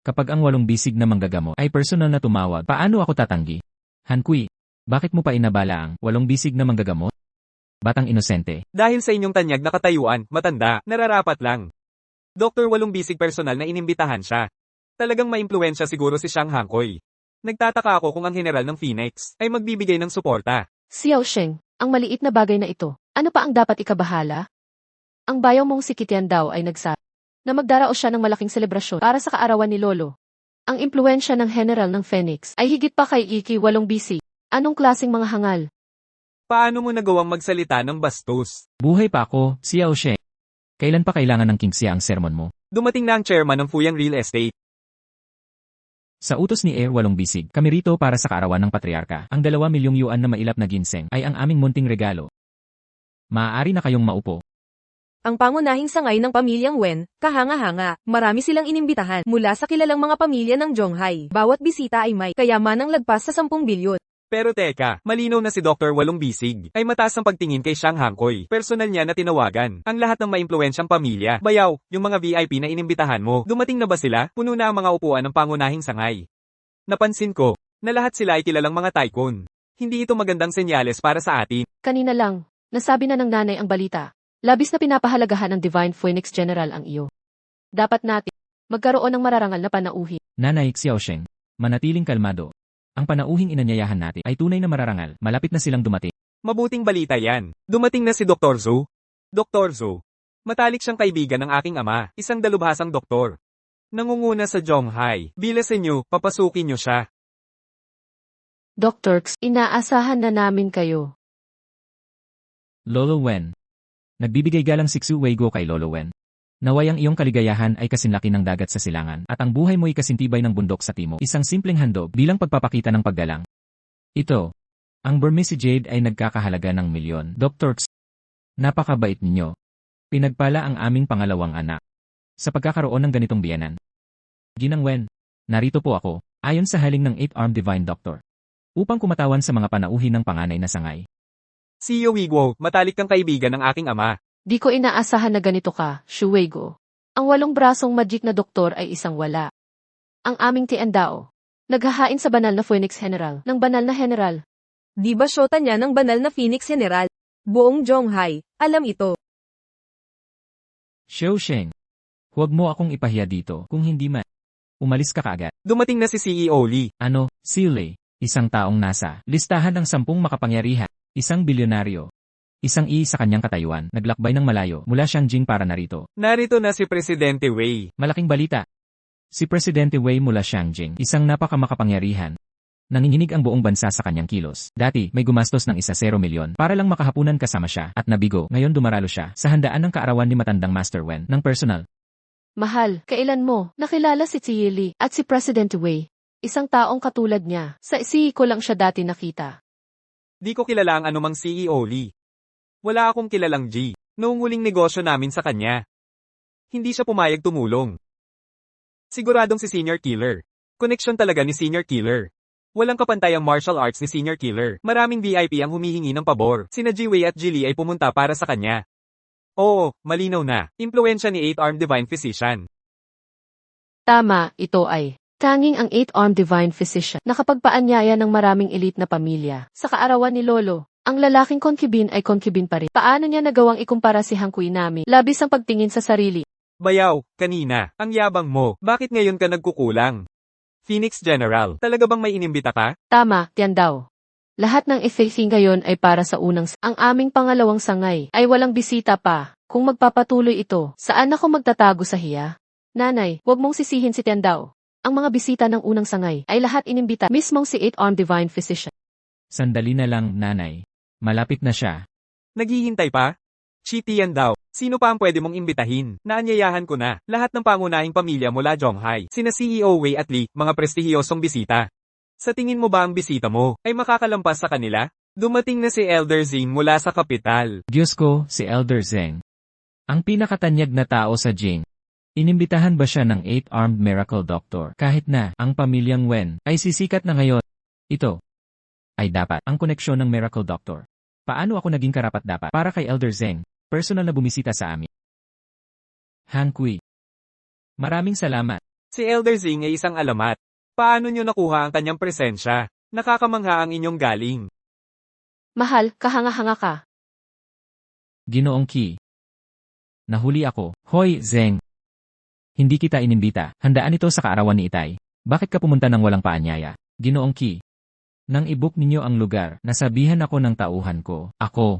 Kapag ang 8 bisig na manggagamot ay personal na tumawag, paano ako tatanggi? Han Kui, bakit mo pa inabala ang 8 bisig na manggagamot? Batang inosente. Dahil sa inyong tanyag na katayuan, matanda, nararapat lang. Dr. 8 bisig personal na inimbitahan siya. Talagang maimpluwensya siguro si Xiang Hangkoy. Nagtataka ako kung ang general ng Phoenix ay magbibigay ng suporta. Xiao Sheng, ang maliit na bagay na ito. Ano pa ang dapat ikabahala? Ang bayaw mong si Kitiandao ay nagsabi na magdarao siya ng malaking selebrasyon para sa kaarawan ni Lolo. Ang impluensya ng general ng Phoenix ay higit pa kay Iki 8 BC. Anong klaseng mga hangal? Paano mo nagawang magsalita ng bastos? Buhay pa ako, Xiao Sheng. Kailan pa kailangan ng Kingxia ang sermon mo? Dumating na ang chairman ng Fuyang Real Estate. Sa utos ni Air 8 bisig, kami rito para sa kaarawan ng patriarka. Ang 2 milyong yuan na mailap na ginseng ay ang aming munting regalo. Maaari na kayong maupo. Ang pangunahing sangay ng pamilyang Wen, kahanga-hanga. Marami silang inimbitahan mula sa kilalang mga pamilya ng Zhonghai. Bawat bisita ay may kayamanang lagpas sa 10 bilyon. Pero teka, malinaw na si Dr. 8 bisig ay mataas ang pagtingin kay Xiang Hangkoy. Personal niya na tinawagan. Ang lahat ng maimpluwensyang pamilya. Bayaw, yung mga VIP na inimbitahan mo. Dumating na ba sila? Puno na ang mga upuan ng pangunahing sangay. Napansin ko na lahat sila ay kilalang mga tycoon. Hindi ito magandang senyales para sa atin. Kanina lang, nasabi na ng nanay ang balita. Labis na pinapahalagahan ng Divine Phoenix General ang iyo. Dapat natin magkaroon ng mararangal na panauhin. Nanay Xiao Sheng, manatiling kalmado. Ang panauhing inanyayahan natin ay tunay na mararangal. Malapit na silang dumating. Mabuting balita yan. Dumating na si Dr. Zhou. Dr. Zhou. Matalik siyang kaibigan ng aking ama, isang dalubhasang doktor. Nangunguna sa Zhonghai. Bilasin niyo, papasukin niyo siya. Dr. X, inaasahan na namin kayo. Lolo Wen. Nagbibigay galang Sixu Weigo kay Lolo Wen. Naway ang iyong kaligayahan ay kasinlaki ng dagat sa silangan at ang buhay mo ay kasintibay ng bundok sa timog. Isang simpleng handog bilang pagpapakita ng paggalang. Ito, ang Burmese Jade ay nagkakahalaga ng milyon. Dr. X, napakabait ninyo. Pinagpala ang aming pangalawang anak. Sa pagkakaroon ng ganitong biyanan. Ginang Wen, narito po ako, ayon sa haling ng 8-armed Divine Doctor. upang kumatawan sa mga panauhin ng panganay na sangay. CEO Wigwo, matalik kang kaibigan ng aking ama. Di ko inaasahan na ganito ka, Shuweigo. Ang 8 brasong magic na doktor ay isang wala. Ang aming Tiandao. Naghahain sa banal na Phoenix General, ng banal na general. Di ba syota niya ng banal na Phoenix General? Buong Zhonghai, alam ito. Xiao Sheng. Huwag mo akong ipahiya dito, kung hindi man. Umalis ka kaagad. Dumating na si CEO Lee. Ano, Sile, isang taong nasa listahan ng 10 makapangyarihan, isang bilyonaryo. Isang sa kanyang katayuan, naglakbay ng malayo mula Shangjing para narito. Narito na si Presidente Wei. Malaking balita. Si Presidente Wei mula Shangjing, isang napakamakapangyarihan. Nanginginig ang buong bansa sa kanyang kilos. Dati, may gumastos ng 1 milyon para lang makahapunan kasama siya at nabigo. Ngayon dumaralo siya sa handaan ng kaarawan ni matandang Master Wen ng personal. Mahal, kailan mo nakilala si Ziyili at si President Wei? Isang taong katulad niya. Sa CE ko lang siya dati nakita. Di ko kilala ang anumang CEO Lee. Wala akong kilalang G. Noong huling negosyo namin sa kanya. Hindi siya pumayag tumulong. Siguradong si Senior Killer. Koneksyon talaga ni Senior Killer. Walang kapantay ang martial arts ni Senior Killer. Maraming VIP ang humihingi ng pabor. Sina Ji-Wei at Ji-Li ay pumunta para sa kanya. Oo, malinaw na. Impluwensya ni 8-Armed Divine Physician. Tama, ito ay tanging ang 8-Armed Divine Physician nakapagpaanyaya ng maraming elite na pamilya. Sa kaarawan ni Lolo, ang lalaking concubine ay concubine pa rin. Paano niya nagawang ikumpara si Hang Kui Nami? Labis ang pagtingin sa sarili. Bayaw, kanina, ang yabang mo. Bakit ngayon ka nagkukulang? Phoenix General, talaga bang may inimbita ka? Tama, Tiandao. Lahat ng effecting ngayon ay para sa unang ang aming pangalawang sangay ay walang bisita pa. Kung magpapatuloy ito, saan ako magtatago sa hiya? Nanay, huwag mong sisihin si Tiandao. Ang mga bisita ng unang sangay ay lahat inimbita mismong si 8-Armed Divine Physician. Sandali na lang, nanay. Malapit na siya. Naghihintay pa? Chitian daw. Sino pa ang pwede mong imbitahin? Naanyayahan ko na. Lahat ng pangunahing pamilya mula Zhonghai. Sina CEO Wei at Lee, mga prestihiyosong bisita. Sa tingin mo ba ang bisita mo ay makakalampas sa kanila? Dumating na si Elder Zing mula sa kapital. Diyos ko, si Elder Zeng. Ang pinakatanyag na tao sa Jing. Inimbitahan ba siya ng 8-Armed Miracle Doctor? Kahit na ang pamilyang Wen ay sisikat na ngayon. Ito ay dapat ang koneksyon ng Miracle Doctor. Paano ako naging karapat-dapat para kay Elder Zeng, personal na bumisita sa amin? Han Kui. Maraming salamat. Si Elder Zing ay isang alamat. Paano nyo nakuha ang kanyang presensya? Nakakamangha ang inyong galing. Mahal, kahanga-hanga ka. Ginoong Qi. Nahuli ako. Hoy, Zeng. Hindi kita inimbita. Handaan ito sa kaarawan ni Itay. Bakit ka pumunta ng walang paanyaya? Ginoong Qi. Nang i-book ninyo ang lugar, nasabihan ako ng tauhan ko. Ako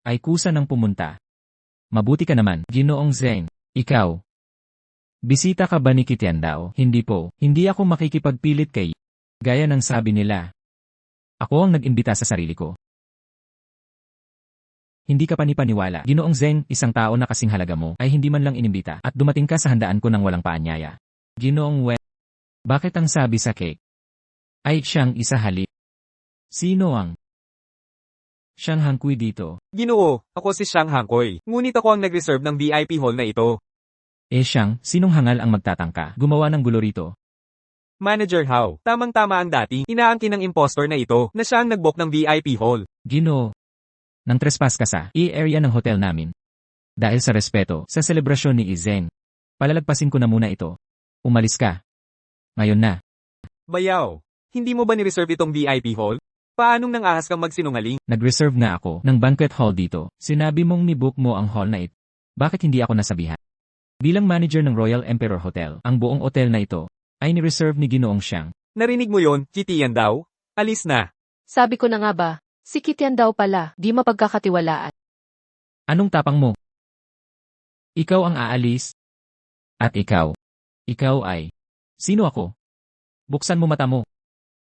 ay kusa ng pumunta. Mabuti ka naman, Ginoong Zeng. Ikaw. Bisita ka ba ni Tiandao? Hindi po. Hindi ako makikipagpilit kay. Gaya ng sabi nila. Ako ang nag-imbita sa sarili ko. Hindi ka panipaniwala. Ginoong Zeng, isang tao na kasing halaga mo, ay hindi man lang inimbita at dumating ka sa handaan ko ng walang paanyaya. Ginoong Wen. Bakit ang sabi sa cake ay siyang isa halip? Sino ang siyang Hang Kui dito? Ginoo, ako si Xiang Hangkoy. Ngunit ako ang nag-reserve ng VIP hall na ito. Siyang, sinong hangal ang magtatangka? Gumawa ng gulo rito. Manager Hao, tamang-tama ang dating inaangkin ng impostor na ito na siya ang nag-book ng VIP hall. Ginoo. Nang trespass ka sa area ng hotel namin. Dahil sa respeto sa selebrasyon ni Zeng. Palalagpasin ko na muna ito. Umalis ka. Ngayon na. Bayaw, hindi mo ba ni-reserve itong VIP hall? Paanong nang ahas kang magsinungaling? Nag-reserve na ako ng banquet hall dito. Sinabi mong ni-book mo ang hall na ito. Bakit hindi ako nasabihan? Bilang manager ng Royal Emperor Hotel, ang buong hotel na ito ay ni-reserve ni Ginoong Xiang. Narinig mo yon, Chitian daw? Alis na. Sabi ko na nga ba, si Tiandao pala, di mapagkakatiwalaan. Anong tapang mo? Ikaw ang aalis? At ikaw? Ikaw ay? Sino ako? Buksan mo mata mo.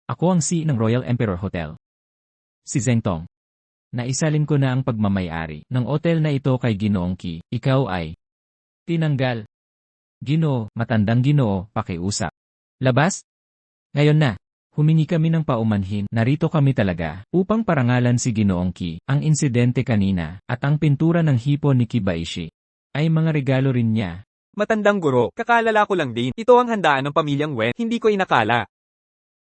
Ako ang CEO ng Royal Emperor Hotel. Si Zeng Tong. Naisalin ko na ang pagmamayari ng hotel na ito kay Ginoong Qi. Ikaw ay tinanggal. Ginoo, matandang Ginoo, pakiusap. Labas? Ngayon na. Humingi kami ng paumanhin. Narito kami talaga upang parangalan si Ginoong Qi. Ang insidente kanina at ang pintura ng hipon ni Kibaishi ay mga regalo rin niya. Matandang guro, kakalala ko lang din. Ito ang handaan ng pamilyang Wen, hindi ko inakala.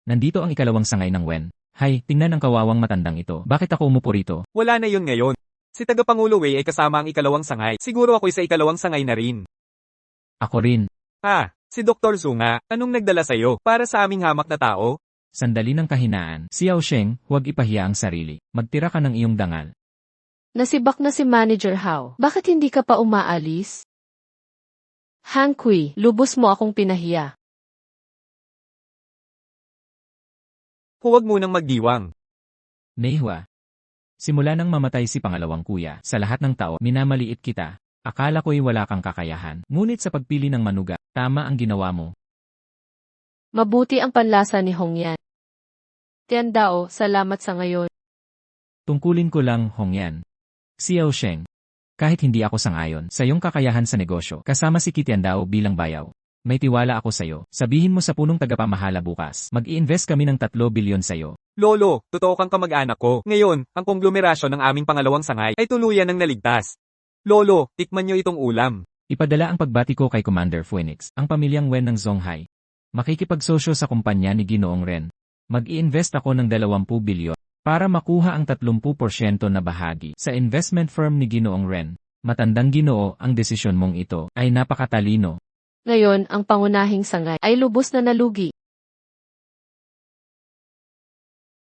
Nandito ang ikalawang sangay ng Wen. Hay, tingnan ang kawawang matandang ito. Bakit ako umupo rito? Wala na yun ngayon. Si Tagapangulo Wei ay kasama ang ikalawang sangay. Siguro ako'y sa ikalawang sangay na rin. Ako rin. Si Dr. Zhu nga, anong nagdala sa'yo para sa aming hamak na tao? Sandali ng kahinaan. Xiao Sheng, huwag ipahiya ang sarili. Magtira ka ng iyong dangal. Nasibak na si Manager Hao. Bakit hindi ka pa umaalis? Han Kui, lubos mo akong pinahiya. Huwag munang magdiwang. Neihua. Simula nang mamatay si pangalawang kuya, sa lahat ng tao, minamaliit kita. Akala ko'y wala kang kakayahan. Ngunit sa pagpili ng manuga, tama ang ginawa mo. Mabuti ang panlasa ni Hongyan. Tiandao, salamat sa ngayon. Tungkulin ko lang, Hongyan. Xiao Sheng. Kahit hindi ako sangayon sa iyong kakayahan sa negosyo, kasama si Kitiandao bilang bayaw. May tiwala ako sa'yo. Sabihin mo sa punong tagapamahala bukas. Mag-i-invest kami ng 3 bilyon sa'yo. Lolo, totoo kang kamag-anak ko. Ngayon, ang konglomerasyon ng aming pangalawang sangay ay tuluyan ng naligtas. Lolo, tikman niyo itong ulam. Ipadala ang pagbati ko kay Commander Phoenix, ang pamilyang Wen ng Zonghai. Makikipagsosyo sa kumpanya ni Ginoong Ren. Mag-i-invest ako ng 20 bilyon para makuha ang 30% na bahagi sa investment firm ni Ginoong Ren. Matandang Ginoo, ang desisyon mong ito ay napakatalino. Ngayon, ang pangunahing sangay ay lubos na nalugi.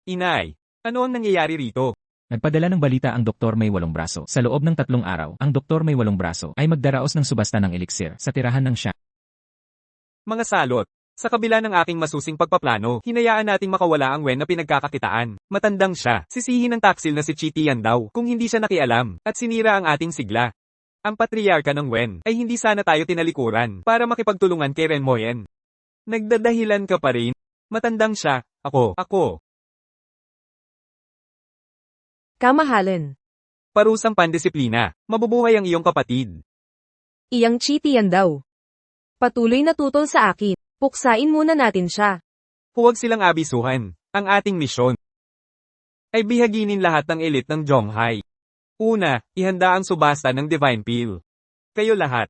Inay, ano ang nangyayari rito? Nagpadala ng balita ang Doktor May 8 braso. Sa loob ng 3 araw, ang Doktor May 8 braso ay magdaraos ng subasta ng elixir sa tirahan ng siya. Mga salot, sa kabila ng aking masusing pagpaplano, hinayaan nating makawala ang Wen na pinagkakakitaan. Matandang siya, sisihin ng taksil na si Chitian daw kung hindi siya nakialam, at sinira ang ating sigla. Ang patriarka ng Wen ay hindi sana tayo tinalikuran para makipagtulungan kay Ren Moyen. Nagdadahilan ka pa rin? Matandang siya, ako. Kamahalan. Parusang pandisiplina, mabubuhay ang iyong kapatid. Iyang Chitian daw. Patuloy na tutol sa akin. Puksain muna natin siya. Huwag silang abisuhan. Ang ating misyon ay bihaginin lahat ng elite ng Zonghai. Una, ihanda ang subasta ng Divine Peel. Kayo lahat.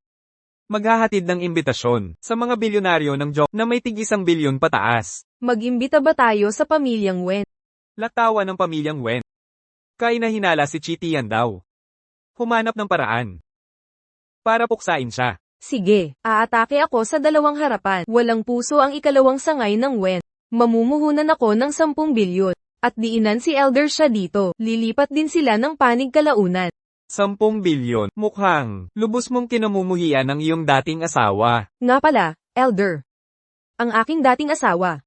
Maghahatid ng imbitasyon sa mga bilyonaryo ng Zong na may tig-1 bilyon pataas. Mag-imbita ba tayo sa pamilyang Wen? Latawa ng pamilyang Wen. Kainahinala si Chitian daw. Humanap ng paraan para puksain siya. Sige, aatake ako sa 2 harapan. Walang puso ang ikalawang sangay ng Wen. Mamumuhunan ako ng 10 bilyon. At diinan si Elder siya dito. Lilipat din sila ng panig kalaunan. 10 bilyon. Mukhang lubos mong kinamumuhian ang iyong dating asawa. Nga pala, Elder. Ang aking dating asawa.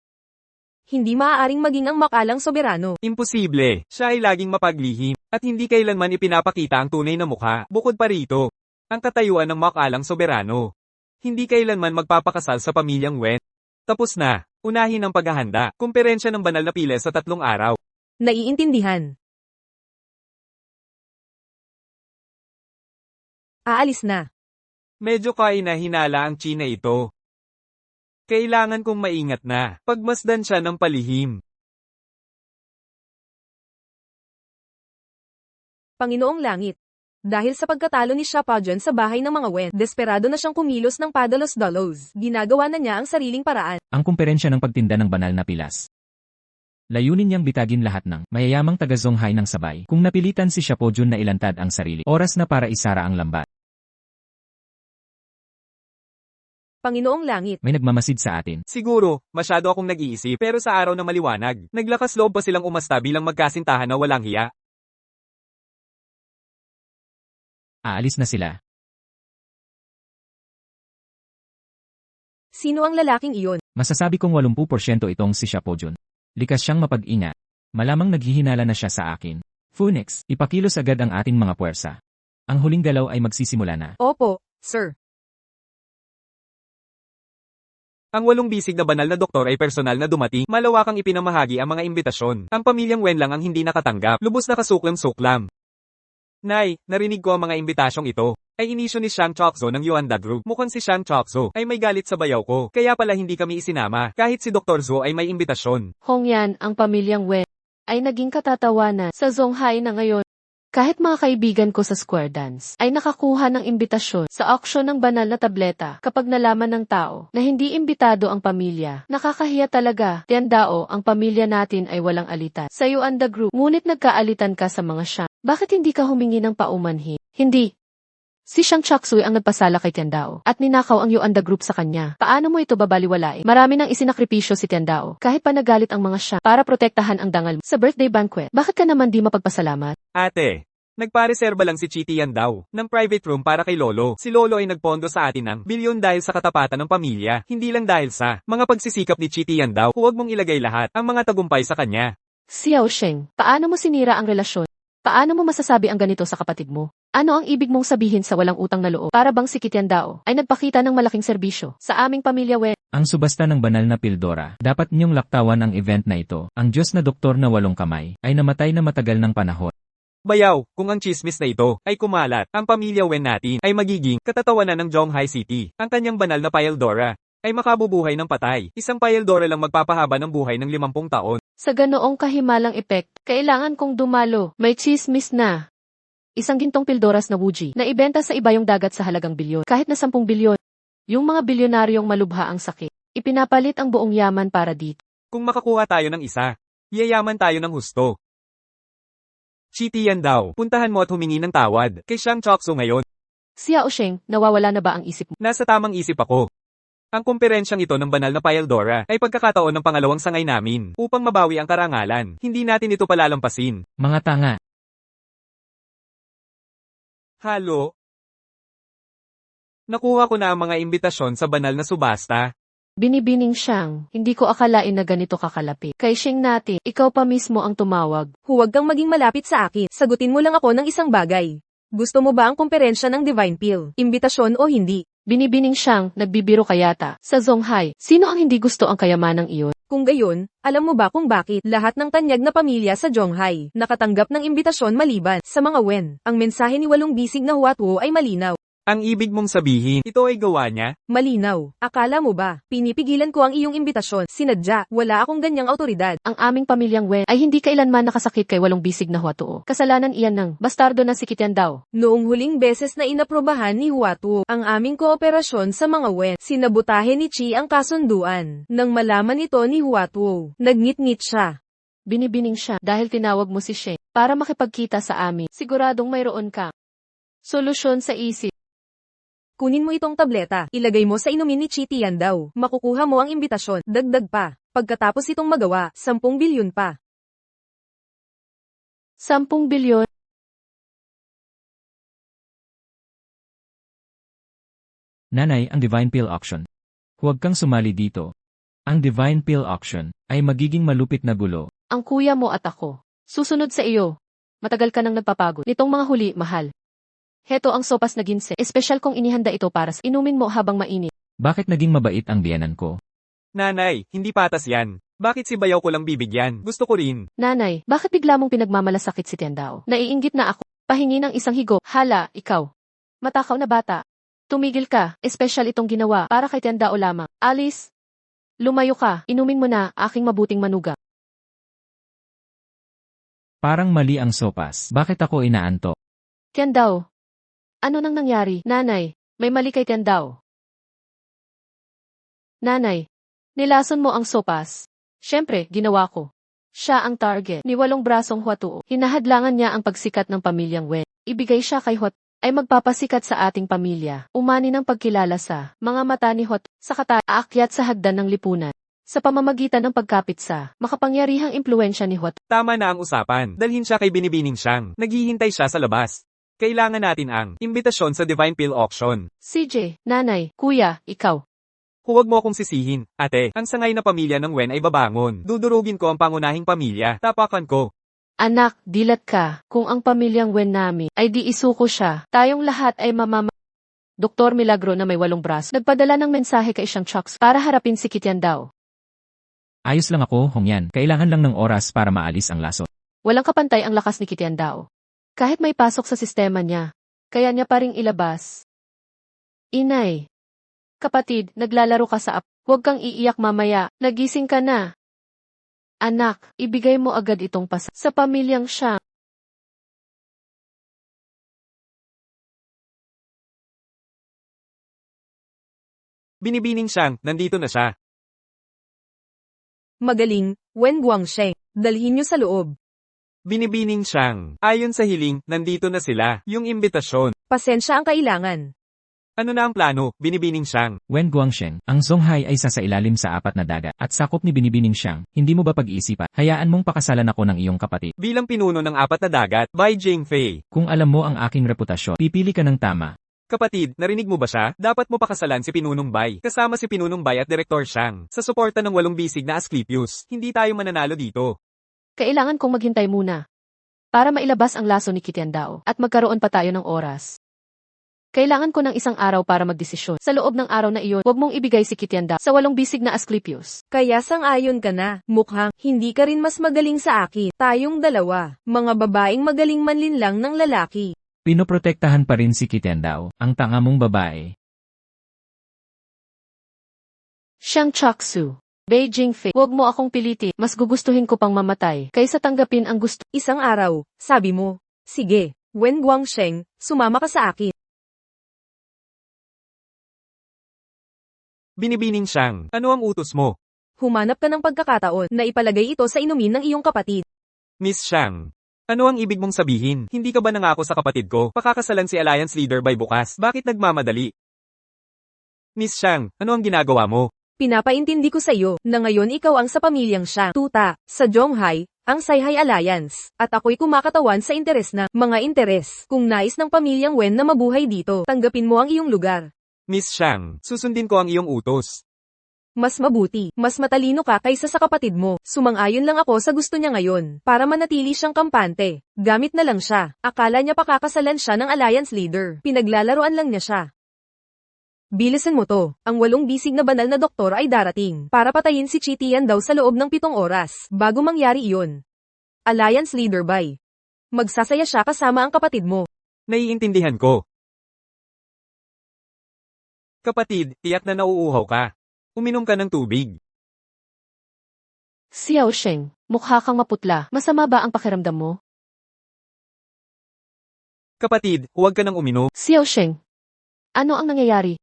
Hindi maaaring maging ang makalang soberano. Imposible. Siya ay laging mapaglihim. At hindi kailanman ipinapakita ang tunay na mukha. Bukod pa rito, ang katayuan ng makalang soberano. Hindi kailanman magpapakasal sa pamilyang Wen. Tapos na. Unahin ang paghahanda. Kumperensya ng banal na pile sa 3 araw. Naiintindihan. Aalis na. Medyo kainahinala ang China ito. Kailangan kong maingat na. Pagmasdan siya ng palihim. Panginoong Langit. Dahil sa pagkatalo ni Shapajan sa bahay ng mga Wen, desperado na siyang kumilos ng padalos-dalos. Ginagawa na niya ang sariling paraan. Ang kumperensya ng pagtinda ng banal na pilas. Layunin niyang bitagin lahat ng mayayamang taga-Zonghai ng sabay. Kung napilitan si Shapojun na ilantad ang sarili, oras na para isara ang lambat. Panginoong Langit. May nagmamasid sa atin. Siguro, masyado akong nag-iisip pero sa araw na maliwanag, naglakas loob pa silang umasta bilang magkasintahan na walang hiya. Aalis na sila. Sino ang lalaking iyon? Masasabi kong 80% itong si Shapojun. Likas siyang mapag-ingat. Malamang naghihinala na siya sa akin. Phoenix, ipakilos agad ang ating mga puwersa. Ang huling galaw ay magsisimula na. Opo, sir. Ang 8 bisig na banal na doktor ay personal na dumating, malawakang ipinamahagi ang mga imbitasyon. Ang pamilyang Wen lang ang hindi nakatanggap, lubos na kasuklam-suklam. Nay, narinig ko ang mga imbitasyong ito. Ay inisyo ni Shang Chokso ng Yuanda Group. Mukhang si Shang Chokso ay may galit sa bayaw ko, kaya pala hindi kami isinama, kahit si Dr. Zhou ay may imbitasyon. Hongyan, ang pamilyang Wen, ay naging katatawanan sa Zonghai na ngayon. Kahit mga kaibigan ko sa square dance ay nakakuha ng imbitasyon sa auction ng banal na tableta kapag nalaman ng tao na hindi imbitado ang pamilya. Nakakahiya talaga. Tiandao, ang pamilya natin ay walang alitan. Sa iyo and the group, ngunit nagkaalitan ka sa mga siya. Bakit hindi ka humingi ng paumanhin? Hindi. Si Shang Chaksui ang nagpasala kay Tiandao at ninakaw ang Yuan the Group sa kanya. Paano mo ito babaliwalain? Marami nang isinakripisyo si Tiandao kahit pa nagalit ang mga siya para protektahan ang dangal sa birthday banquet. Bakit ka naman di mapagpasalamat? Ate, nagpareserba lang si Chiti yan daw ng private room para kay Lolo. Si Lolo ay nagpondo sa atin ng bilyon dahil sa katapatan ng pamilya, hindi lang dahil sa mga pagsisikap ni Chiti yan daw. Huwag mong ilagay lahat ang mga tagumpay sa kanya. Xiao Sheng, paano mo sinira ang relasyon? Paano mo masasabi ang ganito sa kapatid mo? Ano ang ibig mong sabihin sa walang utang na loob? Para bang si Tiandao ay nagpakita ng malaking serbisyo sa aming pamilya Wen? Ang subasta ng banal na pildora, dapat niyong laktawan ang event na ito. Ang Diyos na doktor na 8 kamay ay namatay na matagal ng panahon. Bayaw, kung ang chismis na ito ay kumalat, ang pamilya Wen natin ay magiging katatawanan ng Zhonghai City. Ang kanyang banal na Pildora ay makabubuhay ng patay. Isang Pildora lang magpapahaba ng buhay ng 50 taon. Sa ganoong kahimalang epekt, kailangan kong dumalo. May chismis na. Isang gintong pildoras na Wuji na ibenta sa ibayong dagat sa halagang bilyon. Kahit na 10 bilyon. Yung mga bilyonaryong malubha ang sakit. Ipinapalit ang buong yaman para dito. Kung makakuha tayo ng isa, yayaman tayo ng husto. Chiti yan daw, puntahan mo at humingi ng tawad kay Shang Choksu ngayon. Xiao Sheng, nawawala na ba ang isip mo? Nasa tamang isip ako. Ang kumperensyang ito ng banal na Pildora ay pagkakataon ng pangalawang sangay namin upang mabawi ang karangalan. Hindi natin ito palalampasin. Mga tanga. Halo? Nakuha ko na ang mga imbitasyon sa banal na subasta. Binibining Shang, hindi ko akalain na ganito kakalapit. Kay Sheng natin, ikaw pa mismo ang tumawag. Huwag kang maging malapit sa akin. Sagutin mo lang ako ng isang bagay. Gusto mo ba ang komperensya ng Divine Pill? Imbitasyon o hindi? Binibining Shang, nagbibiro ka yata. Sa Zhonghai, sino ang hindi gusto ang kayamanang iyon? Kung gayon, alam mo ba kung bakit lahat ng tanyag na pamilya sa Zhonghai nakatanggap ng imbitasyon maliban sa mga Wen? Ang mensahe ni walong bisig na Huatuo ay malinaw. Ang ibig mong sabihin, ito ay gawa niya? Malinaw. Akala mo ba, pinipigilan ko ang iyong imbitasyon? Sinadya, wala akong ganyang autoridad. Ang aming pamilyang Wen ay hindi kailanman nakasakit kay walong bisig na Huatuo. Kasalanan iyan ng bastardo na si Tiandao. Noong huling beses na inaprobahan ni Huatuo ang aming kooperasyon sa mga Wen, sinabutahe ni Chi ang kasunduan. Nang malaman ito ni Huatuo, nagngit-ngit siya. Binibining siya dahil tinawag mo si Sheng para makipagkita sa amin. Siguradong mayroon kang solusyon sa isip. Kunin mo itong tableta, ilagay mo sa inumin ni Chiti yan daw. Makukuha mo ang imbitasyon, dagdag pa. Pagkatapos itong magawa, 10 bilyon pa. 10 bilyon? Nanay, ang Divine Pill Auction. Huwag kang sumali dito. Ang Divine Pill Auction ay magiging malupit na gulo. Ang kuya mo at ako. Susunod sa iyo. Matagal ka nang nagpapagod. Nitong mga huli, mahal. Heto ang sopas na ginse. Espesyal kong inihanda ito para sa inumin mo habang mainit. Bakit naging mabait ang biyanan ko? Nanay, hindi patas yan. Bakit si Bayaw ko lang bibigyan? Gusto ko rin. Nanay, bakit bigla mong pinagmamalasakit si Tiandao? Naiinggit na ako. Pahingi ng isang higo. Hala, ikaw. Matakaw na bata. Tumigil ka. Espesyal itong ginawa para kay Tiandao lamang. Alice, lumayo ka. Inumin mo na aking mabuting manuga. Parang mali ang sopas. Bakit ako inaantok? Tiandao. Ano nang nangyari? Nanay, may mali kay Tiandao. Nanay, nilason mo ang sopas. Siyempre, ginawa ko. Siya ang target ni walong brasong Huatuo. Hinahadlangan niya ang pagsikat ng pamilyang Wen. Ibigay siya kay Huatuo ay magpapasikat sa ating pamilya. Umani ng pagkilala sa mga mata ni Huatuo sa aakyat sa hagdan ng lipunan. Sa pamamagitan ng pagkapit sa makapangyarihang impluensya ni Huatuo. Tama na ang usapan. Dalhin siya kay Binibining Shang. Naghihintay siya sa labas. Kailangan natin ang imbitasyon sa Divine Pill Auction. CJ, nanay, kuya, ikaw. Huwag mo akong sisihin, ate. Ang sangay na pamilya ng Wen ay babangon. Dudurugin ko ang pangunahing pamilya. Tapakan ko. Anak, dilat ka. Kung ang pamilyang Wen namin ay di isuko siya, tayong lahat ay Doktor Milagro na may 8 braso. Nagpadala ng mensahe kay Shang Choksu para harapin si Tiandao. Ayos lang ako, Hongyan. Kailangan lang ng oras para maalis ang laso. Walang kapantay ang lakas ni Tiandao. Kahit may pasok sa sistema niya, kaya niya pa ring ilabas. Inay. Kapatid, naglalaro ka sa huwag kang iiyak mamaya, nagising ka na. Anak, ibigay mo agad itong sa pamilyang siya. Binibining siyang, nandito na siya. Magaling, Wen Guangsheng. Dalhin niyo sa loob. Binibining siyang, ayon sa hiling, nandito na sila, yung imbitasyon. Pasensya ang kailangan. Ano na ang plano? Binibining siyang. Wen Guangsheng, ang Songhai ay sa ilalim sa 4 na dagat at sakop ni Binibining Siyang. Hindi mo ba pag-iisipan? Hayaan mong pakasalan ako ng iyong kapatid. Bilang pinuno ng 4 na dagat, by Jing Fei. Kung alam mo ang aking reputasyon, pipili ka ng tama. Kapatid, narinig mo ba siya? Dapat mo pakasalan si Pinunong Bai. Kasama si Pinunong Bai at Direktor Shang. Sa suporta ng 8 bisig na Asclepius, hindi tayo mananalo dito. Kailangan kong maghintay muna. Para mailabas ang laso ni Kitiandao at magkaroon pa tayo ng oras. Kailangan ko ng 1 araw para magdesisyon. Sa loob ng araw na iyon, huwag mong ibigay si Kitiandao sa 8 bisig na Asclepius. Kaya sang-ayon ka na. Mukhang, hindi ka rin mas magaling sa akin. Tayong dalawa, mga babaeng magaling manlinlang ng lalaki. Pinoprotektahan pa rin si Kitiandao, ang tanga mong babae. Xiang Chaksu. Beijing Fei. Huwag mo akong pilitin. Mas gugustuhin ko pang mamatay kaysa tanggapin ang gusto. 1 araw, sabi mo. Sige, Wen Guangsheng, sumama ka sa akin. Binibining siyang, ano ang utos mo? Humanap ka ng pagkakataon na ipalagay ito sa inumin ng iyong kapatid. Miss Shang. Ano ang ibig mong sabihin? Hindi ka ba nangako sa kapatid ko? Pakakasalan si Alliance Leader by bukas. Bakit nagmamadali? Miss Shang, ano ang ginagawa mo? Pinapaintindi ko sa iyo na ngayon ikaw ang sa pamilyang Shang. Tuta, sa Zhonghai, ang Saihai Alliance, at ako'y kumakatawan sa interes na mga interes. Kung nais ng pamilyang Wen na mabuhay dito, tanggapin mo ang iyong lugar. Miss Shang, susundin ko ang iyong utos. Mas mabuti, mas matalino ka kaysa sa kapatid mo. Sumang-ayon lang ako sa gusto niya ngayon, para manatili siyang kampante. Gamit na lang siya. Akala niya pakakasalan siya ng Alliance Leader. Pinaglalaroan lang niya siya. Bilisan mo to, ang 8 bisig na banal na doktor ay darating, para patayin si Chitian daw sa loob ng 7 oras, bago mangyari iyon. Alliance Leader by. Magsasaya siya kasama ang kapatid mo. Naiintindihan ko. Kapatid, tiyak na nauuhaw ka. Uminom ka ng tubig. Xiao Sheng, mukha kang maputla. Masama ba ang pakiramdam mo? Kapatid, huwag ka nang uminom. Xiao Sheng, ano ang nangyayari?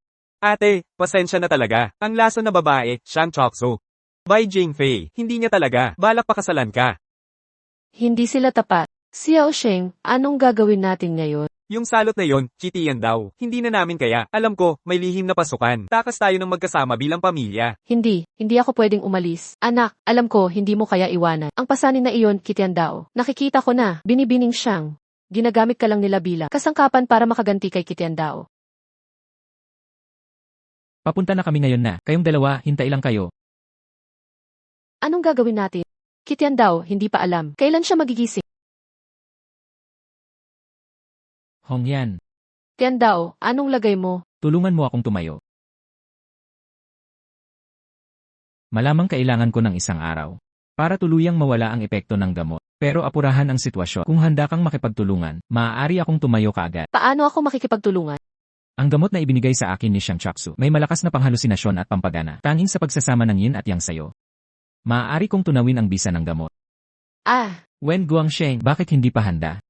Ate, pasensya na talaga. Ang laso na babae, Shang Chokso. By Jing Fei, hindi niya talaga. Balak pakasalan ka. Hindi sila tapat. Xiao Sheng, anong gagawin natin ngayon? Yung salot na yon, Chitian daw. Hindi na namin kaya. Alam ko, may lihim na pasukan. Takas tayo ng magkasama bilang pamilya. Hindi ako pwedeng umalis. Anak, alam ko hindi mo kaya iwanan. Ang pasanin na iyon, Kitiandao. Nakikita ko na, Binibining Siyang. Ginagamit ka lang nila bilang kasangkapan para makaganti kay Kitiandao. Papunta na kami ngayon na, kayong dalawa, hintay lang kayo. Anong gagawin natin? Kitiandao, hindi pa alam. Kailan siya magigising? Hongyan, Tiandao, anong lagay mo? tulungan mo akong tumayo. Malamang kailangan ko ng 1 araw. Para tuluyang mawala ang epekto ng gamot. Pero apurahan ang sitwasyon. Kung handa kang makipagtulungan, maaari akong tumayo kaagad. Paano ako makikipagtulungan? Ang gamot na ibinigay sa akin ni Xiang Chaksu may malakas na panghalusinasyon at pampagana. Tanging sa pagsasama ng yin at yang sayo. Maaari kong tunawin ang bisa ng gamot. Ah, Wen Guangsheng, bakit hindi pa handa?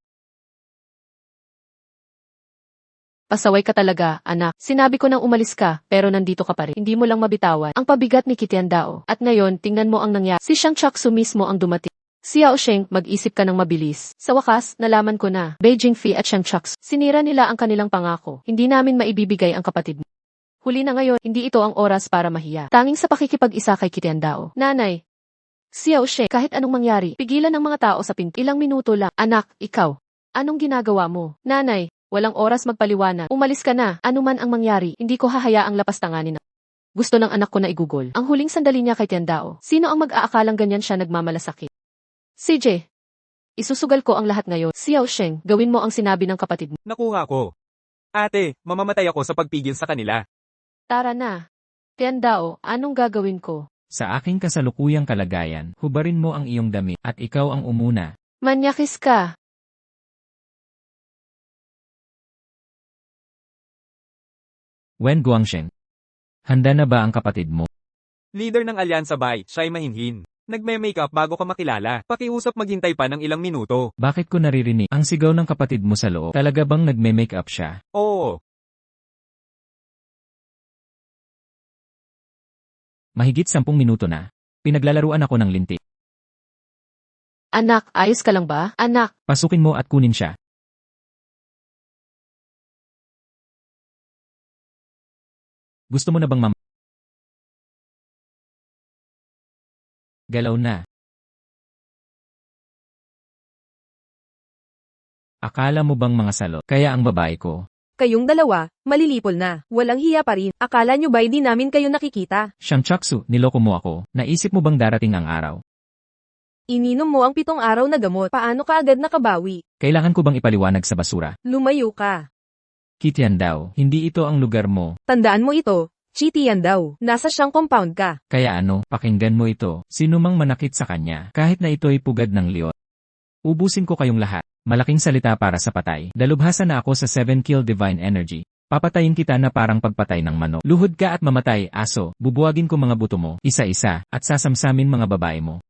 pasaway ka talaga, anak. Sinabi ko nang umalis ka, pero nandito ka pa rin. Hindi mo lang mabitawan ang pabigat ni Kitiandao. At ngayon, tingnan mo ang nangyari. Si Xiang Chaksu mismo ang dumating. Xiao Sheng, mag-isip ka ng mabilis. Sa wakas, nalaman ko na, Beijing Fei at Xiang Chaksu, sinira nila ang kanilang pangako. Hindi namin maibibigay ang kapatid mo. Huli na ngayon, hindi ito ang oras para mahiya. Tanging sa pakikipag-isa kay Kitiandao. Nanay, Xiao Sheng, kahit anong mangyari, pigilan ng mga tao sa pinto. Ilang minuto lang. Anak, ikaw. Anong ginagawa mo? Nanay, walang oras magpaliwanag. Umalis ka na. Ano man ang mangyari, hindi ko hahayaang lapastanganin. Gusto ng anak ko na igugol. Ang huling sandali niya kay Tiandao. Sino ang mag-aakalang ganyan siya nagmamalasakit? CJ, isusugal ko ang lahat ngayon. Xiao Sheng, gawin mo ang sinabi ng kapatid mo. Nakuha ko. Ate, mamamatay ako sa pagpigil sa kanila. Tara na. Tiandao, anong gagawin ko? Sa aking kasalukuyang kalagayan, hubarin mo ang iyong damit at ikaw ang umuna. Manyakis ka. Wen Guangsheng, handa na ba ang kapatid mo? Leader ng Alyansa Bai, siya'y mahinhin. Nagme-makeup bago ka makilala. Pakiusap maghintay pa ng ilang minuto. Bakit ko naririnig ang sigaw ng kapatid mo sa loob? Talaga bang nagme-makeup siya? Oo. Mahigit 10 minuto na. Pinaglalaruan ako ng lintik. Anak, ayos ka lang ba? Anak, Pasukin mo at kunin siya. Gusto mo na bang Galaw na. Akala mo bang mga salot, kaya ang babae ko? Kayong dalawa, malilipol na. Walang hiya pa rin. Akala nyo ba hindi namin kayo nakikita? Shamchaksu, niloko mo ako. Naisip mo bang darating ang araw? Ininom mo ang 7 araw na gamot. Paano ka agad nakabawi? Kailangan ko bang ipaliwanag sa basura? Lumayo ka. Kitian daw, hindi ito ang lugar mo. Tandaan mo ito. Chiti yan daw. Nasa siyang compound ka. Kaya ano, pakinggan mo ito. Sino mang manakit sa kanya, kahit na ito'y pugad ng leon. Ubusin ko kayong lahat. Malaking salita para sa patay. Dalubhasa na ako sa 7-kill divine energy. Papatayin kita na parang pagpatay ng manok. Luhod ka at mamatay, aso. Bubuwagin ko mga buto mo, isa-isa, at sasamsamin mga babae mo.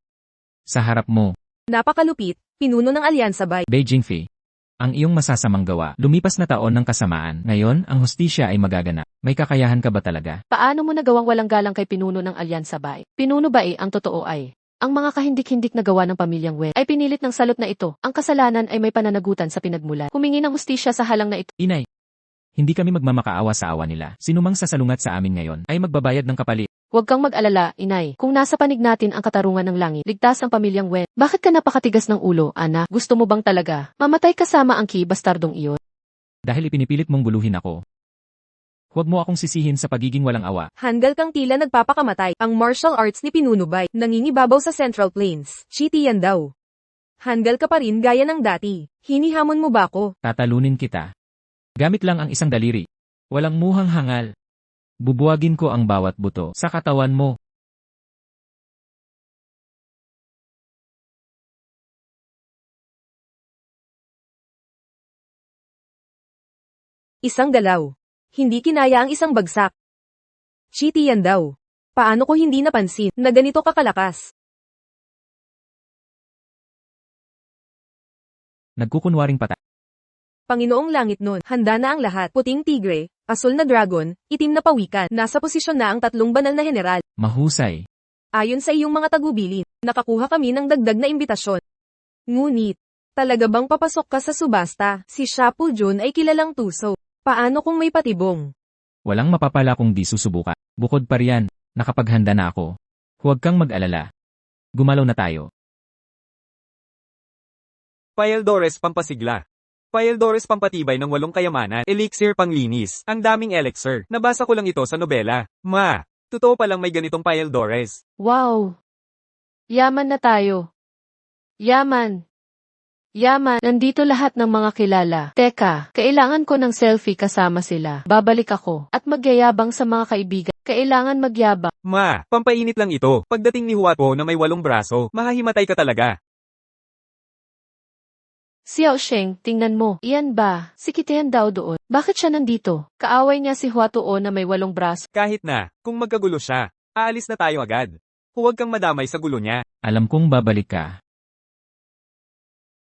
Sa harap mo, Napakalupit. Pinuno ng Alyansa Bay. Beijing Fei. Ang iyong masasamang gawa, lumipas na taon ng kasamaan. Ngayon, ang hustisya ay magaganap. May kakayahan ka ba talaga? paano mo nagawang walang galang kay pinuno ng Alyansa Bay? Pinuno ba ang totoo ay? Ang mga kahindik-hindik na gawa ng pamilyang Wen ay pinilit ng salot na ito. Ang kasalanan ay may pananagutan sa pinagmulan. Humingi ng hustisya sa halang na ito. Inay, hindi kami magmamakaawa sa awa nila. Sinumang sasalungat sa amin ngayon ay magbabayad ng kapalit. Huwag kang mag-alala, inay. Kung nasa panig natin ang katarungan ng langit, ligtas ang pamilyang Wen. Bakit ka napakatigas ng ulo, anak? Gusto mo bang talaga mamatay kasama ang bastardong iyon? Dahil ipinipilit mong buluhin ako. Huwag mo akong sisihin sa pagiging walang awa. Hanggal kang tila nagpapakamatay. Ang martial arts ni Pinuno Bay. Nangingibabaw sa Central Plains. Chiti yan daw. Hanggal ka pa rin gaya ng dati. Hinihamon mo ba ako? Tatalunin kita. Gamit lang ang isang daliri. Walang muhang hangal. Bubuwagin ko ang bawat buto sa katawan mo. Isang galaw. Hindi kinaya ang isang bagsak. Chiti yan daw. Paano ko hindi napansin na ganito kakalakas? Nagkukunwaring pata. Panginoong langit nun, handa na ang lahat. Puting tigre, asul na dragon, itim na pawikan. Nasa posisyon na ang 3 banal na general. Mahusay. Ayon sa iyong mga tagubilin, nakakuha kami ng dagdag na imbitasyon. Ngunit, talaga bang papasok ka sa subasta? Si Shapu Jun ay kilalang tuso. Paano kung may patibong? Walang mapapala kung di susubukan. Bukod pa riyan, nakapaghanda na ako. Huwag kang mag-alala. Gumalaw na tayo. Paeldores pampasigla. Paeldores pampatibay ng 8 kayamanan. Elixir panglinis. Ang daming elixir. Nabasa ko lang ito sa nobela. Totoo palang may ganitong Paeldores. Wow! Yaman na tayo. Yaman. Yaman, nandito lahat ng mga kilala. Teka, kailangan ko ng selfie kasama sila. Babalik ako. At magyayabang sa mga kaibigan. Kailangan magyabang. Pampainit lang ito. Pagdating ni Huapo na may 8 braso, mahahimatay ka talaga. Xiao Sheng, tingnan mo. Iyan ba? Si Kitian daw doon. Bakit siya nandito? Kaaway niya si Huatuo na may 8 braso. Kahit na, kung magkagulo siya, aalis na tayo agad. Huwag kang madamay sa gulo niya. Alam kong babalik ka.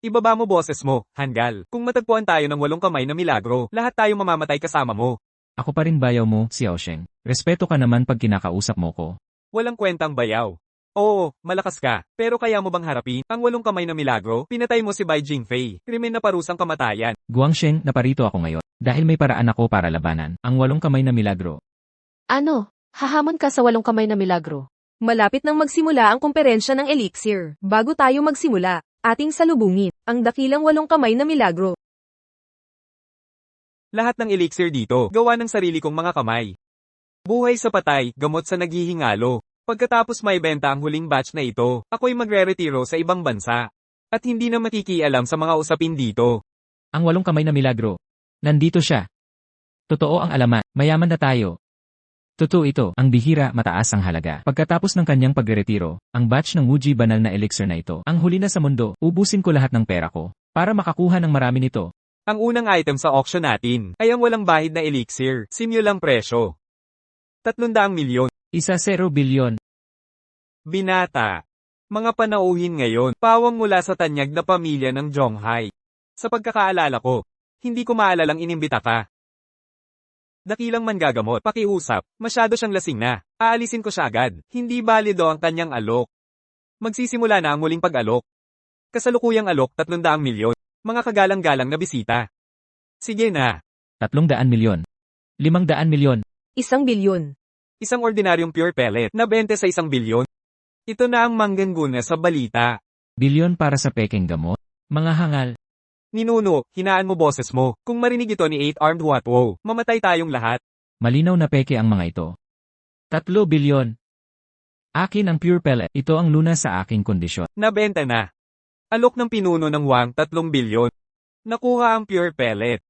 Ibaba mo boses mo, Hanggal. Kung matagpuan tayo ng 8 kamay na milagro, lahat tayo mamamatay kasama mo. Ako pa rin bayaw mo, Xiaosheng. Respeto ka naman pag kinakausap mo ko. Walang kwentang bayaw. Oo, malakas ka, pero kaya mo bang harapin ang 8 kamay na milagro? Pinatay mo si Bai Jingfei, krimen na parusang kamatayan. Guangsheng, naparito ako ngayon. Dahil may paraan ako para labanan ang 8 kamay na milagro. Ano? Hahamon ka sa 8 kamay na milagro? Malapit nang magsimula ang komperensya ng Elixir. Bago tayo magsimula, ating salubungin ang dakilang 8 kamay na milagro. Lahat ng elixir dito, gawa ng sarili kong mga kamay. Buhay sa patay, gamot sa naghihingalo. Pagkatapos maibenta ang huling batch na ito, ako'y magre-retiro sa ibang bansa. At hindi na makikialam sa mga usapin dito. Ang 8 kamay na milagro. Nandito siya. Totoo ang alamat, mayaman na tayo. Totoo ito, ang bihira, mataas ang halaga. Pagkatapos ng kanyang pagretiro, ang batch ng Wuji banal na elixir na ito, ang huli na sa mundo, ubusin ko lahat ng pera ko, para makakuha ng marami nito. Ang unang item sa auction natin, ay ang walang bahid na elixir, simulang presyo. 300 milyon. 1 bilyon. Binata. Mga panauhin ngayon, pawang mula sa tanyag na pamilya ng Zhonghai. Sa pagkakaalala ko, hindi ko maalalang inimbita ka. dakilang manggagamot, pakiusap, masyado siyang lasing na. Aalisin ko siya agad. Hindi balido ang kanyang alok. Magsisimula na ang muling pag-alok. Kasalukuyang alok 300 milyon. Mga kagalang-galang na bisita. Sige na. 300 milyon. 500 milyon. 1 bilyon. Isang ordinaryong pure pellet na 20 sa 1 bilyon. Ito na ang mangganguna sa balita. Bilyon para sa pekeng gamot. Mga hangal. Ninuno, hinaan mo boses mo. Kung marinig ito ni 8-armed Watwo, mamatay tayong lahat. Malinaw na peke ang mga ito. 3 bilyon. Akin ang pure pellet. Ito ang lunas sa aking kondisyon. Nabenta na. Alok ng pinuno ng Wang 3 bilyon. Nakuha ang pure pellet.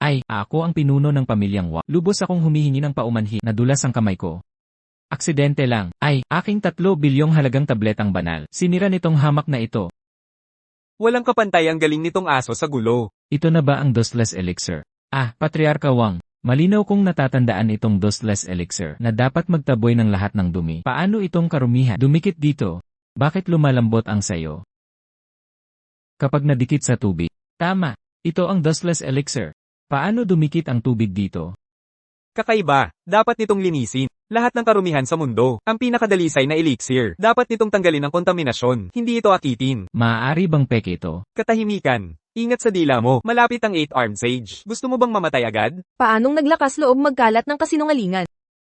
Ay, ako ang pinuno ng pamilyang Wa. Lubos akong humihingi ng paumanhi na dulas ang kamay ko. Aksidente lang. Ay, aking 3 bilyong halagang tabletang banal. Sinira nitong hamak na ito. Walang kapantay ang galing nitong aso sa gulo. Ito na ba ang Dostless Elixir? Ah, Patriarka Wang. Malinaw kong natatandaan itong Dostless Elixir na dapat magtaboy ng lahat ng dumi. Paano itong karumihan? Dumikit dito. Bakit lumalambot ang sayo? Kapag nadikit sa tubig. Tama. Ito ang Dostless Elixir. Paano dumikit ang tubig dito? Kakaiba, dapat nitong linisin. Lahat ng karumihan sa mundo, ang pinakadalisay na elixir, dapat nitong tanggalin ang kontaminasyon, hindi ito akitin. Maaari bang peke ito? Katahimikan. Ingat sa dila mo, malapit ang 8-armed sage. Gusto mo bang mamatay agad? Paanong naglakas loob magkalat ng kasinungalingan?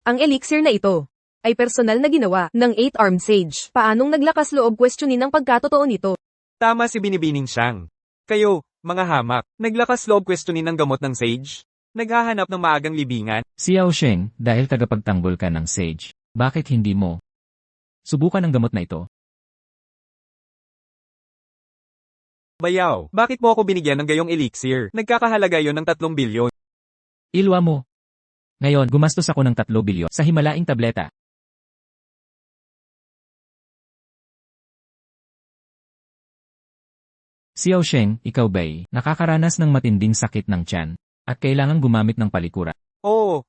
Ang elixir na ito ay personal na ginawa ng 8-armed sage. Paanong naglakas loob questionin ang pagkatotoo nito? Tama si Binibining Siyang. Kayo, mga hamak, naglakas loob questionin ng gamot ng sage? Naghahanap ng maagang libingan? Xiao Sheng, dahil tagapagtanggol ka ng sage. Bakit hindi mo? Subukan ang gamot na ito. Bayaw, bakit mo ako binigyan ng gayong elixir? Nagkakahalaga yon ng 3 bilyon. Ilwa mo. Ngayon, gumastos ako ng 3 bilyon sa himalaing tableta. Xiao Sheng, ikaw ba'y nakakaranas ng matinding sakit ng tiyan at kailangan gumamit ng palikura? Oo,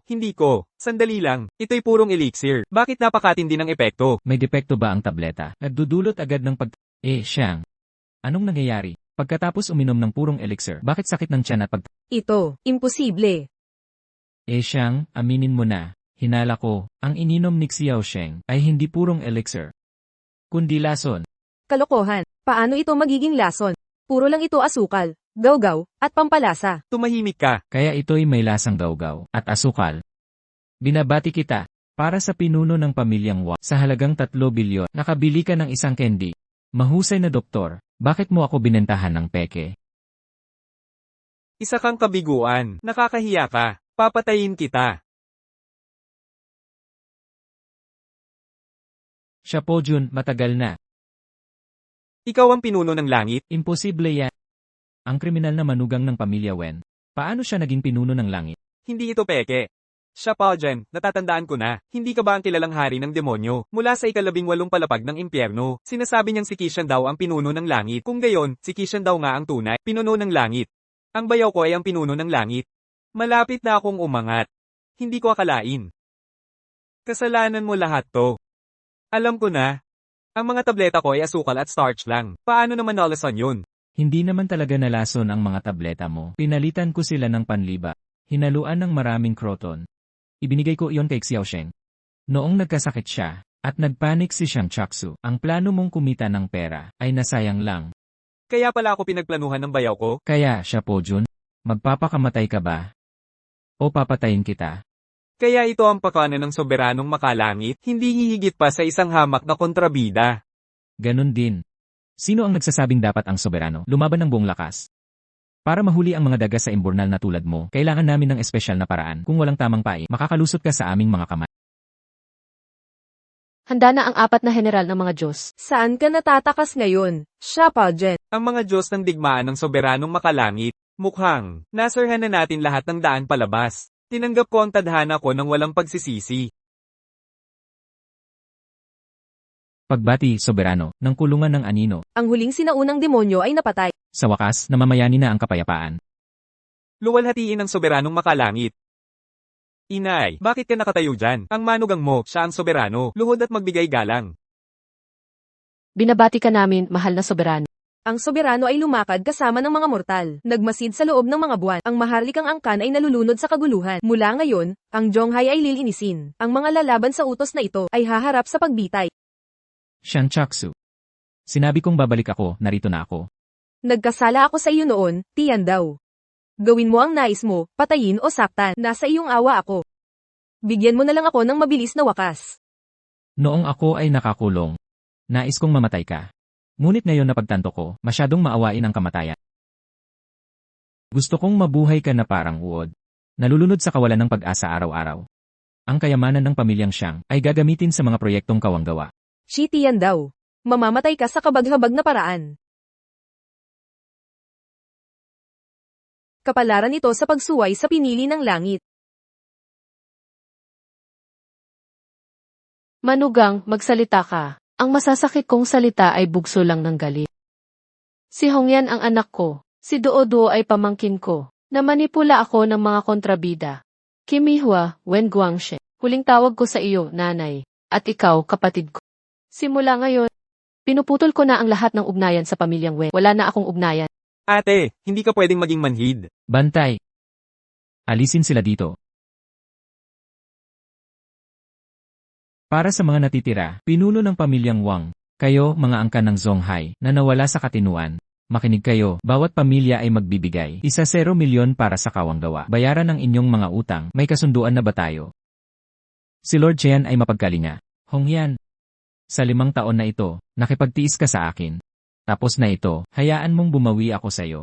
hindi ko. Sandali lang, ito'y purong elixir. Bakit napakatindi ng epekto? May depekto ba ang tableta? Nagdudulot agad ng Shang. Anong nangyayari? Pagkatapos uminom ng purong elixir, bakit sakit ng tiyan at Ito, imposible. Shang, aminin mo na. Hinala ko, ang ininom ni Xiao Sheng ay hindi purong elixir, kundi lason. Kalokohan. Paano ito magiging lason? Puro lang ito asukal, gawgaw, at pampalasa. Tumahimik ka. Kaya ito'y may lasang gawgaw at asukal. Binabati kita. Para sa pinuno ng pamilyang Wa, sa halagang 3 bilyon, nakabili ka ng isang candy. Mahusay na doktor, bakit mo ako binentahan ng peke? Isa kang kabiguan. Nakakahiya ka. Papatayin kita. Siya po Jun, matagal na. Ikaw ang pinuno ng langit? Imposible yan. Ang kriminal na manugang ng pamilya Wen. Paano siya naging pinuno ng langit? Hindi ito peke. Siya pa, Jen, natatandaan ko na. Hindi ka ba ang kilalang hari ng demonyo? Mula sa 18 palapag ng impyerno, sinasabi niyang si Kishan daw ang pinuno ng langit. Kung gayon, si Kishan daw nga ang tunay, pinuno ng langit. Ang bayaw ko ay ang pinuno ng langit. Malapit na akong umangat. Hindi ko akalain. Kasalanan mo lahat to. Alam ko na. Ang mga tableta ko ay asukal at starch lang. Paano naman nalasan yun? Hindi naman talaga nalason ang mga tableta mo. Pinalitan ko sila ng panliba. Hinaluan ng maraming croton. Ibinigay ko iyon kay Xiao Sheng. Noong nagkasakit siya, at nagpanik si Xiang Chaksu, ang plano mong kumita ng pera, ay nasayang lang. Kaya pala ako pinagplanuhan ng bayaw ko? Kaya, siya po Jun, magpapakamatay ka ba? O papatayin kita? Kaya ito ang pakanan ng soberanong makalangit, hindi hihigit pa sa isang hamak na kontrabida. Ganon din. Sino ang nagsasabing dapat ang soberano lumaban ng buong lakas? Para mahuli ang mga daga sa imburnal na tulad mo, kailangan namin ng espesyal na paraan. Kung walang tamang pai, makakalusot ka sa aming mga kamay. Handa na ang 4 na general ng mga Diyos. Saan ka natatakas ngayon? Siya pa, Jen. Ang mga Diyos ng digmaan ng soberanong makalangit, mukhang, nasarhan na natin lahat ng daan palabas. Tinanggap ko ang tadhana ko ng walang pagsisisi. Pagbati, soberano, ng kulungan ng anino. Ang huling sinaunang demonyo ay napatay. Sa wakas, namamayani na ang kapayapaan. Luwalhatiin ng soberanong makalangit. Inay, bakit ka nakatayo dyan? Ang manugang mo, siya ang soberano, luhod at magbigay galang. Binabati ka namin, mahal na soberano. Ang soberano ay lumakad kasama ng mga mortal. Nagmasid sa loob ng mga buwan. Ang maharlikang angkan ay nalulunod sa kaguluhan. Mula ngayon, ang Zhonghai ay lilinisin. Ang mga lalaban sa utos na ito ay haharap sa pagbitay. Shanchaksu. Sinabi kong babalik ako, narito na ako. Nagkasala ako sa iyo noon, Tian daw. Gawin mo ang nais mo, patayin o saktan. Nasa iyong awa ako. Bigyan mo na lang ako ng mabilis na wakas. Noong ako ay nakakulong, nais kong mamatay ka. Ngunit ngayon napagtanto ko, masyadong maawain ang kamatayan. Gusto kong mabuhay ka na parang uod. Nalulunod sa kawalan ng pag-asa araw-araw. Ang kayamanan ng pamilyang Xiang ay gagamitin sa mga proyektong kawanggawa. Shi Tian daw. Mamamatay ka sa kabaghabag na paraan. Kapalaran ito sa pagsuway sa pinili ng langit. Manugang, magsalita ka. Ang masasakit kong salita ay bugso lang ng galit. Si Hongyan ang anak ko. Si Duo ay pamangkin ko. Namanipula ako ng mga kontrabida. Kimihua, Wen Guangxie. Huling tawag ko sa iyo, nanay. At ikaw, kapatid ko. Simula ngayon, pinuputol ko na ang lahat ng ugnayan sa pamilyang Wen. Wala na akong ugnayan. Ate, hindi ka pwedeng maging manhid. Bantay! Alisin sila dito. Para sa mga natitira, pinuno ng pamilyang Wang, kayo, mga angkan ng Zhonghai, na nawala sa katinuan. Makinig kayo, bawat pamilya ay magbibigay. 1 milyon para sa kawanggawa. Bayaran ang inyong mga utang, may kasunduan na ba tayo? Si Lord Chen ay mapagkalinga. Hongyan, sa 5 taon na ito, nakipagtiis ka sa akin. Tapos na ito, hayaan mong bumawi ako sa'yo.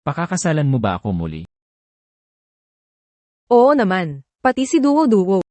Pakakasalan mo ba ako muli? Oo naman. Pati si Duo.